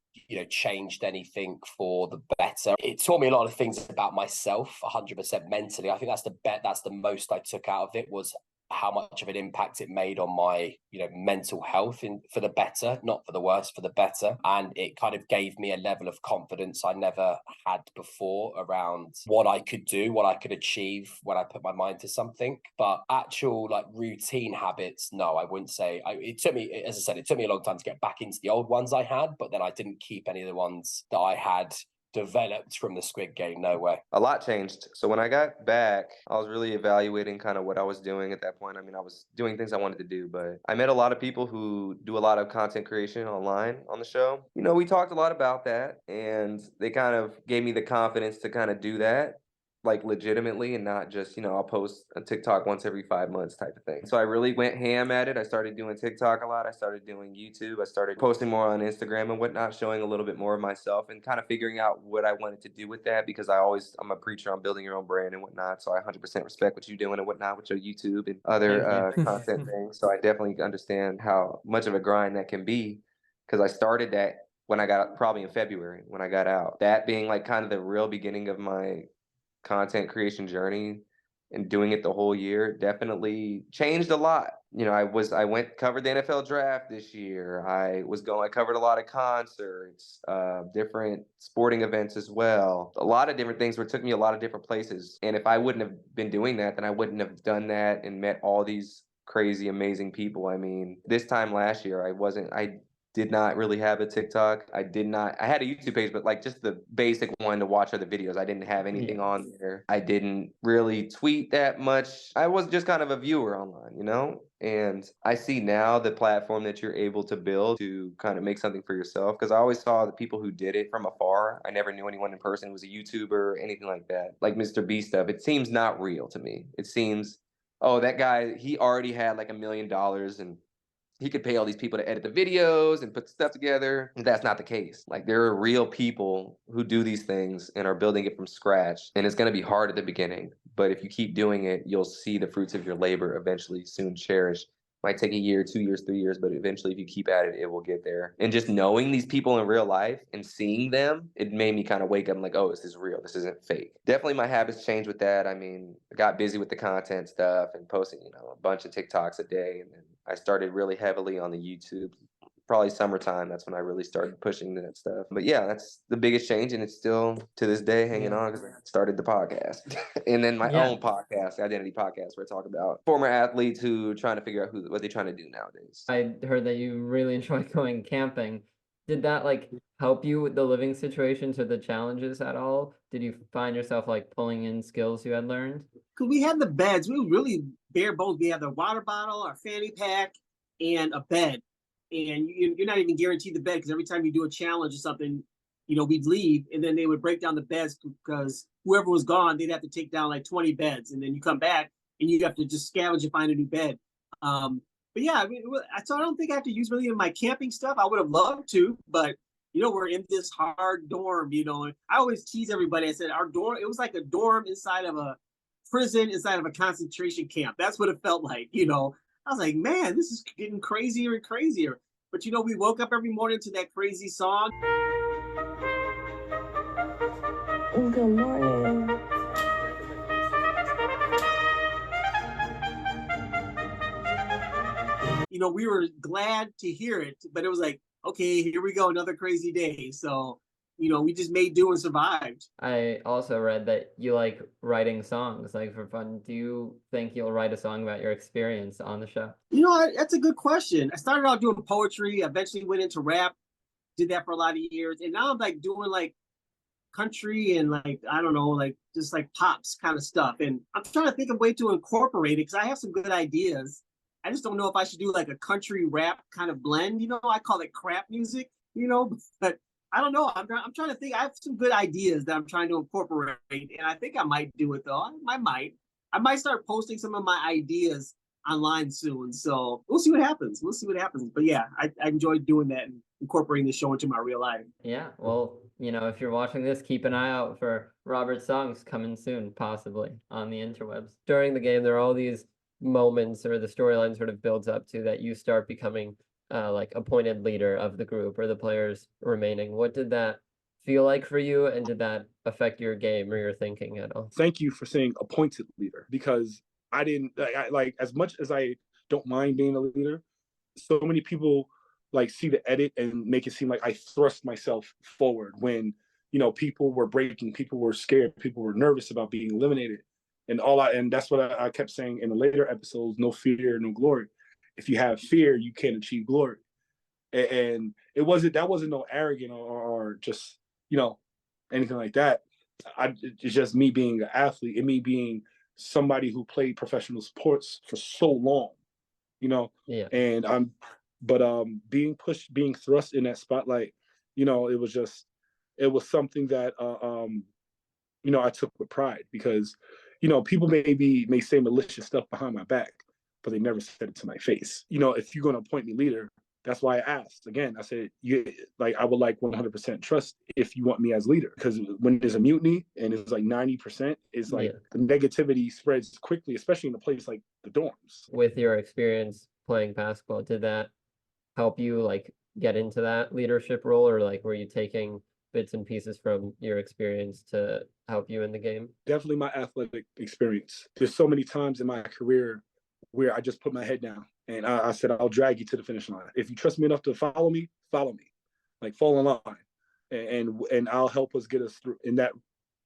changed anything for the better. It taught me a lot of things about myself, 100% mentally. I think that's the most I took out of it, was how much of an impact it made on my mental health for the better, not for the worse, for the better. And it kind of gave me a level of confidence I never had before around what I could do, what I could achieve when I put my mind to something. But actual like routine habits, no, I wouldn't say. It took me, as I said, it took me a long time to get back into the old ones I had, but then I didn't keep any of the ones that I had developed from the Squid Game. No way. A lot changed. So when I got back, I was really evaluating kind of what I was doing at that point. I mean, I was doing things I wanted to do, but I met a lot of people who do a lot of content creation online on the show. We talked a lot about that, and they kind of gave me the confidence to kind of do that, like legitimately, and not just, I'll post a TikTok once every 5 months type of thing. So I really went ham at it. I started doing TikTok a lot. I started doing YouTube. I started posting more on Instagram and whatnot, showing a little bit more of myself and kind of figuring out what I wanted to do with that, because I'm a preacher on building your own brand and whatnot. So I 100% respect what you're doing and whatnot with your YouTube and other content things. So I definitely understand how much of a grind that can be, because I started that when I got probably in February when I got out. That being like kind of the real beginning of my content creation journey, and doing it the whole year definitely changed a lot. I covered the NFL draft this year. I covered a lot of concerts, different sporting events as well. A lot of different things took me a lot of different places. And if I wouldn't have been doing that, then I wouldn't have done that and met all these crazy, amazing people. I mean, this time last year, I did not really have a TikTok. I had a YouTube page, but like just the basic one to watch other videos. I didn't have anything on there. I didn't really tweet that much. I was just kind of a viewer online, And I see now the platform that you're able to build to kind of make something for yourself. Because I always saw the people who did it from afar. I never knew anyone in person who was a YouTuber or anything like that. Like Mr. B stuff. It seems not real to me. It seems, oh, that guy, he already had like $1 million and he could pay all these people to edit the videos and put stuff together. That's not the case. Like, there are real people who do these things and are building it from scratch. And it's going to be hard at the beginning. But if you keep doing it, you'll see the fruits of your labor eventually soon cherished. Might take a year, 2 years, 3 years, but eventually if you keep at it, it will get there. And just knowing these people in real life and seeing them, it made me kind of wake up and like, oh, this is real. This isn't fake. Definitely my habits changed with that. I mean, I got busy with the content stuff and posting, a bunch of TikToks a day. And then I started really heavily on the YouTube. Probably summertime, that's when I really started pushing that stuff. But yeah, that's the biggest change, and it's still to this day hanging on, because I started the podcast. And then my own podcast, Identity Podcast, where I talk about former athletes who are trying to figure out what they're trying to do nowadays. I heard that you really enjoy going camping. Did that like help you with the living situations or the challenges at all? Did you find yourself like pulling in skills you had learned? Because we had the beds, we were really bare bones. We had the water bottle, our fanny pack, and a bed. And you're not even guaranteed the bed because every time you do a challenge or something, we'd leave and then they would break down the beds because whoever was gone, they'd have to take down like 20 beds. And then you come back and you have to just scavenge and find a new bed. But yeah, I mean, so I don't think I have to use really of my camping stuff. I would have loved to, but we're in this hard dorm, and I always tease everybody. I said our dorm, it was like a dorm inside of a prison, inside of a concentration camp. That's what it felt like, I was like, man, this is getting crazier and crazier. But we woke up every morning to that crazy song. Good morning. We were glad to hear it, but it was like, okay, here we go, another crazy day. So, we just made do and survived. I also read that you like writing songs like for fun. Do you think you'll write a song about your experience on the show? That's a good question. I started out doing poetry, eventually went into rap, did that for a lot of years. And now I'm like doing like country and like, I don't know, like just like pops kind of stuff. And I'm trying to think of a way to incorporate it because I have some good ideas. I just don't know if I should do like a country rap kind of blend. I call it crap music, but I don't know. I'm trying to think. I have some good ideas that I'm trying to incorporate, and I think I might do it though. I might start posting some of my ideas online soon. So we'll see what happens. But yeah, I enjoyed doing that and incorporating the show into my real life. Yeah, well, if you're watching this, keep an eye out for Robert's songs coming soon, possibly on the interwebs. During the game, there are all these moments or the storyline sort of builds up to that you start becoming like appointed leader of the group or the players remaining. What did that feel like for you, and did that affect your game or your thinking at all? Thank you for saying appointed leader, because I didn't like as much as I don't mind being a leader, so many people like see the edit and make it seem like I thrust myself forward when people were breaking, people were scared, people were nervous about being eliminated. And that's what I kept saying in the later episodes: no fear, no glory. If you have fear, you can't achieve glory. And that wasn't no arrogant or just anything like that. It's just me being an athlete and me being somebody who played professional sports for so long, Yeah. And being pushed, being thrust in that spotlight, it was something that I took with pride, because people may say malicious stuff behind my back, but they never said it to my face. If you're going to appoint me leader, that's why I asked. Again, I said, I would like 100% trust if you want me as leader, because when there's a mutiny and it's like 90%, it's like the negativity spreads quickly, especially in a place like the dorms. With your experience playing basketball, did that help you like get into that leadership role, or like were you taking bits and pieces from your experience to help you in the game? Definitely my athletic experience. There's so many times in my career where I just put my head down and I said, I'll drag you to the finish line. If you trust me enough to follow me, like fall in line, and I'll help us get us through. In that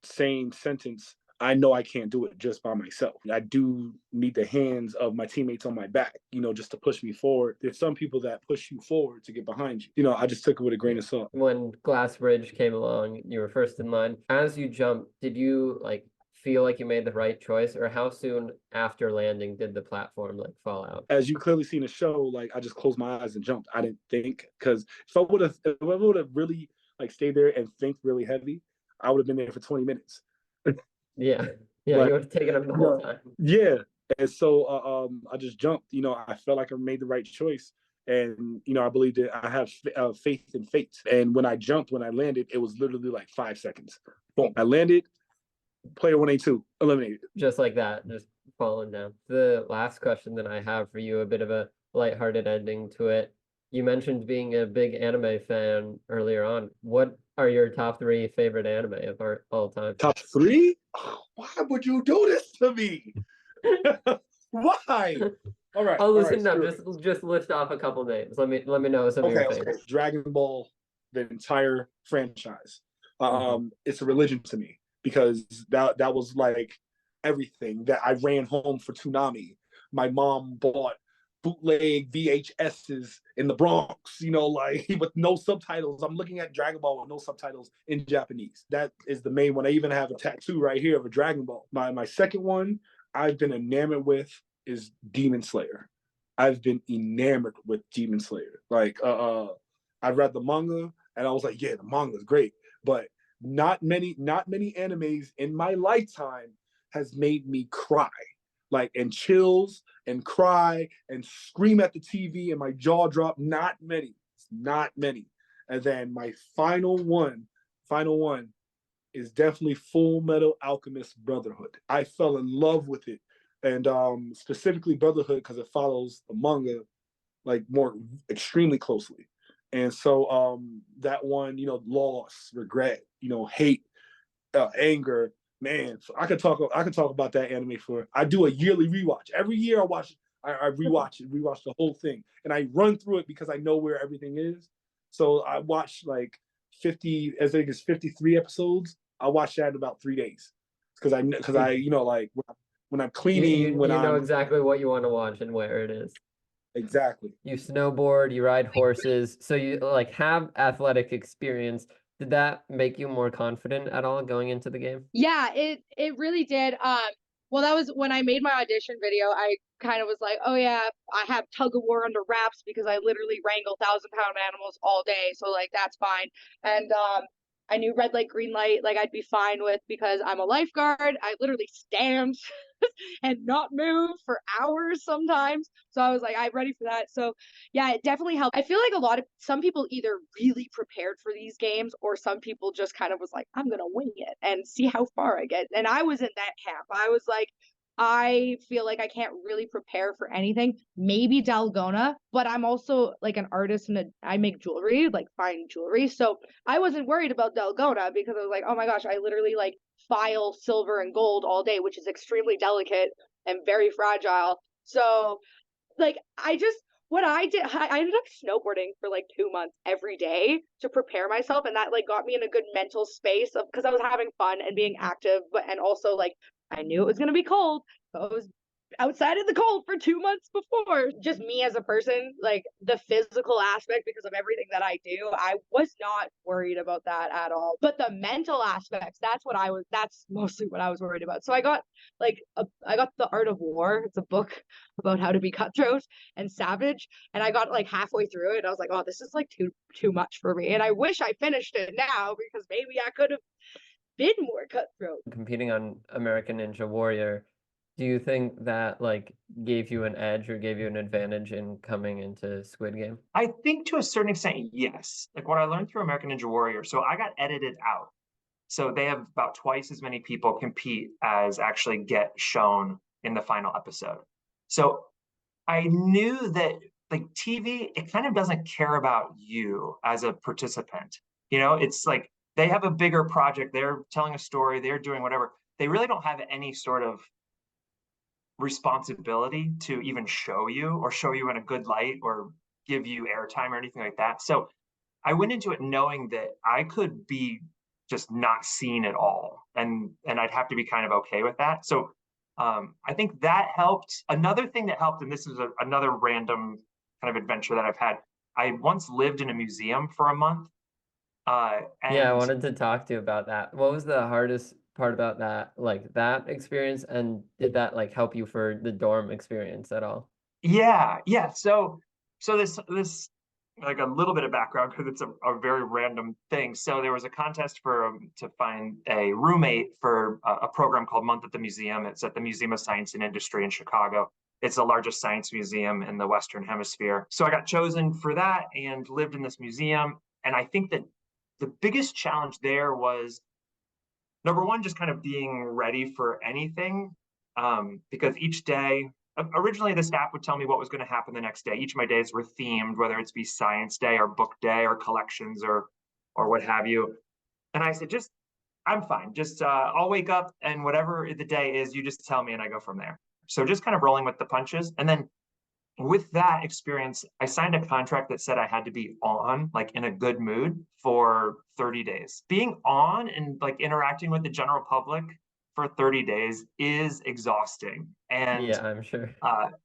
same sentence, I know I can't do it just by myself. I do need the hands of my teammates on my back, just to push me forward. There's some people that push you forward to get behind you. I just took it with a grain of salt. When Glass Bridge came along, you were first in line. As you jumped, did you like feel like you made the right choice, or how soon after landing did the platform like fall out? As you clearly seen the show, like I just closed my eyes and jumped. I didn't think, because if I would have really like stayed there and think really heavy, I would have been there for 20 minutes. Yeah, you would have taken up the whole time. Yeah, and so I just jumped. I felt like I made the right choice, and I believe that I have faith in fate. And when I landed, it was literally like 5 seconds. Boom! I landed. Player 182 eliminated. Just like that, just falling down. The last question that I have for you, a bit of a lighthearted ending to it. You mentioned being a big anime fan earlier on. What are your top 3 favorite anime of all time? Top 3? Why would you do this to me? Why? All right. I'll listen up. Just list off a couple names. Let me know some of your favorites. Dragon Ball, the entire franchise. It's a religion to me, because that was like everything. That I ran home for Toonami. My mom bought bootleg VHSs in the Bronx, like with no subtitles. I'm looking at Dragon Ball with no subtitles in Japanese. That is the main one. I even have a tattoo right here of a Dragon Ball. My second one I've been enamored with is Demon Slayer. I've been enamored with Demon Slayer. Like, I read the manga and I was like, yeah, the manga is great, but not many animes in my lifetime has made me cry, like, and chills and cry and scream at the TV and my jaw drop. Not many. And then my final one is definitely Full Metal Alchemist Brotherhood. I fell in love with it, and specifically Brotherhood because it follows the manga like more extremely closely. And so that one, loss, regret, hate, anger, man. So I could talk about that anime for. I do a yearly rewatch. Every year I rewatch the whole thing, and I run through it because I know where everything is. So I watch like 50, I think it's 53 episodes. I watch that in about 3 days because I like when I'm cleaning, when you know I'm exactly what you want to watch and where it is. exactly. You snowboard, you ride horses, so you like have athletic experience. Did that make you more confident at all going into the game? Yeah, it really did. Well, that was when I made my audition video. I kind of was like, oh yeah, I have tug of war under wraps because I literally wrangle 1,000-pound animals all day, so like that's fine. And I knew red light, green light, like I'd be fine with because I'm a lifeguard. I literally stand and not move for hours sometimes. So I was like, I'm ready for that. So yeah, it definitely helped. I feel like some people either really prepared for these games or some people just kind of was like, I'm going to wing it and see how far I get. And I was in that camp. I was like, I feel like I can't really prepare for anything. Maybe Dalgona, but I'm also like an artist and I make jewelry, like fine jewelry. So I wasn't worried about Dalgona because I was like, oh my gosh, I literally like file silver and gold all day, which is extremely delicate and very fragile. So like what I did, I ended up snowboarding for like 2 months every day to prepare myself, and that like got me in a good mental space of because I was having fun and being active, but and also like I knew it was gonna be cold, so I was outside in the cold for 2 months before. Just me as a person, like the physical aspect because of everything that I do, I was not worried about that at all. But the mental aspects, that's mostly what I was worried about. So I got I got The Art of War. It's a book about how to be cutthroat and savage. And I got like halfway through it. And I was like, oh, this is like too much for me. And I wish I finished it now because maybe I could have been more cutthroat. Competing on American Ninja Warrior, do you think that like gave you an edge or gave you an advantage in coming into Squid Game? I think to a certain extent, yes. Like what I learned through American Ninja Warrior, so I got edited out. So they have about twice as many people compete as actually get shown in the final episode. So I knew that like TV, it kind of doesn't care about you as a participant. It's like they have a bigger project. They're telling a story. They're doing whatever. They really don't have any sort of responsibility to even show you in a good light or give you airtime or anything like that. So I went into it knowing that I could be just not seen at all, and I'd have to be kind of okay with that. So I think that helped. Another thing that helped, and this is another random kind of adventure that I've had. I once lived in a museum for a month. Yeah, I wanted to talk to you about that. What was the hardest part about that, like that experience, and did that like help you for the dorm experience at all? Yeah. So this like a little bit of background because it's a very random thing. So there was a contest to find a roommate for a program called Month at the Museum. It's at the Museum of Science and Industry in Chicago. It's the largest science museum in the Western Hemisphere. So I got chosen for that and lived in this museum. And I think that the biggest challenge there was, number one, just kind of being ready for anything, because each day, originally the staff would tell me what was going to happen the next day. Each of my days were themed, whether it's be science day or book day or collections or what have you. And I said, I'm fine. I'll wake up and whatever the day is, you just tell me and I go from there. So just kind of rolling with the punches. And then with that experience, I signed a contract that said I had to be on, like in a good mood for 30 days. Being on and like interacting with the general public for 30 days is exhausting. And yeah, I'm sure.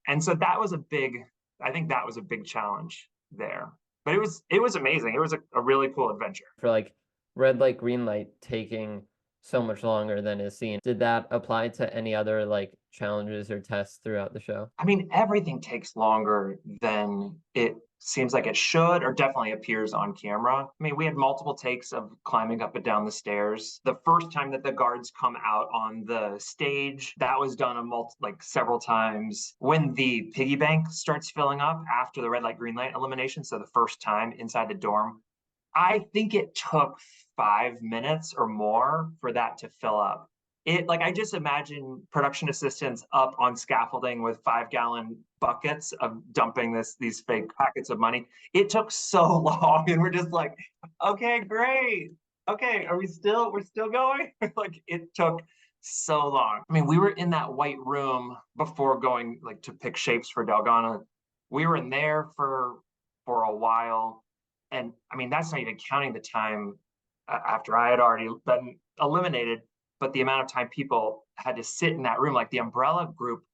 And so that was a big I think that was a big challenge there. But it was amazing. It was a really cool adventure. For like red light, green light taking so much longer than is seen, did that apply to any other like challenges or tests throughout the show? I mean, everything takes longer than it seems like it should, or definitely appears on camera. I mean, we had multiple takes of climbing up and down the stairs. The first time that the guards come out on the stage, that was done several times. When the piggy bank starts filling up after the red light, green light elimination, so the first time inside the dorm, I think it took 5 minutes or more for that to fill up. I just imagine production assistants up on scaffolding with 5-gallon buckets of dumping these fake packets of money. It took so long, and we're just like, okay, great. Okay, we're still going? It took so long. I mean, we were in that white room before going to pick shapes for Dalgona. We were in there for a while. And I mean, that's not even counting the time after I had already been eliminated, but the amount of time people had to sit in that room, like the umbrella group,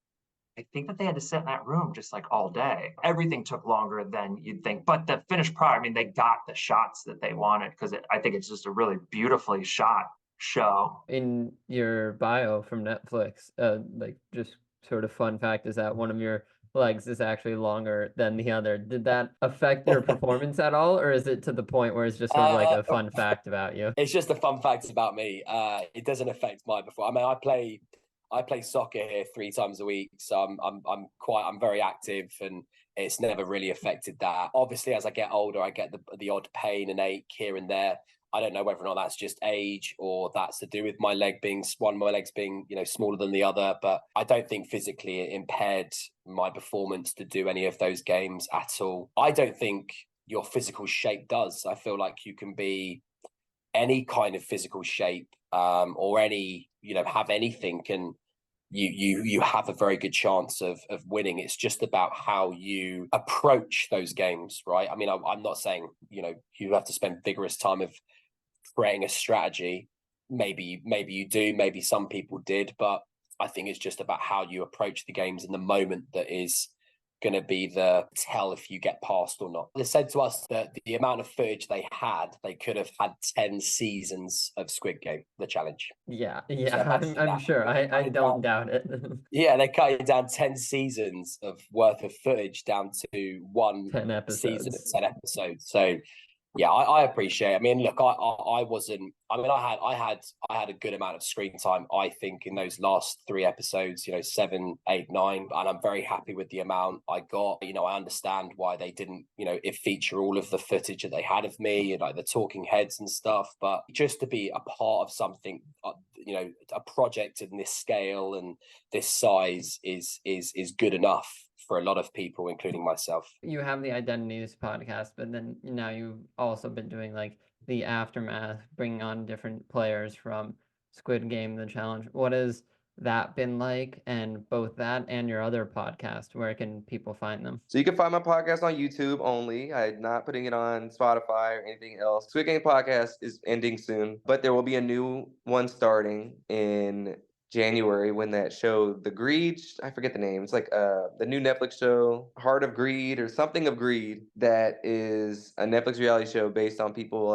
I think that they had to sit in that room just all day. Everything took longer than you'd think. But the finished product, I mean, they got the shots that they wanted because I think it's just a really beautifully shot show. In your bio from Netflix, just sort of fun fact is that one of your legs is actually longer than the other. Did that affect your performance at all, or is it to the point where it's just sort of like a fun fact about you? It's just a fun fact about me. It doesn't affect my performance. I mean, I play soccer here 3 times a week, so I'm very active, and it's never really affected that. Obviously, as I get older, I get the odd pain and ache here and there. I don't know whether or not that's just age or that's to do with my leg being one of my legs being, smaller than the other. But I don't think physically it impaired my performance to do any of those games at all. I don't think your physical shape does. I feel like you can be any kind of physical shape, or any, have anything, and you have a very good chance of winning. It's just about how you approach those games, right? I mean, I'm not saying, you have to spend vigorous time of creating a strategy. Maybe you do, maybe some people did, but I think it's just about how you approach the games in the moment that is going to be the tell if you get past or not. They said to us that the amount of footage they could have had 10 seasons of Squid Game, the challenge. Yeah, So I'm sure. I don't doubt it. Yeah, they cut down 10 seasons of worth of footage down to one 10 episodes. season of 10 episodes. So yeah, I appreciate it. I mean, look, I wasn't. I mean, I had a good amount of screen time, I think, in those last 3 episodes. 7, 8, 9, and I'm very happy with the amount I got. I understand why they didn't, it feature all of the footage that they had of me, and the talking heads and stuff. But just to be a part of something, a project in this scale and this size is good enough for a lot of people, including myself. You have the Identities podcast, but then now you've also been doing the aftermath, bringing on different players from Squid Game, the challenge. What has that been like? And both that and your other podcast, where can people find them? So you can find my podcast on YouTube only. I'm not putting it on Spotify or anything else. Squid Game podcast is ending soon, but there will be a new one starting in January when that show, The Greed, I forget the name. It's the new Netflix show, Heart of Greed or something of Greed, that is a Netflix reality show based on people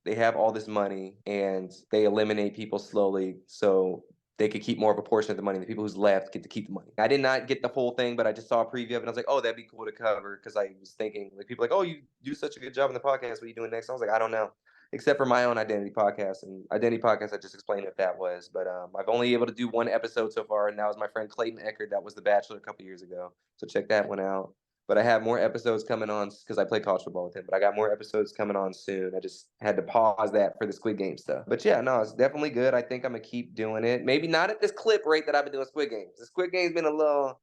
they have all this money and they eliminate people slowly so they could keep more of a portion of the money. The people who's left get to keep the money. I did not get the full thing, but I just saw a preview of it and I was like, oh, that'd be cool to cover, because I was thinking people oh, you do such a good job in the podcast. What are you doing next? I was like, I don't know. Except for my own Identity podcast. And Identity podcast, I just explained what that was. But I've only able to do 1 episode so far, and that was my friend Clayton Eckert. That was The Bachelor a couple years ago. So check that one out. But I have more episodes coming on because I play college football with him. But I got more episodes coming on soon. I just had to pause that for the Squid Game stuff. But yeah, no, it's definitely good. I think I'm going to keep doing it. Maybe not at this clip rate that I've been doing Squid Games. The Squid Game's been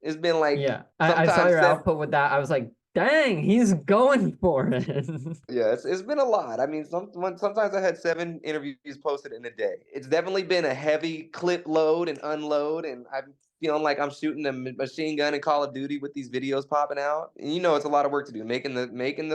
it's been Yeah, I saw your output with that. I was like, dang, he's going for it. Yeah, it's been a lot. I mean, sometimes I had 7 interviews posted in a day. It's definitely been a heavy clip load and unload, and I'm feeling like I'm shooting a machine gun in Call of Duty with these videos popping out. And it's a lot of work to do, making the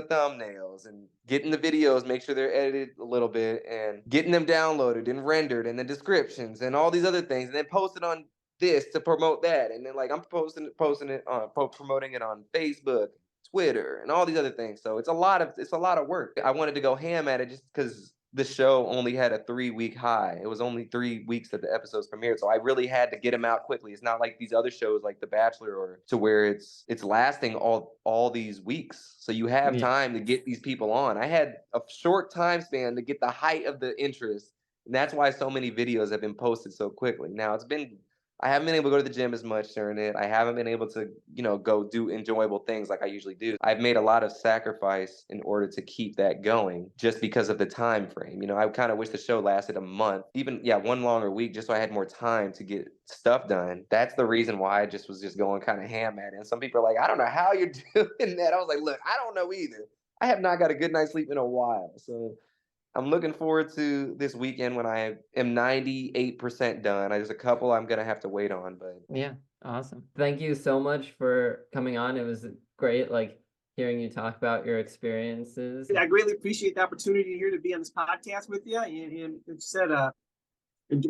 thumbnails and getting the videos, make sure they're edited a little bit, and getting them downloaded and rendered, and the descriptions and all these other things, and then posted on this to promote that, and then I'm promoting it on Facebook, Twitter and all these other things. So it's a lot of work. I wanted to go ham at it just because the show only had a 3-week high. It was only 3 weeks that the episodes premiered. So I really had to get them out quickly. It's not like these other shows like The Bachelor or to where it's lasting all these weeks. So you have time to get these people on. I had a short time span to get the height of the interest. And that's why so many videos have been posted so quickly. Now I haven't been able to go to the gym as much during it. I haven't been able to, go do enjoyable things like I usually do. I've made a lot of sacrifice in order to keep that going just because of the time frame. I kind of wish the show lasted a month, even, one longer week, just so I had more time to get stuff done. That's the reason why I was going kind of ham at it. And some people are like, I don't know how you're doing that. I was like, look, I don't know either. I have not got a good night's sleep in a while. So I'm looking forward to this weekend when I am 98% done. There's a couple I'm going to have to wait on, but Yeah, awesome. Thank you so much for coming on. It was great, hearing you talk about your experiences. I greatly appreciate the opportunity here to be on this podcast with you. And said,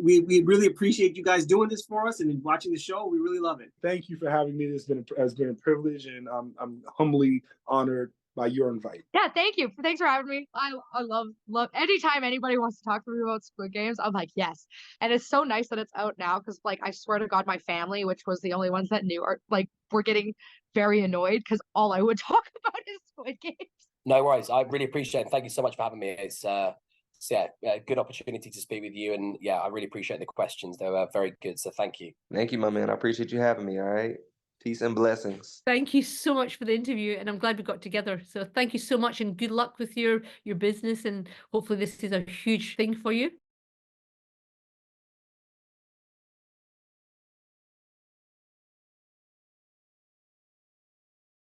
we really appreciate you guys doing this for us and watching the show. We really love it. Thank you for having me. It's been a privilege, and I'm humbly honored by your invite. Yeah, thank you. Thanks for having me. I love anytime anybody wants to talk to me about Squid Games, I'm like, yes. And it's so nice that it's out now because I swear to God, my family, which was the only ones that knew, were getting very annoyed because all I would talk about is Squid Games. No worries. I really appreciate it. Thank you so much for having me. It's a good opportunity to speak with you. And I really appreciate the questions. They were very good. So thank you. Thank you, my man. I appreciate you having me. All right. Peace and blessings. Thank you so much for the interview, and I'm glad we got together. So thank you so much, and good luck with your business, and hopefully this is a huge thing for you.